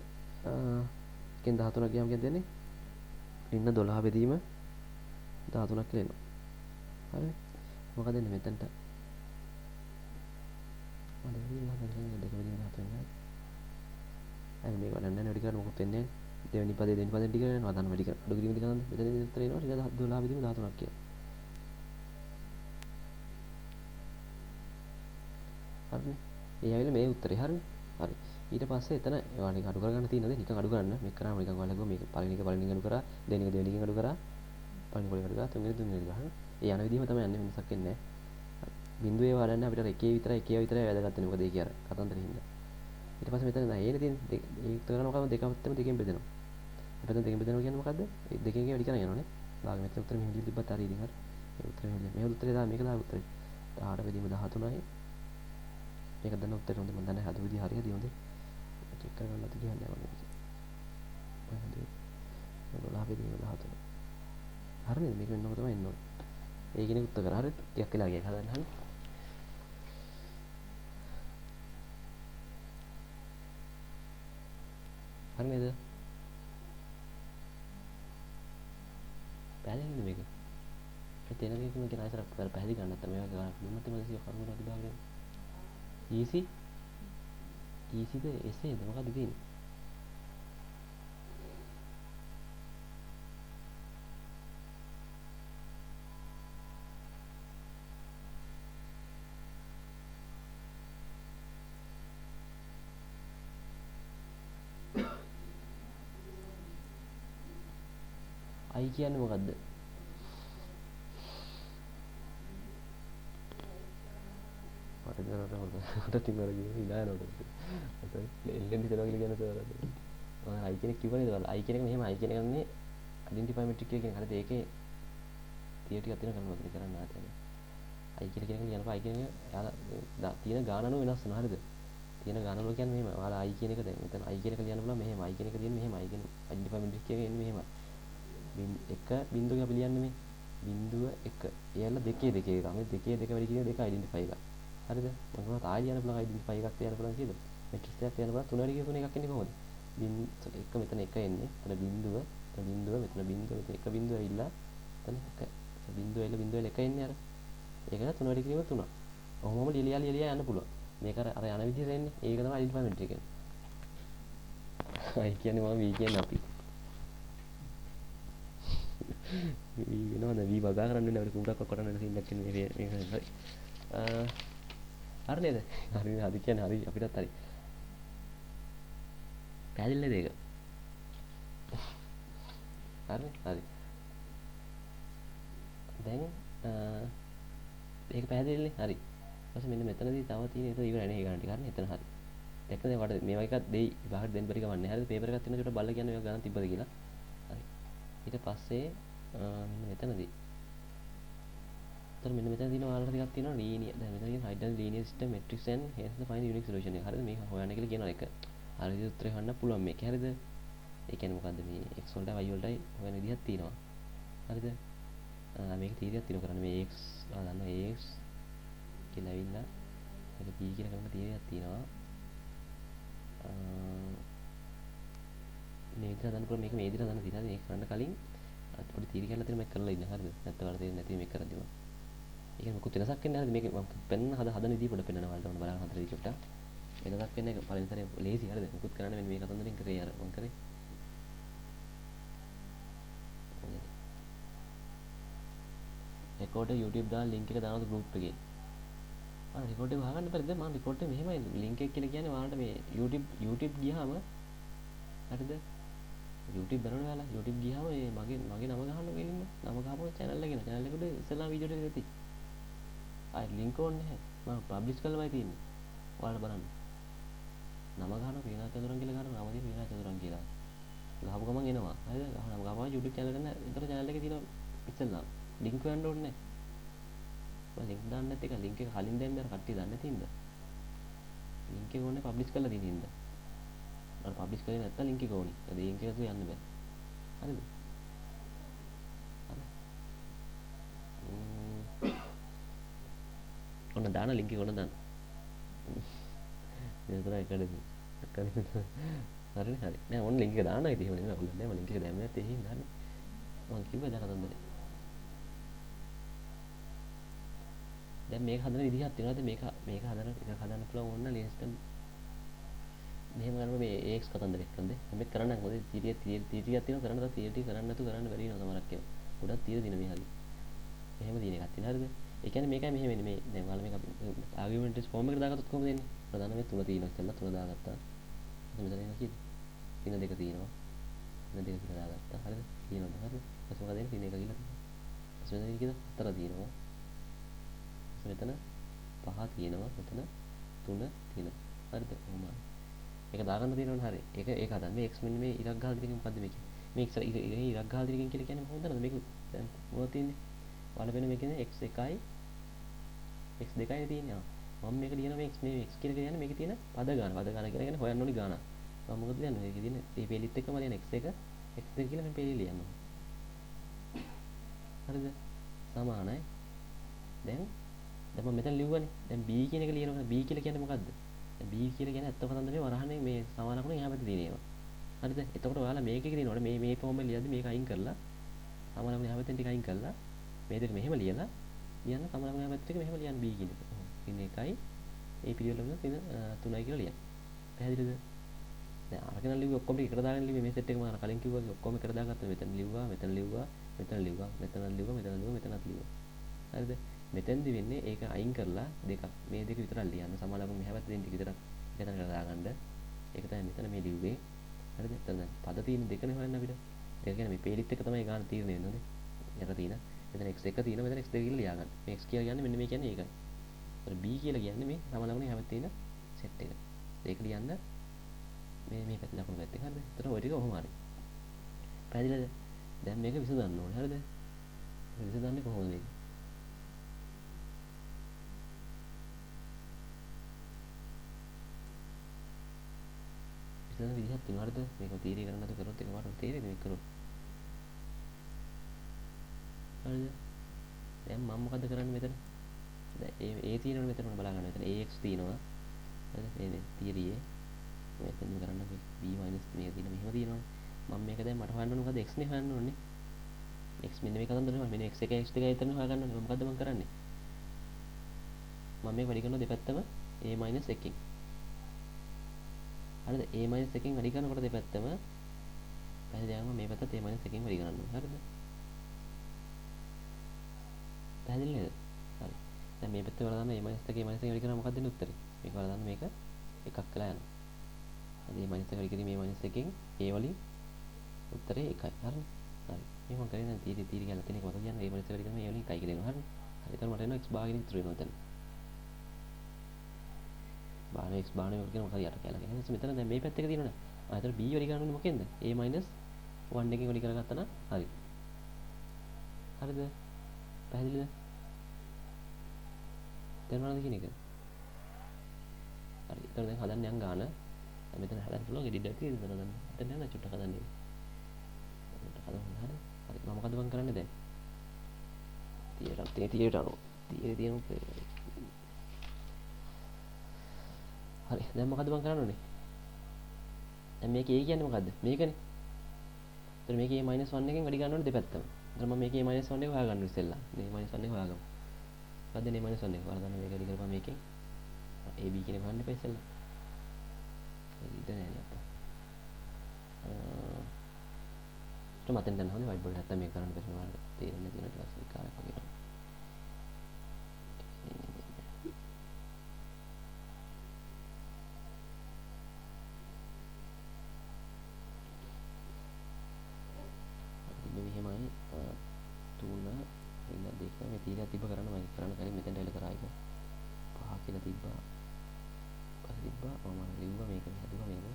එකෙන් 13ක් ගියාම කීයද දෙන්නේ? ඉන්න 12 බෙදීම 13ක් කියලා එනවා. හරිනේ. මොකද එන්නේ මෙතනට? මම දෙක බෙදීම 14 යි. අය මේක වඩන්න නැහැ වැඩි කරන්න මොකද වෙන්නේ? දෙවෙනි පදේ ටික යනවා අදන්න වැඩි කර. අඩු කිරීම ටික ගන්න. මෙතන උත්තර එනවා ඊට 12 බෙදීම 13ක් කියලා. හරිනේ. ඒ ඇවිල්ලා මේ උත්තරේ හරිනේ. හරි. ඊට පස්සේ එතන ඒවා නිකන් අඩු කරගන්න තියෙනද නිකන් අඩු කරන්න මේක කරාම නිකන් ඔයාලා මේක පළවෙනි එක අඩු කරා දෙවෙනි එක අඩු කරා පළවෙනි පොලේ අඩු කරා තුන්වෙනි අඩු කරා ඒ යන විදිහම තමයි යන්නේ වෙනසක් වෙන්නේ නැහැ බිඳුවේ වඩන්නේ අපිට එකේ විතරයි වැදගත් වෙන්නේ මොකද ඒ කියන්නේ කතන්දරේ හින්දා ඊට පස්සේ මෙතන නෑ ඒනේ තියෙන ඒක කරන මොකක්ද දෙක පැත්තම දෙකෙන් බෙදෙනවා අපිට දෙකෙන් බෙදෙනවා කියන්නේ මොකද්ද ඒ දෙකෙන් වැඩි කරන් යනවානේ ලාග මෙතන උත්තර මෙහෙම තිබ්බත් හරි ඉතින් හරි ඒ උත්තරේ මේ උත්තරේ දා මේක දා උත්තරේ 18 බෙදීම 13යි මේක දන්න උත්තරේ හොඳ මම දන්නේ හදු විදිහ හරියද හොඳේ චෙක් කරගන්න නැති කියන්නේ මම මේක. මම 12 බෙදීම 13. හරිනේ මේක වෙන්නකො තමයි එන්න ඕනේ. ඒ කෙනෙක් උත්තර කරා හරියට ටිකක් වෙලා ගියා හදන්න හරි. හරි නේද? පැහැදිලිද මේක? ඒ තේන දෙයක් මම කියන ආයතන පැහැදිලි ගන්න නැත්නම් මේවා ගන්න දුන්නත් මම සිය කරුණු නැති බාගෙන. easy ද එසේද මොකද්ද තියෙන්නේ? I කියන්නේ මොකද්ද? මට ඉතින් අර ඉලානකොට මට එල්ලෙන් හිතනවා කියලා කියන සර් මම අයි කෙනෙක් කිව්වා නේද බලන්න අයි කෙනෙක් මෙහෙම අයි කෙනෙක් ගන්නේ ඩෙන්ටිෆයි මෙට්‍රික් කියලා කියන හරිද ඒකේ තියර ටිකක් තියෙන කරනවා මොකද කරන්න ආතේ අයි කියලා කියන එක කියනකොට අයි කියන එක යාලා තියෙන ගාන අනුව වෙනස් වෙනවා හරිද තියෙන ගාන අනුව කියන්නේ මෙහෙම ඔයාලා අයි කියන එක දැන් මෙතන අයි කියන එක ලියන්න පුළුවන් මෙහෙම අයි කියන එක තියෙන්නේ මෙහෙම අයි කියන ඩෙන්ටිෆයි මෙට්‍රික් එකේ එන්නේ මෙහෙම එක බිංදුවක අපි ලියන්නේ මේ බිංදුව 1 එයාලා දෙකේ දෙකේ එක මේ දෙකේ දෙක වැඩි කියන දෙක අයිඩෙන්ටිෆයි එක හරිද මම කියනවා තායි ලියන්න පුළුවන් අයිඩෙන්ටිෆයි එකක් තියන්න පුළුවන් කියද මෙට්‍රික්ස් එකක් තියන්න පුළුවන් තුන වැඩි කියන තුන එකක් එන්නේ කොහොමද එක මෙතන එක එන්නේ එතන බිංදුව මෙතන බිංදුව මෙතන එක බිංදුව ඇවිල්ලා එතන එක බිංදුව ඇවිල්ලා බිංදුව එක එන්නේ අර ඒකට තුන වැඩි කිරීම 3 ඔහොමම ලියලා යන්න පුළුවන් මේක අර යන විදිහට එන්නේ ඒක තමයි අයිඩෙන්ටිෆයි මෙට්‍රික් එක අයි කියන්නේ මම වී කියන්නේ අපි වී වෙනවද වී වගා කරන්න වෙන අපිට කුඩක් කොටන්න වෙන සීන් එකක් කියන්නේ මේක හරි හරි නේද හරි කියන්නේ හරි අපිටත් හරි පැහැදිලි නේද ඒක හරි දැන් ඒක පැහැදිලිනේ හරි ඊපස්සේ මෙන්න මෙතනදී තව තියෙන ඒක ඉවරයි නේ ඒ ගණන් ටික හරිනේ එතන හරි දැක්කද වට මේවා එකක් දෙයි විභාගෙට දෙන්න බැරි ගමන් නැහැ හරිද පේපර් එකක් තියෙන චුට්ටක් බලලා කියන්නේ මේවා ගණන් තිබ්බද කියලා හරි ඊට පස්සේ මෙන්න මෙතනදී මෙන්න මෙතන තියෙන ඔයාලට ටිකක් තියෙනවා ලීනියර් දැන් මෙතන කියන හයිඩ්‍රල් linear system matrix and hence the find unique solution එක හරිද මේක හොයන්න කියලා කියනවා එක හරිද උත්තරේ හොයන්න පුළුවන් මේක හරිද ඒ කියන්නේ මොකද්ද මේ x වලටයි y වලටයි හොයන විදිහක් තියෙනවා හරිද මේක තීරියක් තියෙනවා කරන්නේ මේ x දන්නවා ax කියලා ඇවිල්ලා මේක b කියලා කරන තීරියක් තියෙනවා මේ විදිහට හදන්න පුළුවන් මේක මේ විදිහට හදන්න තියෙනවා මේක කරන්න කලින් පොඩි තීරිය කරලා තියෙන මේක කරලා ඉන්න හරිද නැත්නම් ඔයාලා තේරෙන්නේ නැති මේක කරද්දිම ඒ කියන්නේ මොකුත් වෙනසක් වෙන්නේ නැහැ මේක මම පෙන්න හදන විදිහ පොඩ පෙන්නනවා ඔයාලට ඔන්න බලන්න හතර විදිහට වෙනසක් වෙන්නේ නැහැ පළවෙනි සැරේ ලේසි හරිද මොකුත් කරන්න මෙන්න මේ කතන්දරෙන් කරේ අර මම කරේ රෙකෝඩ් YouTube දාලා link එක දානවා group එකේ රිකෝඩ් එක වහගන්න බැරිද මම රිකෝඩ් එක මෙහෙමයි link එක කියලා කියන්නේ ඔයාලට මේ YouTube ගියාම හරිද YouTube බලන්න ඔයාලා YouTube ගියාම මේ මගේ නම ගහන්න ගෙලින්ම නම ගහපුවා channel එකට ඉස්සෙල්ලා වීඩියෝ ටික දෙති ආයි link ඕනේ නැහැ මම publish කරලාමයි තියෙන්නේ ඔයාලා බලන්න නම ගහනවා පීනා චතුරන් කියලා ගහනවා නම තියෙන පීනා චතුරන් කියලා ගහපු ගමන් එනවා හරිද නම ගහපුවා YouTube channel එක නෑ විතර channel එකේ තියෙනවා ඉස්සෙල්ලා link හොයන්න ඕනේ නැහැ මම link දාන්න නැති එක link එක කලින් දැම්මේ අර කට්ටිය දන්නේ නැති හින්දා link එක ඕනේ publish කරලා තියෙන හින්දා අර publish කරේ නැත්තම් link එක ඕනේ ඒ link එක තුල යන්න බෑ හරිද ඔන්න දාන link එක ඔන්න දාන්න විතර එකඩේ හරි නෑ ඔන්න link එක දාන්න ඉතින් එහෙම නෙමෙයි ඔන්න නෑ මම link එක දැම්මේ නැත්තේ එහෙම දාන්නේ මම කිව්වා දැන් කතන්දරේ දැන් මේක හදන විදිහක් තියෙනවාද මේක හදන එක හදන්න පුළුවන් ඕන ලිස්ටම් මෙහෙම කරනවා මේ AX කතන්දරයක් කරන්නේ මේක කරන්න මොකද තීරියක් තියෙනවා කරන්න තව තීරිය කරන්න නැතු කරන්න බැරි වෙනවා සමහරක් ඒවා ගොඩක් තීර දින මේ හරි එහෙම දින එකක් තියෙන හරිද ඒ කියන්නේ මේකයි මෙහෙම වෙන්නේ මේ දැන් ඔයාලා මේක ආගියුමන්ට්ස් ෆෝම් එකට දාගත්තොත් කොහොමද එන්නේ ප්‍රධාන මේ තුන තියෙනවා ඉතින්ලා තුන දාගත්තා මෙතන එනවා කීයද තින දෙක තියෙනවා තින දෙක කියලා දාගත්තා හරිද තියෙනවද හරිද ඊට මොකද එන්නේ තින එක කියලා ඊට මෙතන කීයද හතර තියෙනවා මෙතන 5 තියෙනවා මෙතන 3 තියෙනවා හරිද ඔහොමයි ඒක දාගන්න තියෙනවනේ හරි ඒක හදන්න මේ x මෙන්න මේ ඉරක් ගහලා තියෙන එක මොකද්ද මේක මේ x ඉරක් ගහලා තියෙන කියලා කියන්නේ මොකක්ද මේක දැන් මොනවද තියෙන්නේ ඔයාලා වෙන මේකේ x1යි x2යි තියෙනවා මම මේක ලියන මේ x කියලා කියන්නේ මේකේ තියෙන පද ගාන කියලා කියන්නේ හොයන්න ඕනි ගාන මම මොකද ලියන්නේ මේකේ තියෙන මේ පේලිත් එක්කම ලියන x1 x2 කියලා මේ පේලිය ලියන්න හරිද සමානයි දැන් මම මෙතන ලිව්වනේ දැන් b කියන එක ලියනවා b කියලා කියන්නේ මොකද්ද දැන් b කියලා කියන්නේ ඇත්ත කතන්දර මේ වරහනේ මේ සමානකුණ එහා පැත්තේ තියෙන ඒවා හරිද එතකොට ඔයාලා මේකේ තියෙනවනේ මේ ෆෝම් එක ලියද්දි මේක අයින් කරලා සමානකුණ එහා පැත්තෙන් ටික අයින් කරලා මේ දෙක මෙහෙම ලියලා ලියන්න සමානකුණ එහා පැත්තේ මෙහෙම ලියන්න b කියන එක ඉතින් එකයි ඒ පිළිවෙල වල තියෙන 3යි කියලා ලියන්න පැහැදිලිද දැන් අරගෙන ලිව්වේ ඔක්කොම එකට දාගෙන ලිව්වේ මේ සෙට් එක මම කලින් කිව්වා වගේ ඔක්කොම එකට දාගත්තා මෙතන ලිව්වා මෙතන ලිව්වා හරිද මෙතෙන්දි වෙන්නේ ඒක අයින් කරලා දෙකක් මේ දෙක විතරක් ලියන්න සමානලකුණු මෙහා පැත්තේ දෙන්න විතරක් එකතැනකට දාගන්න ඒක තමයි මෙතන මේ ලිව්වේ හරිද එතන පද තියෙන දෙකනේ හොයන්න අපිට ඒක කියන්නේ මේ පේලිත් එක තමයි ගන්න තීරණය වෙන්නේ යට තියෙන මෙතන x1 තියෙනවා මෙතන x2 කියලා ලියා ගන්න මේ x කියලා කියන්නේ මෙන්න මේ කියන්නේ ඒකයි ඒතර b කියලා කියන්නේ මේ සම ලකුණේ හැමත තියෙන සෙට් එක. ඒක ලියන්න මේ පැත්තේ ලකුණු පැත්තේ හරිද? ඒතර ওই ටික ඔහොම හරි. පැහැදිලිද? දැන් මේක විසඳන්න ඕනේ හරිද? විසඳන්නේ කොහොමද මේක? විසඳන විදිහක් තියෙනවා හරිද? මේක තීරය කරන්න නැතුව කරොත් එකපාරට තේරෙන්නේ මේක කරොත්. හරිද? දැන් මම මොකද කරන්නේ මෙතන? දැන් ඒ තියෙනවනේ මෙතන බලා ගන්න. මෙතන ax තියෙනවා. හරිද? මේ තීරියේ මෙතන කරන්න අපි b මේක තියෙන මෙහෙම තියෙනවනේ. මම මේක දැන් මට හොයන්න ඕනේ මොකද x නේ හොයන්න ඕනේ. x මෙන්න මේක හදන්න ඕනේ. මෙන්න x එක x දෙක විතරනේ හොයාගන්න ඕනේ. මොකද්ද මම කරන්නේ? මම මේක වැඩි කරනවා දෙපැත්තම a එකකින්. හරිද? a එකකින් වැඩි කරනකොට දෙපැත්තම පැහැදිලිවම මේ පැත්තත් a එකකින් වැඩි කරන්න ඕනේ. හරිද? පැහැදිලි නේද? හරි. දැන් මේ පැත්තේ වල දාන්න a එකේ a එකකින් වැඩි කරනවා මොකක්ද දෙන්නේ උත්තරේ? මේක වල දාන්න මේක එකක් වෙලා යනවා. හරි a එක වැඩි කිරීම a එකකින් a වලින් උත්තරේ 1යි. හරිනේ? හරි. මේ මම කරේ දැන් තීරි කියලා තියෙන එක මතක තියාගන්න a එක වැඩි කිරීම a වලින් 1යි කියලා දෙනවා. හරිනේ? හරි. එතකොට මට එනවා x භාගයෙන් ඉතුරු වෙනවා එතන. බාහනේ x බාහනේ වල කියන මොකද යට කියලා කියන්නේ. ඊට පස්සේ මෙතන දැන් මේ පැත්ත එක තියෙනවනේ. එතන b වැඩි කරන්න ඕනේ මොකෙන්ද? a 1 එකකින් වැඩි කරගත්තා නම් හරි. හරිද? පැහැදිලිද? තේරුණාද කියන එක? හරි. එතන දැන් හදන්න යන ගාන මෙතන හදන්න පුළුවන් එඩිට් එකේ ඉඳලා ගන්න. එතන යන චුට්ටක් හදන්න. හදන්න හරි. හරි. මම මොකද මම කරන්නේ දැන්? තියට අනුව. තියේ තියෙන හරි. දැන් මොකද මම කරන්න ඕනේ? දැන් මේක a කියන්නේ මොකද්ද? මේකනේ. එතන මේක a - 1 එකෙන් වැඩි ගන්න ඕනේ දෙපැත්තම. එතන මම මේක a - 1 එක හොයාගන්න ඉස්සෙල්ලා. මේ a - 1 එක හොයාගමු. මොකද්ද a - 1 එක? ඔයාලා දන්න මේක වැඩි කරපුවා මේකෙන් ab කියන එක හොයන්න එපා ඉස්සෙල්ලා. ඒක නෑ නේ අප්පා. මතෙන් දැන් හොඳයි වයිට් බෝඩ් නැත්තම් මේක කරන්න බැරි වුණාට තේරෙන්නේ නැති වෙන ටිකක් විකාරයක් වගේ. මෙහෙමයි 3 එන්න දෙක මේ තීරයක් තිබ්බ කරන්න මම කරන්න කලින් මෙතනට එල කරා එක 5 කියලා තිබ්බා පස්සේ තිබ්බා මම ලිව්වා මේක හදුවා මේක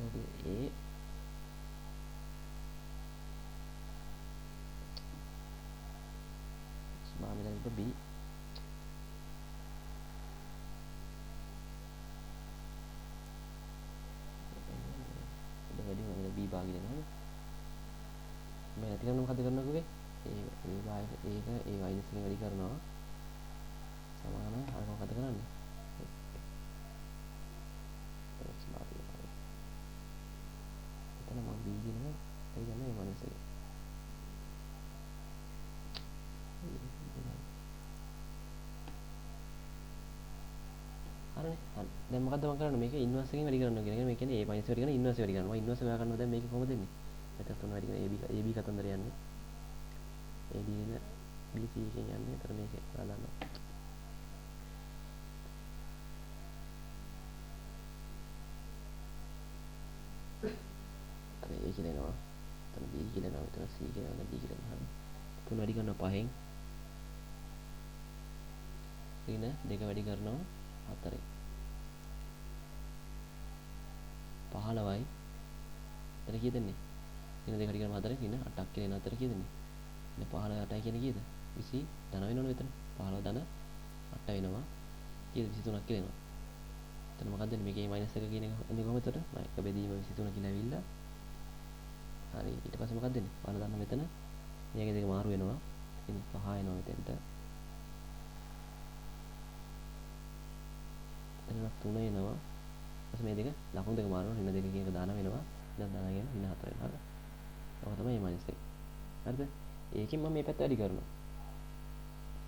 එක ඒ ස්මාමිලා තිබ්බ b වැඩි වෙන b භාගය දෙනවා මේ නැති කරන මොකද කරන්න කිව්වේ ඒ භාගය ඒක ඒ වයින්ස් එකෙන් වැඩි කරනවා සමාන අර මොකද කරන්නේ එතන මම b කියනවා ඒ කියන්නේ මේ මනස එක හරිනේ හරි දැන් මොකද්ද මම කරන්නේ මේක ඉන්වර්ස් එකෙන් වැඩි කරනවා කියන එක මේ කියන්නේ a වැඩි කරන ඉන්වර්ස් වැඩි කරනවා ඉන්වර්ස් හොයා ගන්නවා දැන් මේක කොහොමද දෙන්නේ මෙතන තුන වැඩි කරන ab කතන්දර යන්නේ ab නේ bc එකෙන් යන්නේ එතන මේක හොයා ගන්නවා අර a කියලා එනවා එතන b කියලා එනවා එතන c කියලා එනවා d කියලා එනවා හරි තුන වැඩි කරනවා 5න් ඍණ දෙක වැඩි කරනවා 4යි 15යි එතන කීයද දෙන්නේ ඍණ දෙක වැඩි කරනවා 4යි ඍණ 8ක් කියලා එන අතර කීයද දෙන්නේ ඍණ 15 8යි කියන්නේ කීයද 20 ධන වෙනවනේ මෙතන 15 ධන 8 වෙනවා කීයද 23ක් කියලා එනවා එතන මොකක්ද දෙන්නේ මේකේ මයිනස් එක කියන එක එන්නේ කොහොමද එතකොට එක බෙදීම 23 කියලා ඇවිල්ලා හරි ඊට පස්සේ මොකක්ද දෙන්නේ ඔයාලා දන්න මෙතන මේකේ දෙක මාරු වෙනවා ඉතින් 5 එනවා මෙතෙන්ට එතන 3 එනවා ඊපස්සේ මේ දෙක ලකුණු දෙක මාරුනවා ඍණ දෙක කියන එක දාන වෙනවා දැන් දාන කියන ඍණ 4 වෙනවා හරිද ඔක තමයි මයිනස් එක හරිද ඒකෙන් මම මේ පැත්ත වැඩි කරනවා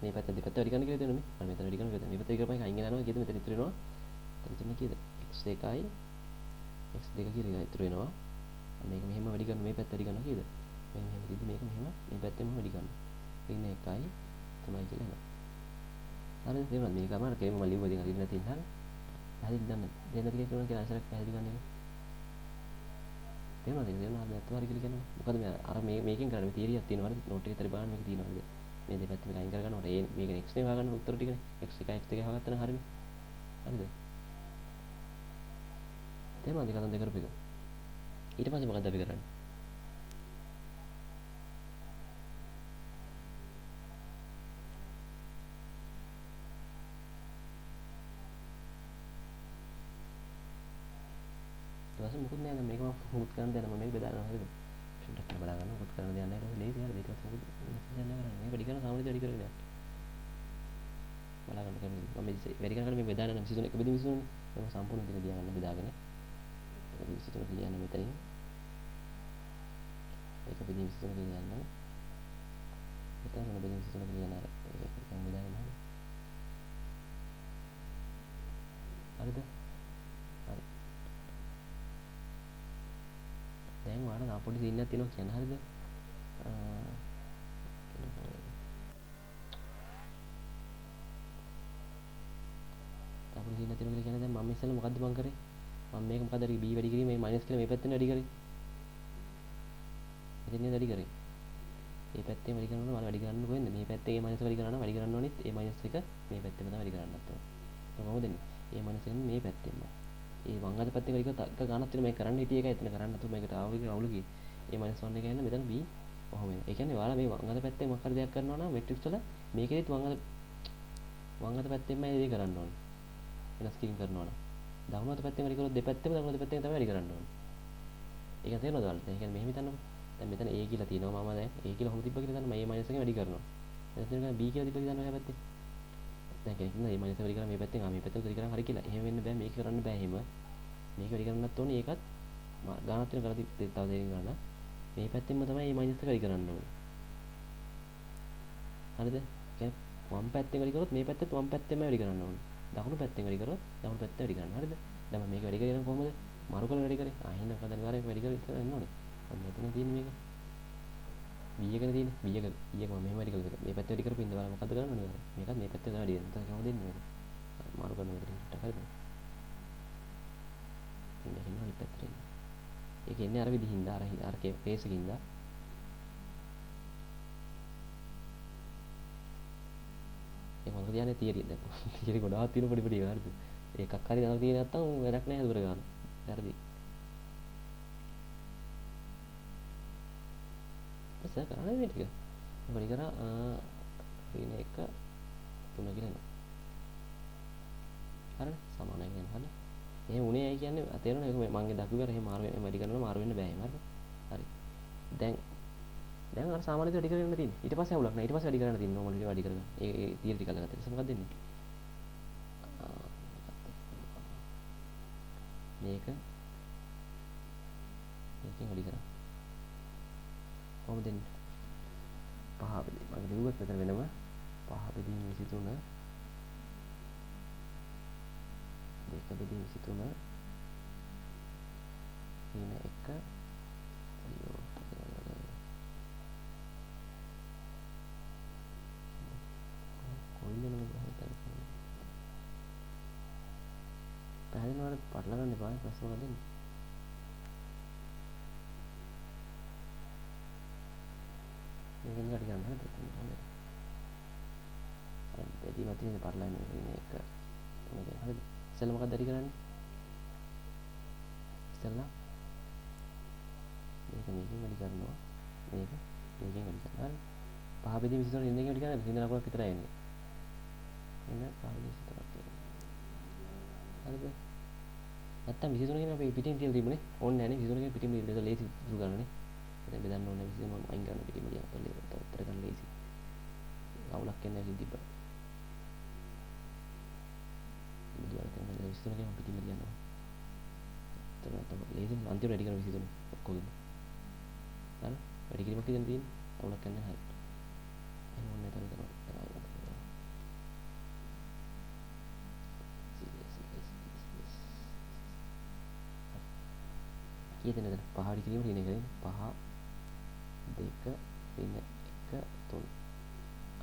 මේ පැත්ත දෙපැත්ත වැඩි කරන්න කියලා දෙනවා මේ මම මෙතන වැඩි කරනවා කියලා මේ පැත්ත වැඩි කරපුවා අයින් යනවා කීයද මෙතන ඉතුරු වෙනවා එතන කීයද x2යි x2 කියලා ඉතුරු වෙනවා මේක මෙහෙම වැඩි කරන මේ පැත්ත වැඩි කරනවා කීයද මේ මෙහෙම කිව්ද මේක මෙහෙම මේ පැත්තෙම වැඩි කරනවා ඍණ 1යි තමයි කියලා එනවා හරිද තේරුණාද මේක අමාරු කෙලින්ම මම ලිව්වා ඉතින් හරියට නැති නේද පැහැදිලි දන්නේ දෙන්න ටික කියනවා කියලා අසරක් පැහැදිලි ගන්න එක තේරුණාද තේරුණාද නැත්නම් හරි කියලා කියනවා මොකද මේ අර මේකෙන් කරන්නේ තියරියක් තියෙනවා හරිද නෝට් එකේ තරි බලන්න මේක තියෙනවද මේ දෙපැත්තම ලයින් කරගන්නකොට ඒ මේක x නේ හොයාගන්න උත්තර ටිකනේ x 1 x 2 හොයාගත්තා නම් හරිනේ හරිද තේරුණාද කතන්දර කරපු එක ඊට පස්සේ මොකද්ද අපි කරන්නේ ඊට පස්සේ මොකුත් නෑ දැන් මේක මම මුකුත් කරන්න දෙන්න මම මේක බෙදාගන්න හරිද ෂුට්ටක් බලා ගන්න මොකුත් කරන්න දෙයක් නෑ ඊට පස්සේ ලේසි හරිද ඊට පස්සේ මොකුත් දැන් නෑ කරන්නේ මේ වැඩි කරන සාමාන්‍ය වැඩි කරගෙන යන්න බලා ගන්න කැමතිද මම මේ වැඩි කරනකොට මේ බෙදාගෙන 23 එක බෙදීම 23 නේ මම සම්පූර්ණ විදිහට දියා ගන්න බෙදාගෙන 23 කියන්නේ මෙතනින් ඒක බෙදීම 23 කියන්නේ මෙතන මොන බෙදීම 23 කියන්නේ අර ඒක නිකන් බෙදාගෙන හරිද හරි දැන් ඔයාලා පොඩි සීන් එකක් තියෙනවා කියන්න හරිද අපිට සීන් එකක් තියෙනවා කියලා කියන්නේ දැන් මම ඉස්සෙල්ලා මොකද්ද මං කරේ මම මේක මොකද හරි b වැඩි කිරීම මේ මයිනස් කියලා මේ පැත්තෙන් වැඩි කරේ ඉතින් නේද වැඩි කරේ මේ පැත්තෙන් වැඩි කරනකොට මම වැඩි කරන්න කොහෙන්ද මේ පැත්තේ මේ මයිනස් වැඩි කරනවා වැඩි කරන්න ඕනෙත් මේ මයිනස් එක මේ පැත්තෙම තමයි වැඩි කරන්නත් ඕනේ කොහොමද දෙන්නේ මේ මයිනස් එක මේ පැත්තෙන්ම ඒ වම් අත පැත්තෙන් වැඩි කරලා එක ගානක් තියෙන මේක කරන්න හිටිය එකයි එතන කරන්න නැතුව මේකට ආව එක අවුල ගියේ මේ මයිනස් 1 එක කියන්නේ මෙතන b ඔහොම එනවා ඒ කියන්නේ ඔයාලා මේ වම් අත පැත්තෙන් මොකක් හරි දෙයක් කරනවා නම් මැට්‍රික්ස් වල මේකෙදිත් වම් අත පැත්තෙන්මයි ඒ දේ කරන්න ඕනේ වෙනස් කිරීම කරනවා නම් දකුණු අත පැත්තෙන් වැඩි කරොත් දෙපැත්තෙම දකුණු අත පැත්තෙන් තමයි වැඩි කරන්න ඕනේ ඒක තේරෙනවද ඔයාලට ඒ කියන්නේ මෙහෙම හිතන්නකෝ දැන් මෙතන a කියලා තියෙනවා මම දැන් a කියලා හොම තිබ්බ කියලා හිතන්න මම a මයිනස් එකෙන් වැඩි කරනවා එතන b කියලා තිබ්බ කියලා හිතන්න ඔයා පැත්තේ දැන් කෙනෙක් ඉන්නවා a මයිනස් එක වැඩි කරා මේ පැත්තෙන් මේ පැත්තෙන් වැඩි කරා හරි කියලා එහෙම වෙන්න බෑ මේක කරන්න බෑ එහෙම මේක වැඩි කරන්නත් ඕනේ ඒකත් ගානක් තියෙන කරලා තව දෙකකින් ගන්න මේ පැත්තෙන්ම තමයි a මයිනස් එක වැඩි කරන්න ඕනේ හරිද කියන්නේ වම් පැත්තෙන් වැඩි කරොත් මේ පැත්තෙත් වම් පැත්තෙන්ම වැඩි කරන්න ඕනේ දකුණු පැත්තෙන් වැඩි කරොත් දකුණු පැත්ත වැඩි කරන්න හරිද දැන් මම මේක වැඩි කරගෙන කොහොමද මරු කරලා වැඩි කරේ ආයෙත් නේද අනිවාර්යයෙන් වැඩි කරලා ඉස්සරහ එන්න ඕනේ අන්න මෙතන තියෙන්නේ මේක b එකනේ තියෙන්නේ b එක මම මෙහෙම වැඩි කරලා මේ පැත්ත වැඩි කරපින්න බලන්න මොකද්ද කරන්න ඕනේ මේකත් මේ පැත්තේ තමයි වැඩි වෙන්නේ එතන කොහොමද දෙන්නේ මේක මරු කරන විදිහට හරිද ඉන්න හින්න අනිත් පැත්තට එන්න ඒක එන්නේ අර විදිහින්ද අර කේස් එකකින්ද ඒක මොකද කියන්නේ තියරි දැන් තියරි ගොඩාක් තියෙන පොඩි පොඩි හරිද එකක් හරි දාලා තියෙන නැත්තම් වැඩක් නැහැ දුර ගන්න හරිද සර් කරන්නේ මේ ටික වැඩි කරා රින 1 3 කියලා එනවා හරිද සමානයි කියන්නේ හරිද එහෙම උනේ ඇයි කියන්නේ තේරෙනවද ඒක මම දකුවේ එහෙම වැඩි කරනවා මාරු වෙන්න බෑ එහෙම හරිද හරි දැන් අර සාමාන්‍ය දේ වැඩි කරගෙන තියෙන්නේ ඊට පස්සේ අවුලක් නැහැ ඊට පස්සේ වැඩි කරන්න තියෙන්නේ නෝමල් එක වැඩි කරගන්න ඒ තියරි ටික අල්ලගත්තා ඊට පස්සේ මොකක්ද දෙන්නේ මේකෙන් වැඩි කරා කොහොමද දෙන්නේ පහ බෙදීම මම ලිව්වත් මෙතන වෙනම පහ බෙදීම 23 දෙක බෙදීම 23 ඊන 1 කොයිලෙනම හිතන්න පැහැදිලිවම පටල ගන්න එපා ප්‍රශ්න මොකද දෙන්නේ මේකෙන් ගඩි ගන්න හරිද හොඳයි අර බෙදීම තියෙන පටලයි මේක හොඳයි හරිද ඉස්සෙල්ලා මොකක්ද වැඩි කරන්නේ ඉස්සෙල්ලා මේක මේකෙන් වැඩි කරනවා මේක මේකෙන් වැඩි කරනවා හරි පහ බෙදීම 23 ඉන්න එකෙන් වැඩි කරන්නේ හිඳ ලකුණක් විතරයි එන්නේ එන්න පහ බෙදීම 23 හරිද නැත්තම් 23 කියන අපේ පිටින් තියලා තිබුණේ ඕනේ නැහැ නේ 23 කියන පිටින් ඉඳලා ලේසි සුදු ගන්නනේ දැන් බෙදන්න ඕනේ 23 මම අයින් කරන්න පිටින් ගියා තව උත්තර ගන්න ලේසි අවුලක් එන්නේ නැහැ තිබ්බා බුදුආර කියන 23 කියන පිටින් ගියා තව ලේසි අන්තිමට වැඩි කරන 23 ඔක්කොම හරි වැඩි කිරීමක් කියන තියෙන්නේ අවුලක් නැහැ හරි එහෙනම් ඔන්න එතන තමයි කීයද නේද පහ වැඩි කිරීම තියෙන එකනේ 5 2 රින 1 3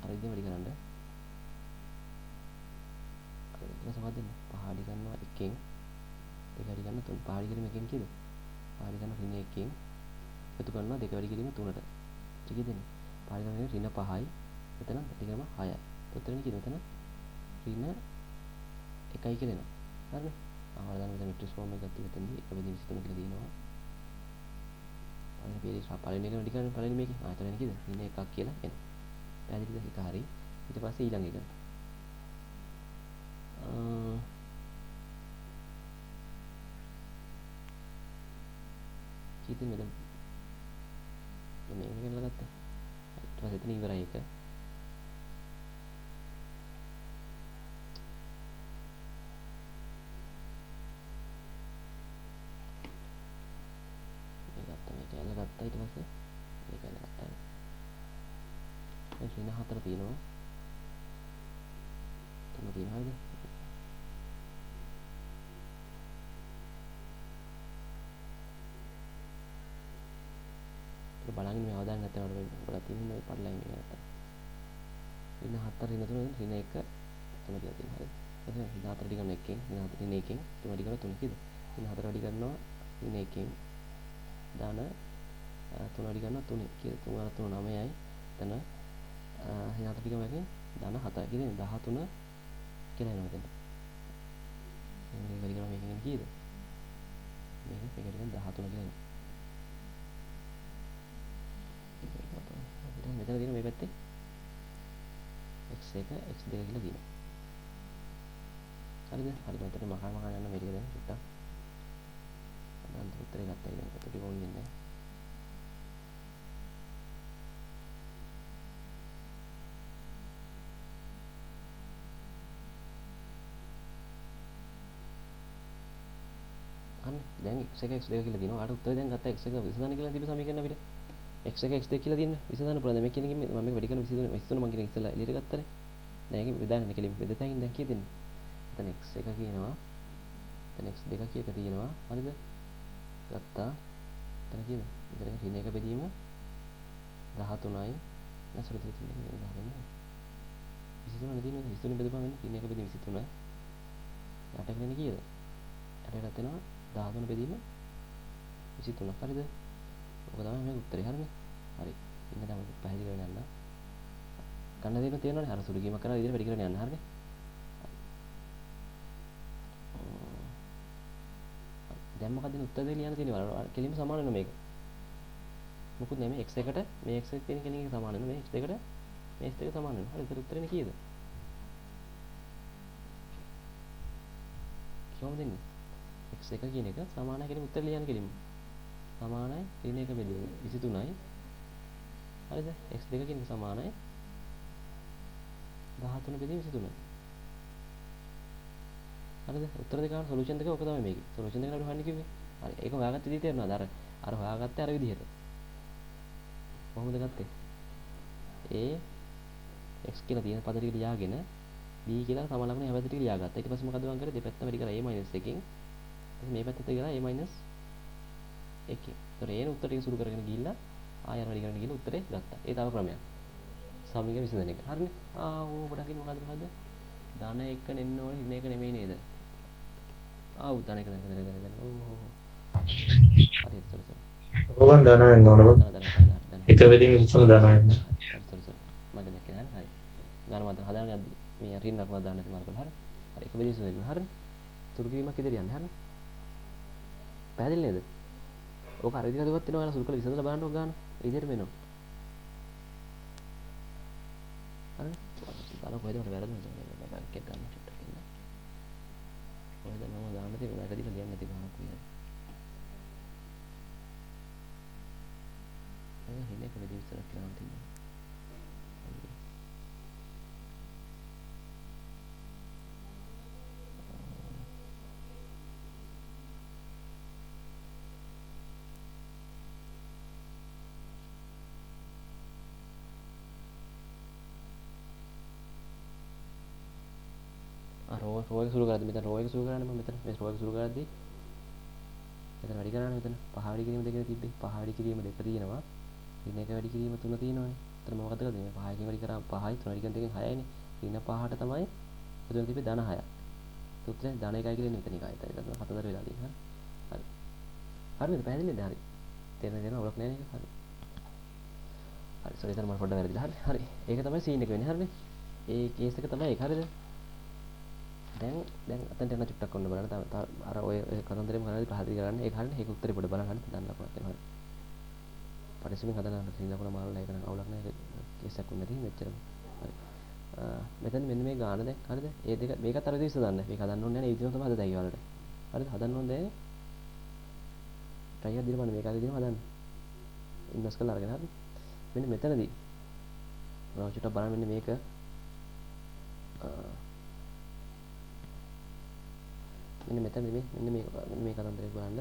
අර ඉතින් වැඩි කරන්න ඊට පස්සේ මොකක්ද දෙන්නේ? 5 අඩි ගන්නවා 1න් 2 අඩි ගන්න 3 5 අඩි කිරීම 1න් කීයද? 5 අඩි ගන්න ඍණ 1න් එකතු කරනවා 2 වැඩි කිරීම 3ට. කීයද දෙන්නේ? 5 අඩි ගන්න ඍණ 5යි. එතන ටිකම 6යි. උත්තරේ කීයද මෙතන? ඍණ 1යි කියලා එනවා. හරිනේ. ආවල දාන මෙතන මෙට්‍රික්ස් ෆෝම් එක ගත්ත මෙතනදී 1 බෙදීම 23 කියලා දිනනවා. පළවෙනි පේජ් පළවෙනි එක වැඩි කරන්න පළවෙනි මේකේ. එතන එන්නේ කීයද? ඍණ 1ක් කියලා එනවා. පැහැදිලිද? ඒක හරි. ඊට පස්සේ ඊළඟ එක. කීයද මෙතන? මේක කියලා ගත්තා. ඊට පස්සේ එතන ඉවරයි එක. ගත්තා ඊට පස්සේ මේක ගත්තා. දැන් ඍණ 4 තියෙනවා. 3 තියෙනවා හරිද? ඒක බලන්න මේ අවදාන නැත්නම් ගොඩක් තියෙන මේ පඩලයි මේක නැත්නම්. ඍණ 4 ඍණ 3 ඍණ 1 3 කියලා තියෙනවා හරිද? එතන ඍණ 4 වැඩි කරන එකෙන් ඍණ 4 ඍණ 1න් 3 වැඩි කරන 3 කීයද? ඍණ 4 වැඩි කරනවා ඍණ 1න් දාන 3 වැඩි කරනවා 3 කීයද? 3 අර 3 9යි. එතන ඍණ 4 ටිකම එකෙන් දාන 7යි. කියන්නේ 13 කියලා එනවා එතන. මේක වැඩි කරනවා මේකෙන් කීයද? මේක වැඩි කරන 13 කියලා එනවා. මෙතන තියෙන මේ පැත්තේ x1 x2 කියලා තියෙනවා. හරිද? හරි මෙතන මහා යන්න මේක දැන් චුට්ටක්. අන්තිම උත්තරේ ගත්තා ඉතින් ඒක ටික ඕනේ නැහැ. අන්න දැන් x1 x2 කියලා දිනවා. ආට උත්තරේ දැන් ගත්තා x1 විසඳන්න කියලා තිබ්බ සමීකරණ අපිට. x1 x2 කියලා දින්න විසඳන්න පුළුවන්. මේ කියන එකෙන් මම මේක වැඩි කරන 23 මම කියන ඉස්සෙල්ලා එළියට ගත්තනේ. දැන් ඒක බෙදාගෙන කෙලින් බෙදතැන් දැන් කීයද දෙන්නේ? එතන x1 කියනවා. එතන x2 කීයක තියෙනවා. හරිද? ගත්තා. එතන කීයද? එතන ඍණ 1 බෙදීම 13යි. නැසොර තියෙන්නේ 13. 23 නේ තියෙන්නේ. 23 බෙදපුවම වෙන්නේ ඍණ 1 බෙදීම 23. යට කරන්නේ කීයද? යටට වෙනවා 13 බෙදීම 23ක්. හරිද? ඔක තමයි මේ උත්තරේ. හරිනේ? හරි. ඉන්න තමයි පැහැදිලි වෙන්න යන්න. ගන්න දෙන්න තියෙනවනේ. අර සුළු කීමක් කරලා විදිහට වැඩි කරගෙන යන්න. හරිනේ? දැන් මොකද උත්තර දෙක ලියන්න තියෙන්නේ? කෙලින්ම සමාන වෙනවා මේක. මොකුත් නෙමෙයි x1කට මේ x1 කියන කෙනෙක් සමාන වෙනවා. මේ x2කට මේ x2 සමාන වෙනවා. හරි. ඒතර උත්තරේ කීයද? කොහොමද දෙන්නේ? x1 කියන එක සමානයි කියන උත්තර ලියන්න කෙලින්ම. සමානයි ඍණ 1 බෙදීම 23යි. හරිද? x2 කියන එක සමානයි 13 බෙදීම 23යි. හරිද? උත්තර දෙක ගන්න සොලියුෂන් දෙක ඔක තමයි මේකේ. සොලියුෂන් දෙක අපිට හොයන්න කිව්වේ. හරි. ඒක හොයාගත්ත විදිහ තේරෙනවද? අර හොයාගත්තේ අර විදිහට. කොහොමද ගත්තේ? a x කියලා තියෙන පද ටික ලියාගෙන b කියලා සම ලකුණේ හැබැයි ටික ලියාගත්තා. ඊට පස්සේ මොකද වම් කරේ? දෙපැත්තම වැඩි කරා a - 1කින්. මේ පැත්තට කරා a - 1. ඒතර ඒ උත්තර ටික සුරු කරගෙන ගිහිල්ලා ආයෙ වැඩි කරගෙන ගිහිල්ලා උත්තරේ ගත්තා. ඒ තව ක්‍රමයක්. සමීක විසඳන එක. හරිනේ? ඕ ගොඩක් ඉන්නේ මොකද්ද? ධන එක නෙන්න ඕනේ ඍණ එක නෙමෙයි නේද? ධන එක දැන්. ඕ. හරි සරි. ඕවන් ධන වෙන්න ඕන බං. එක වෙලින් ඉස්සන ධන වෙන්න. සරි. මම දැන් කියන්නේ හරි. ධන මත හදාගෙන යද්දි මේ ඍණක් වල දාන්න තියෙනවා කරලා හරි. හරි එක වෙලින් ඉස්සන දෙන්න. හරි. සුරු කිරීමක් ඉදිරිය යන්න. හරි. පැහැදිලි නේද? ඕක අර විදිහට දුවත් වෙනවා. ඔයාලා සුරු කරලා විසඳලා බලන්න ඕක ගන්න. ඒ විදිහට වෙනවා. හරි. බලන්න කොහෙද මට වැරදුනේ. බැංක් එක ගන්න චුට්ටක් ඉන්න. කොහෙද මම දාන්න තියෙන්නේ? වැරදිලා ලියන්න නැති ගානක් විතර. ඒක හිලේ කොහෙද ඉස්සර කියලා නම් තියෙන්නේ. රෝ එක සුරු කරද්දි මෙතන රෝ එක සුරු කරන්නේ මම මෙතන මේ රෝ එක සුරු කරද්දි මෙතන වැඩි කරන්නේ මෙතන 5 වැඩි කිරීම දෙකද තිබ්බේ 5 වැඩි කිරීම දෙක තියෙනවා ඍණ 1 වැඩි කිරීම 3 තියෙනවානේ. එතන මොකද කරන්නේ මේ 5 එකෙන් වැඩි කරාම 5යි 3 වැඩි කිරීම දෙකෙන් 6යිනේ. ඍණ 5ට තමයි මෙතන තිබ්බේ ධන 6ක්. සූත්‍රය ධන 1යි කියලා එන්නේ මෙතන එකයි. එතන කතන්දර වෙලා තියෙනවා. හරි. හරිද? පැහැදිලිද? හරි. තේරෙනවද? ඔලක් නෑ නේද? හරි. හරි. සෝරි එතන මම පොඩ්ඩක් වැරදිලා. හරි. හරි. ඒක තමයි සීන් එක වෙන්නේ. හරිනේ. ඒ කේස් එක තමයි ඒක. හරිද? දැන් අතෙන්ට යන චුට්ටක් ඔන්න බලන්න. අර ඔය කතන්දරෙම කරන්නේ පැහැදිලි කරන්න. ඒක හරිනේ. ඒක උත්තරේ පොඩ්ඩක් බලන්න. හරි. දන්න ලකුණක් එනවා. හරි. පරිස්සමෙන් හදන්න. සීන් ලකුණ මාරලා ඒක නම් අවුලක් නෑ. කේස් එකක් උන්නේ නැති මෙච්චරම. හරි. මෙතන මෙන්න මේ ගාන දැන් හරිද? ඒ දෙක මේකත් අර විදිහට හදන්න. මේක හදන්න ඕනේ නැහැ. ඒ විදිහම තමයි හදලා දැන් ඒවලට. හරිද? හදන්න ඕනේ දැන්. try එකක් දීලා බලන්න මේක අර විදිහම හදන්න. ඉන්වර්ස් කරලා අරගෙන හරි. මෙන්න මෙතනදී මම චුට්ටක් බලන්න මෙන්න මේක මෙන්න මෙතන මෙන්න මේ කතන්දරේ බලන්න.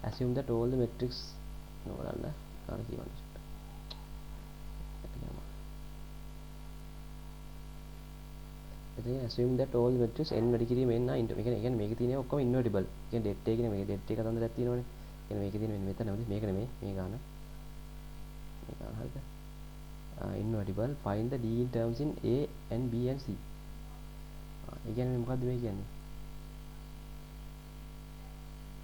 assume that all the metrics බලන්න. කාණ කියවන්න චුට්ටක්. එතන assume that all metrics n වැඩි කිරීම n into මේ කියන්නේ මේකේ තියෙන ඔක්කොම invertible. කියන්නේ det එකනේ මේකේ det එක කතන්දරයක් තියෙනවනේ. කියන්නේ මේකේ තියෙන මෙතන මේක නෙමෙයි මේ ගාන. මේ ගාන හරිද? Invertible find the d in terms in a and b and c. ඒ කියන්නේ මොකද්ද මේ කියන්නේ?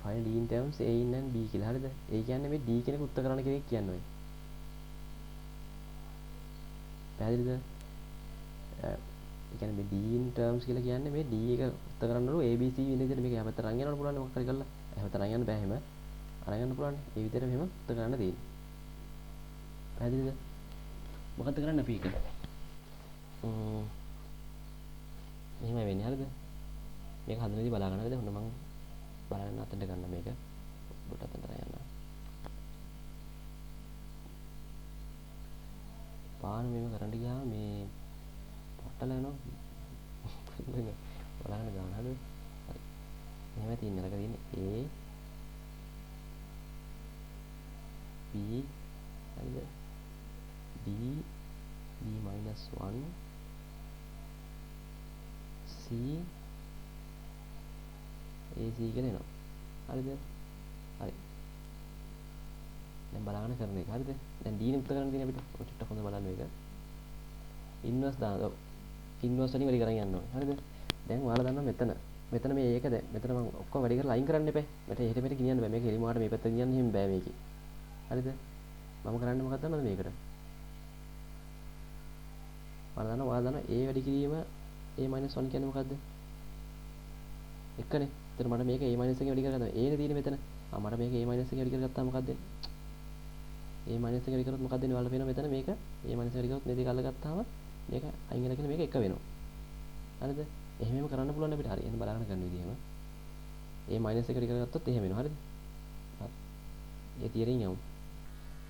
find d in terms a in and b කියලා හරිද? ඒ කියන්නේ මේ d කෙනෙක් උත්තර කරන්න කෙනෙක් කියන්නේ. පැහැදිලිද? ඒ කියන්නේ මේ d in terms කියලා කියන්නේ මේ d එක උත්තර කරන්නලු a b c වෙන විදිහට මේක යහපැත්තට අරන් යනවන්න පුළුවන් මොකක් හරි කරලා. යහපැත්තට අරන් යන්න බෑ එහෙම. අරන් යන්න පුළුවන්. ඒ විදිහට මෙහෙම උත්තර කරන්න තියෙන්නේ. පැහැදිලිද? මොකද්ද කරන්න අපි එක? මෙහෙමයි වෙන්නේ හරිද? මේක හදනදී බලා ගන්න. හරිද? හොන්න මම බලන්න අතට ගන්න මේක. ඔබට අතට යන්න. පාන මේව කරන්න ගියාම මේ පොට්ටල යනවා. බලන්න ගන්න හරිද? හරි. මෙහෙම තියෙන්නේ අරක තියෙන්නේ A B හරිද? D B minus 1 C AC කියලා එනවා. හරිද? හරි. දැන් බලන්න කරන එක. හරිද? දැන් D නේ උත්තර කරන්න තියෙන අපිට. ඔය චුට්ටක් හොඳ බලන්න මේක. ඉන්වර්ස් දාන. ඔව්. ඉන්වර්ස් වලින් වැඩි කරන් යන්න ඕනේ. හරිද? දැන් ඔයාලා දන්නවා මෙතන මේ ඒක දැන් මෙතන මම ඔක්කොම වැඩි කරලා අයින් කරන්න එපා. මට එහෙට මෙහෙට ගෙනියන්න බෑ. මේක එලිමාට මේ පැත්තට ගෙනියන්න හිම බෑ මේකේ. හරිද? මම කරන්නේ මොකක්ද දන්නවද මේකට? ඔයාලා දන්නවා A වැඩි කිරීම A - 1 කියන්නේ මොකද්ද? එකනේ. එතන මට මේක A - එකෙන් වැඩි කරගන්න. A නේ තියෙන්නේ මෙතන. මට මේක A - එකෙන් වැඩි කරගත්තා මොකද්ද? A - එකෙන් වැඩි කරොත් මොකක්ද වෙන්නේ? ඔයාලා පේනවා මෙතන මේක A - වැඩි කරොත් මේ දෙක අල්ලගත්තාම මේක අයින් වෙලා කියන මේක එක වෙනවා. හරිද? එහෙමම කරන්න පුළුවන් අපිට. හරි. එහෙනම් බලාගෙන කරන විදිහම A - එක වැඩි කරගත්තොත් එහෙම වෙනවා. හරිද? හරි. ඒ තියරින් යමු.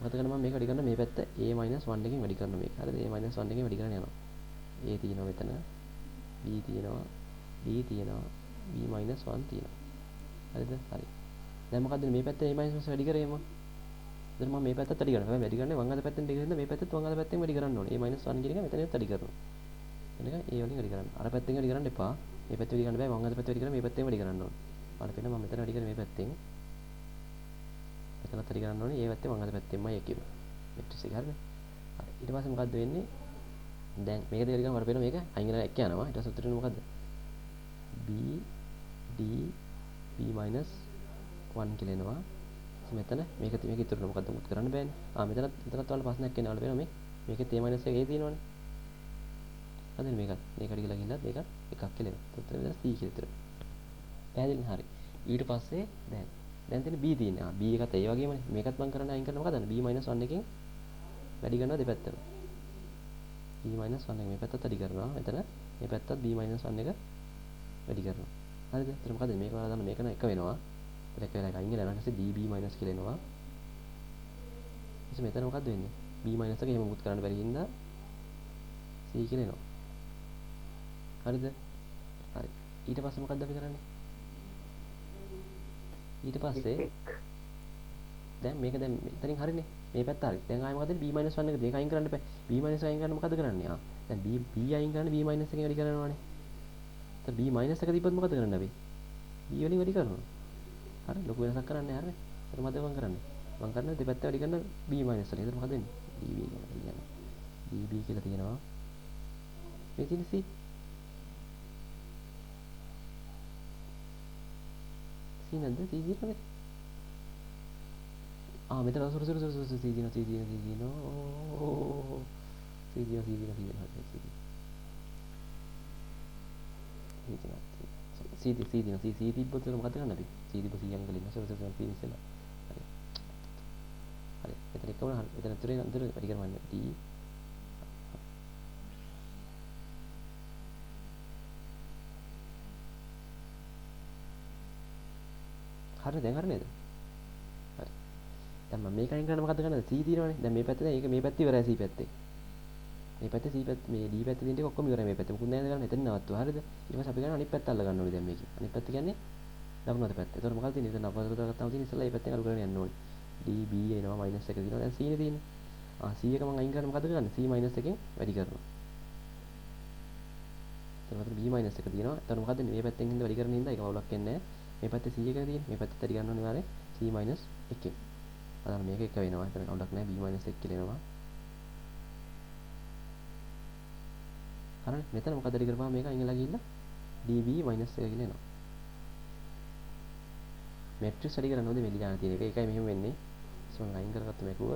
මොකද කරන්නේ මම මේක වැඩි කරන මේ පැත්ත A - 1 එකෙන් වැඩි කරන මේක. හරිද? A - 1 එකෙන් වැඩි කරගෙන යනවා. A තියෙනවා මෙතන. B තියෙනවා. D තියෙනවා. B - 1 තියෙනවා. හරිද? හරි. දැන් මොකද්ද මේ පැත්තේ A - වැඩි කරේ මම? දැන් මම මේ පැත්තත් වැඩි කරනවා. හැබැයි වැඩි කරන්නේ වම් අත පැත්තෙන් ටික හින්දා මේ පැත්තත් වම් අත පැත්තෙන් වැඩි කරන්න ඕනේ. A - 1 කියන එක මෙතනෙත් වැඩි කරනවා. එනක A වලින් වැඩි කරන්න. අර පැත්තෙන් වැඩි කරන්න එපා. මේ පැත්තේ වැඩි කරන්න බෑ. වම් අත පැත්තේ වැඩි කරලා මේ පැත්තෙන් වැඩි කරන්න ඕනේ. බලන්න පේනවා මම මෙතන වැඩි කරේ මේ පැත්තෙන්. මෙතනත් වැඩි කරන්න ඕනේ. ඒ පැත්තේ වම් අත පැත්තෙන්මයි එකීම. මෙට්‍රික්ස් එක හරිනේ. හරි. ඊට පස්සේ මොකද්ද වෙන්නේ? දැන් මේක දෙක ගන්න මට පේනවා මේක අයින් වෙලා එක යනවා. ඊට පස්සේ උත්තරේ මොකද්ද? B D B - 1 කියලා එනවා. මෙතන මේක ඉතුරු වෙනවා. මොකද්ද මුත් කරන්න බෑනේ. මෙතනත් ඔයාලා ප්‍රශ්නයක් එනවා. ඔයාලා පේනවා මේකේ T - එක A තියෙනවනේ. හරිද මේකත් මේකට ගිහලා ගින්නත් මේකත් එකක් කියලා එනවා. උත්තර මෙතන C කියලා ඉතුරු. පැහැදිලිද? හරි. ඊට පස්සේ දැන් තියෙන B තියෙනවා. B එකත් ඒ වගේමනේ. මේකත් මම කරන්න අයින් කරනවා මොකද? B - 1 එකෙන් වැඩි කරනවා දෙපැත්තම. B - 1 එක මේ පැත්තත් වැඩි කරනවා. මෙතන මේ පැත්තත් B - 1 එක වැඩි කරනවා. හරිද? එතන මොකද මේක ඔයාලා දන්න මේක නම් එක වෙනවා. එක වෙලා එක අයින් වෙලා ඊට පස්සේ DB - කියලා එනවා. ඊට මෙතන මොකද්ද වෙන්නේ? B - එක එහෙම මුත් කරන්න බැරි හින්දා C කියලා එනවා. හරිද? හරි. ඊට පස්සේ මොකද්ද අපි කරන්නේ? ඊට පස්සේ දැන් මේක දැන් මෙතනින් හරිනේ. මේ පැත්ත හරි. දැන් ආයෙ මොකද B - 1 එක මේක අයින් කරන්න බෑ. B - අයින් කරන්න මොකද කරන්නේ? දැන් B අයින් කරන්න B - එකෙන් වැඩි කරනවානේ. එතන B - එක දීපොත් මොකද කරන්නේ අපි? B වලින් වැඩි කරනවා. හරි ලොකු වෙනසක් කරන්නේ නැහැ හරිනේ. එතන මම කරන්නේ. මම කරන්නේ දෙපැත්ත වැඩි කරන B - වලින්. එතන මොකද වෙන්නේ? DB කියලා කියනවා. DB කියලා තියෙනවා. මේ තියෙන C නැද්ද? C තියෙනවද? මෙතන සුරු C තියෙනවා. C තියෙනවා. C තිබ්බොත් මොකද කරන්න අපි? C තිබ්බ C අංගල ඉන්න සුරු C ඉස්සෙල්ලා. හරි. එතන එක වුණා. එතන තුරේ අතර වැඩි කරවන්න. D හරි දැන් හරි නේද? හරි. දැන් මම මේක අයින් කරන්න මොකද කරන්නේ? C තියෙනවනේ. දැන් මේ පැත්තේ ඒක මේ පැත්තේ ඉවරයි C පැත්තේ. මේ පැත්තේ C පැත්ත මේ D පැත්තේ තියෙන ටික ඔක්කොම ඉවරයි මේ පැත්තේ. මොකුත් නැහැ නේද? එතන නවත්තුවා. හරිද? ඊට පස්සේ අපි ගන්න අනිත් පැත්ත අල්ල ගන්න ඕනේ දැන් මේකේ. අනිත් පැත්ත කියන්නේ දකුණු අත පැත්ත. ඒතකොට මොකක්ද තියෙන්නේ? එතන අපතට ගත්තාම තියෙන ඉස්සෙල්ලා මේ පැත්තෙන් අලු කරගෙන යන්න ඕනේ. D B එනවා -1 තියෙනවා. දැන් C නේ තියෙන්නේ. C එක මම අයින් කරන්න මොකද කරන්නේ? C -1 වැඩි කරනවා. එතකොට B -1 තියෙනවා. එතකොට මොකද මේ පැත්තෙන් හින්දා වැඩි කරන හින්දා ඒක වවුලක් එන්නේ නැහැ. මේ පැත්තේ C එක තියෙන්නේ. මේ පැත්තේ වැඩි ගන්න ඕනේ වාරේ C -1. අදාළ මේක එක වෙනවා. එතන වවුලක් නැහැ. B -1 කියලා එනවා. හරිනේ. මෙතන මොකද වැඩි කරපුවාම මේක අයින් වෙලා ගිහිල්ලා DB -1 කියලා එනවා. මැට්‍රික්ස් වැඩි කරන්න ඕනේ මේ ලියන්න තියෙන එක. ඒකයි මෙහෙම වෙන්නේ. මම අයින් කරගත්ත මේකුව.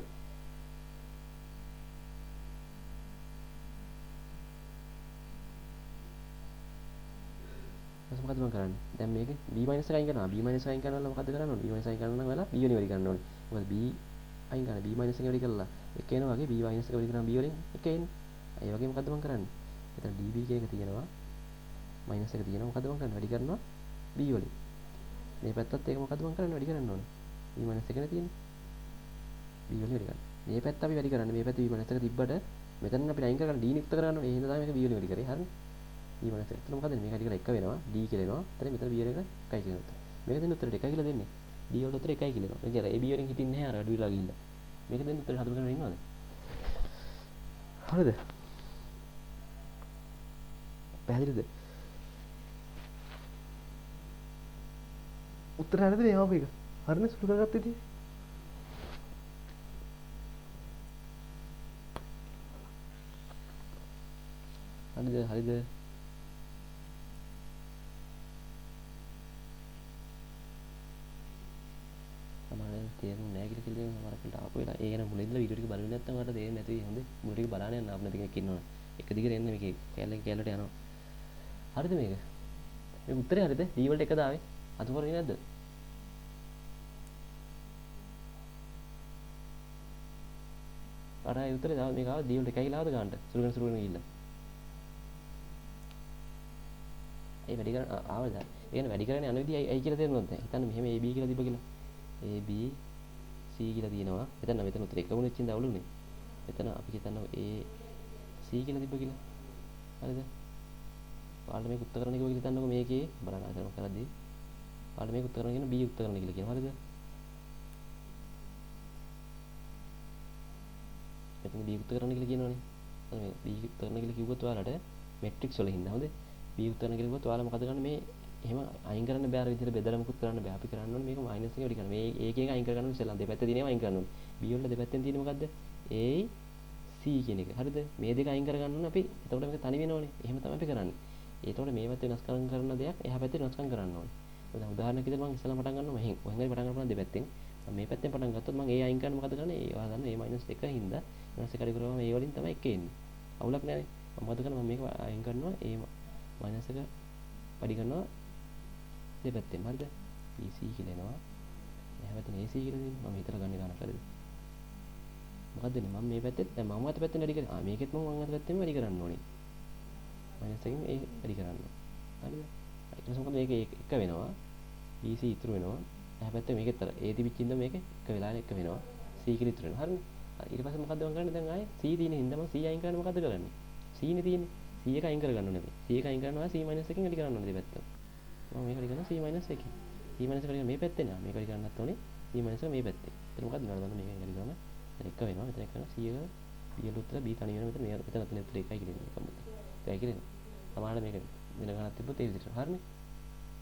ඊට මොකද මම කරන්නේ? දැන් මේක B- එක අයින් කරනවා. B- අයින් කරනවා මොකද කරන්න ඕනේ? B- අයින් කරනවා නම් වෙලා B වලින් වැඩි කරන්න ඕනේ. මොකද B අයින් කරන B- එක වැඩි කරලා එක එනවා වගේ B- එක වැඩි කරනවා B වලින් එක එන්නේ. ඒ වගේ මොකද මම කරන්නේ? එතන DB කියන එක තියෙනවා. -1 තියෙනවා. මොකද මම කරන්නේ? වැඩි කරනවා B වලින්. මේ පැත්තත් ඒක මොකද මම කරන්නේ? වැඩි කරන්න ඕනේ. B- එකනේ තියෙන්නේ. B වලින් වැඩි කරන්න. මේ පැත්ත අපි වැඩි කරන්නේ. මේ පැත්තේ B- එක තිබ්බට මෙතන අපි අයින් කරගන්න D නිකුත් කරගන්න ඕනේ. ඒ හින්දා තමයි මේක B වලින් වැඩි කරේ. හරිනේ. B- එතන මොකද මේක වැඩි කරලා 1 වෙනවා. D කියලා එනවා. එතන මෙතන B එක 1යි කියන උත්තර. මේක දෙන්න උත්තරේ 1යි කියලා දෙන්නේ. D වලට උත්තර 1යි කියලා එනවා. ඒ කියන්නේ AB වලින් හිටින්නේ නැහැ අර අඩු වෙලා ගිහිල්ලා. මේක දෙන්න උත්තරේ හදලා කරගෙන ඉන්නවද? හරිද? පැහැදිලිද? උත්තර හරිද මේ ආපු එක? හරිනේ සුළු කරගත්ත ඉතින්. හරිද? සමහරවිට තේරුම් නැහැ කියලා කියන සමහරකට ආපු වෙලා ඒ ගැන මුලින්දලා වීඩියෝ ටික බලුවේ නැත්නම් ඔයාලට තේරෙන්නේ නැතුයි. හොඳේ මුල ටික බලන්න යන්න අපේ කෙනෙක් ඉන්නවනේ. එක දිගට එන්න මේකේ කැලලට යනවා. හරිද මේක? මේ උත්තරේ හරිද? D වලට 1 දාවේ. අතු කරන්නේ නැද්ද? අර ඒ උත්තරේ දාව මේක ආව D වලට 1 කියලා ආවද ගන්නට? සුළු වෙන ගිහිල්ලා. ඒ වැඩි කරන ආවද? ඒ කියන්නේ වැඩි කරගෙන යන විදිහ ඇයි කියලා තේරුණොත් දැන්. හිතන්න මෙහෙම AB කියලා තිබ්බ කියලා. AB C කියලා තියෙනවා. මෙතන උත්තර එක වුණෙච්චින් දවලුනේ. මෙතන අපි හිතනවා A C කියලා තිබ්බ කියලා. හරිද? ඔයාලට මේක උත්තර කරන්න කිව්ව කියලා හිතන්නකෝ මේකේ බලන්න අතන කරද්දී. ඔයාලට මේක උත්තර කරන්න කියන B උත්තර කරන්න කියලා කියනවා. හරිද? මෙතන B උත්තර කරන්න කියලා කියනවනේ. හරි මේ B උත්තර කරන්න කියලා කිව්වොත් ඔයාලට මැට්‍රික්ස් වල හින්දා හොඳේ. B උත්තර කරන්න කියලා කිව්වොත් ඔයාලා මොකද කරන්නේ මේ එහෙම අයින් කරන්න බෑ අර විදිහට බෙදලා මොකුත් කරන්න බෑ. අපි කරන්න ඕනේ මේක මයිනස් එක වැඩි කරන්න. මේ ඒකෙන් අයින් කරගන්න ඕනේ ඉස්සෙල්ලා. දෙපැත්තේ තියෙනව අයින් කරන්න ඕනේ. B වල දෙපැත්තෙන් තියෙන්නේ මොකද්ද? A C කියන එක. හරිද? මේ දෙක අයින් කරගන්න ඕනේ අපි. එතකොට මේක තනි වෙනවනේ. එහෙම තමයි අපි කරන්නේ. ඒතකොට මේවත් වෙනස්කම් කරන දෙයක් එහා පැත්තේ වෙනස්කම් කරන්න ඕනේ. දැන් උදාහරණයක් විදිහට මම ඉස්සෙල්ලා පටන් ගන්නවා මෙහෙන්. ඔහෙන් හරි පටන් ගන්න පුළුවන් දෙපැත්තෙන්. මම මේ පැත්තෙන් පටන් ගත්තොත් මම A අයින් කරන්න මොකද කරන්නේ? ඒ ඔයා දන්න A -1 හින්දා වෙනස් එක අඩු කරාම A වලින් තමයි 1 එන්නේ. අවුලක් නැහැ නේ. මම මොකද කරන්නේ? මම මේක අයින් කරනවා A -1 වැඩි කරනවා දෙපැත්තෙන්. හරිද? BC කියලා එනවා. එහා පැත්තේ AC කියලා දෙන්නේ. මම හිතලා ගන්න ගන්න හරිද? මොකක්ද දෙන්නේ? මම මේ පැත්තෙත් දැන් මම අත පැත්තෙන් වැඩි කරා. මේකෙත් මම අත පැත්තෙන් වැඩි කරන්න ඕනේ. -1 එකෙන් A වැඩි කරන්න ඕනේ. හරිද? ඊට පස්සේ මොකද මේක එක වෙනවා. BC ඉතුරු වෙනවා. එහා පැත්තේ මේකෙත් අර A තිබිච්ච ඉඳන් මේක එක වෙලාවෙ එක වෙනවා. C කියලා ඉතුරු වෙනවා. හරිනේ? ඊට පස්සේ මොකද්ද මම කරන්නේ? දැන් ආයේ C තියෙන හින්දා මම C අයින් කරන්න මොකද්ද කරන්නේ? C නේ තියෙන්නේ. C එක අයින් කරගන්න ඕනේ අපි. C එක අයින් කරනවා C -1 එකෙන් වැඩි කරන්න ඕනේ දෙපැත්ත. මම මේක වැඩි කරනවා C -1 එකෙන්. C -1 එක වැඩි මේ පැත්තේ නේ. මේක වැඩි කරන්නත් ඕනේ. C -1 එක මේ පැත්තේ. එතන මොකද්ද නේද? මේක වැඩි කරනවා. එතන එක වෙනවා. මෙතන එක කරනවා C එක B වල උත්තර B තනි වෙනවා. මෙතන මෙතන උත්තර එකයි කියලා එකම උත්තර. එකයි කියලා. සමහරවිට මේක වෙන ගණනක් තිබ්බොත් ඒ විදිහට. හරිනේ?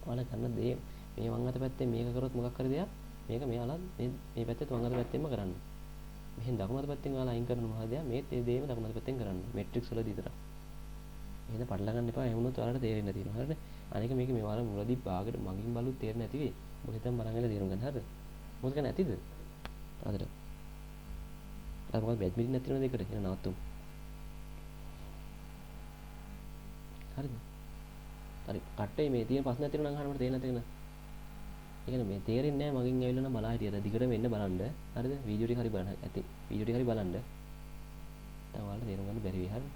ඔයාලා කරන දේ මේ වම් අත පැත්තේ මේක කරොත් මොකක් හරි දෙයක් මේක මෙයාලා මේ පැත්තේ වම් අත පැත්තෙන්ම කරන්න. මෙහෙන් දකුණු අත පැත්තෙන් ඔයාලා අයින් කරන මොනවද දෙයක් මේ දේම දකුණු අත පැත්තෙන් කරන්න. මැට්‍රික්ස් වලදී විතරක්. එහෙනම් පටල ගන්න එපා. එහෙම වුණොත් ඔයාලට තේරෙන්නේ නැති වෙනවා. හරිද? අනික මේක මේ වාර මුලදී භාගයට මගින් බලුත් තේරෙන්නේ නැති වෙයි. මොකද හිතන් බලන් ඉඳලා තේරුම් ගන්න. හරිද? මොකද කියන්නේ නැතිද? අදට. අර මොකද බැඩ් මිටින් නැති වෙනද ඒකට? එහෙනම් නවත්තුමු. හරිද? හරි. කට්ටේ මේ තියෙන ප්‍රශ්න තියෙනවා නම් අහන්න මට තේරෙන්නේ නැති වෙන. ඒ කියන්නේ මේ තේරෙන්නේ නැහැ මගෙන් ඇවිල්ලා නම් බලා හිටියද? දිගටම එන්න බලන්න. හරිද? වීඩියෝ ටික හරි බලන්න. ඇති. වීඩියෝ ටික හරි බලන්න. දැන් ඔයාලට තේරුම් ගන්න බැරි වෙයි. හරිද?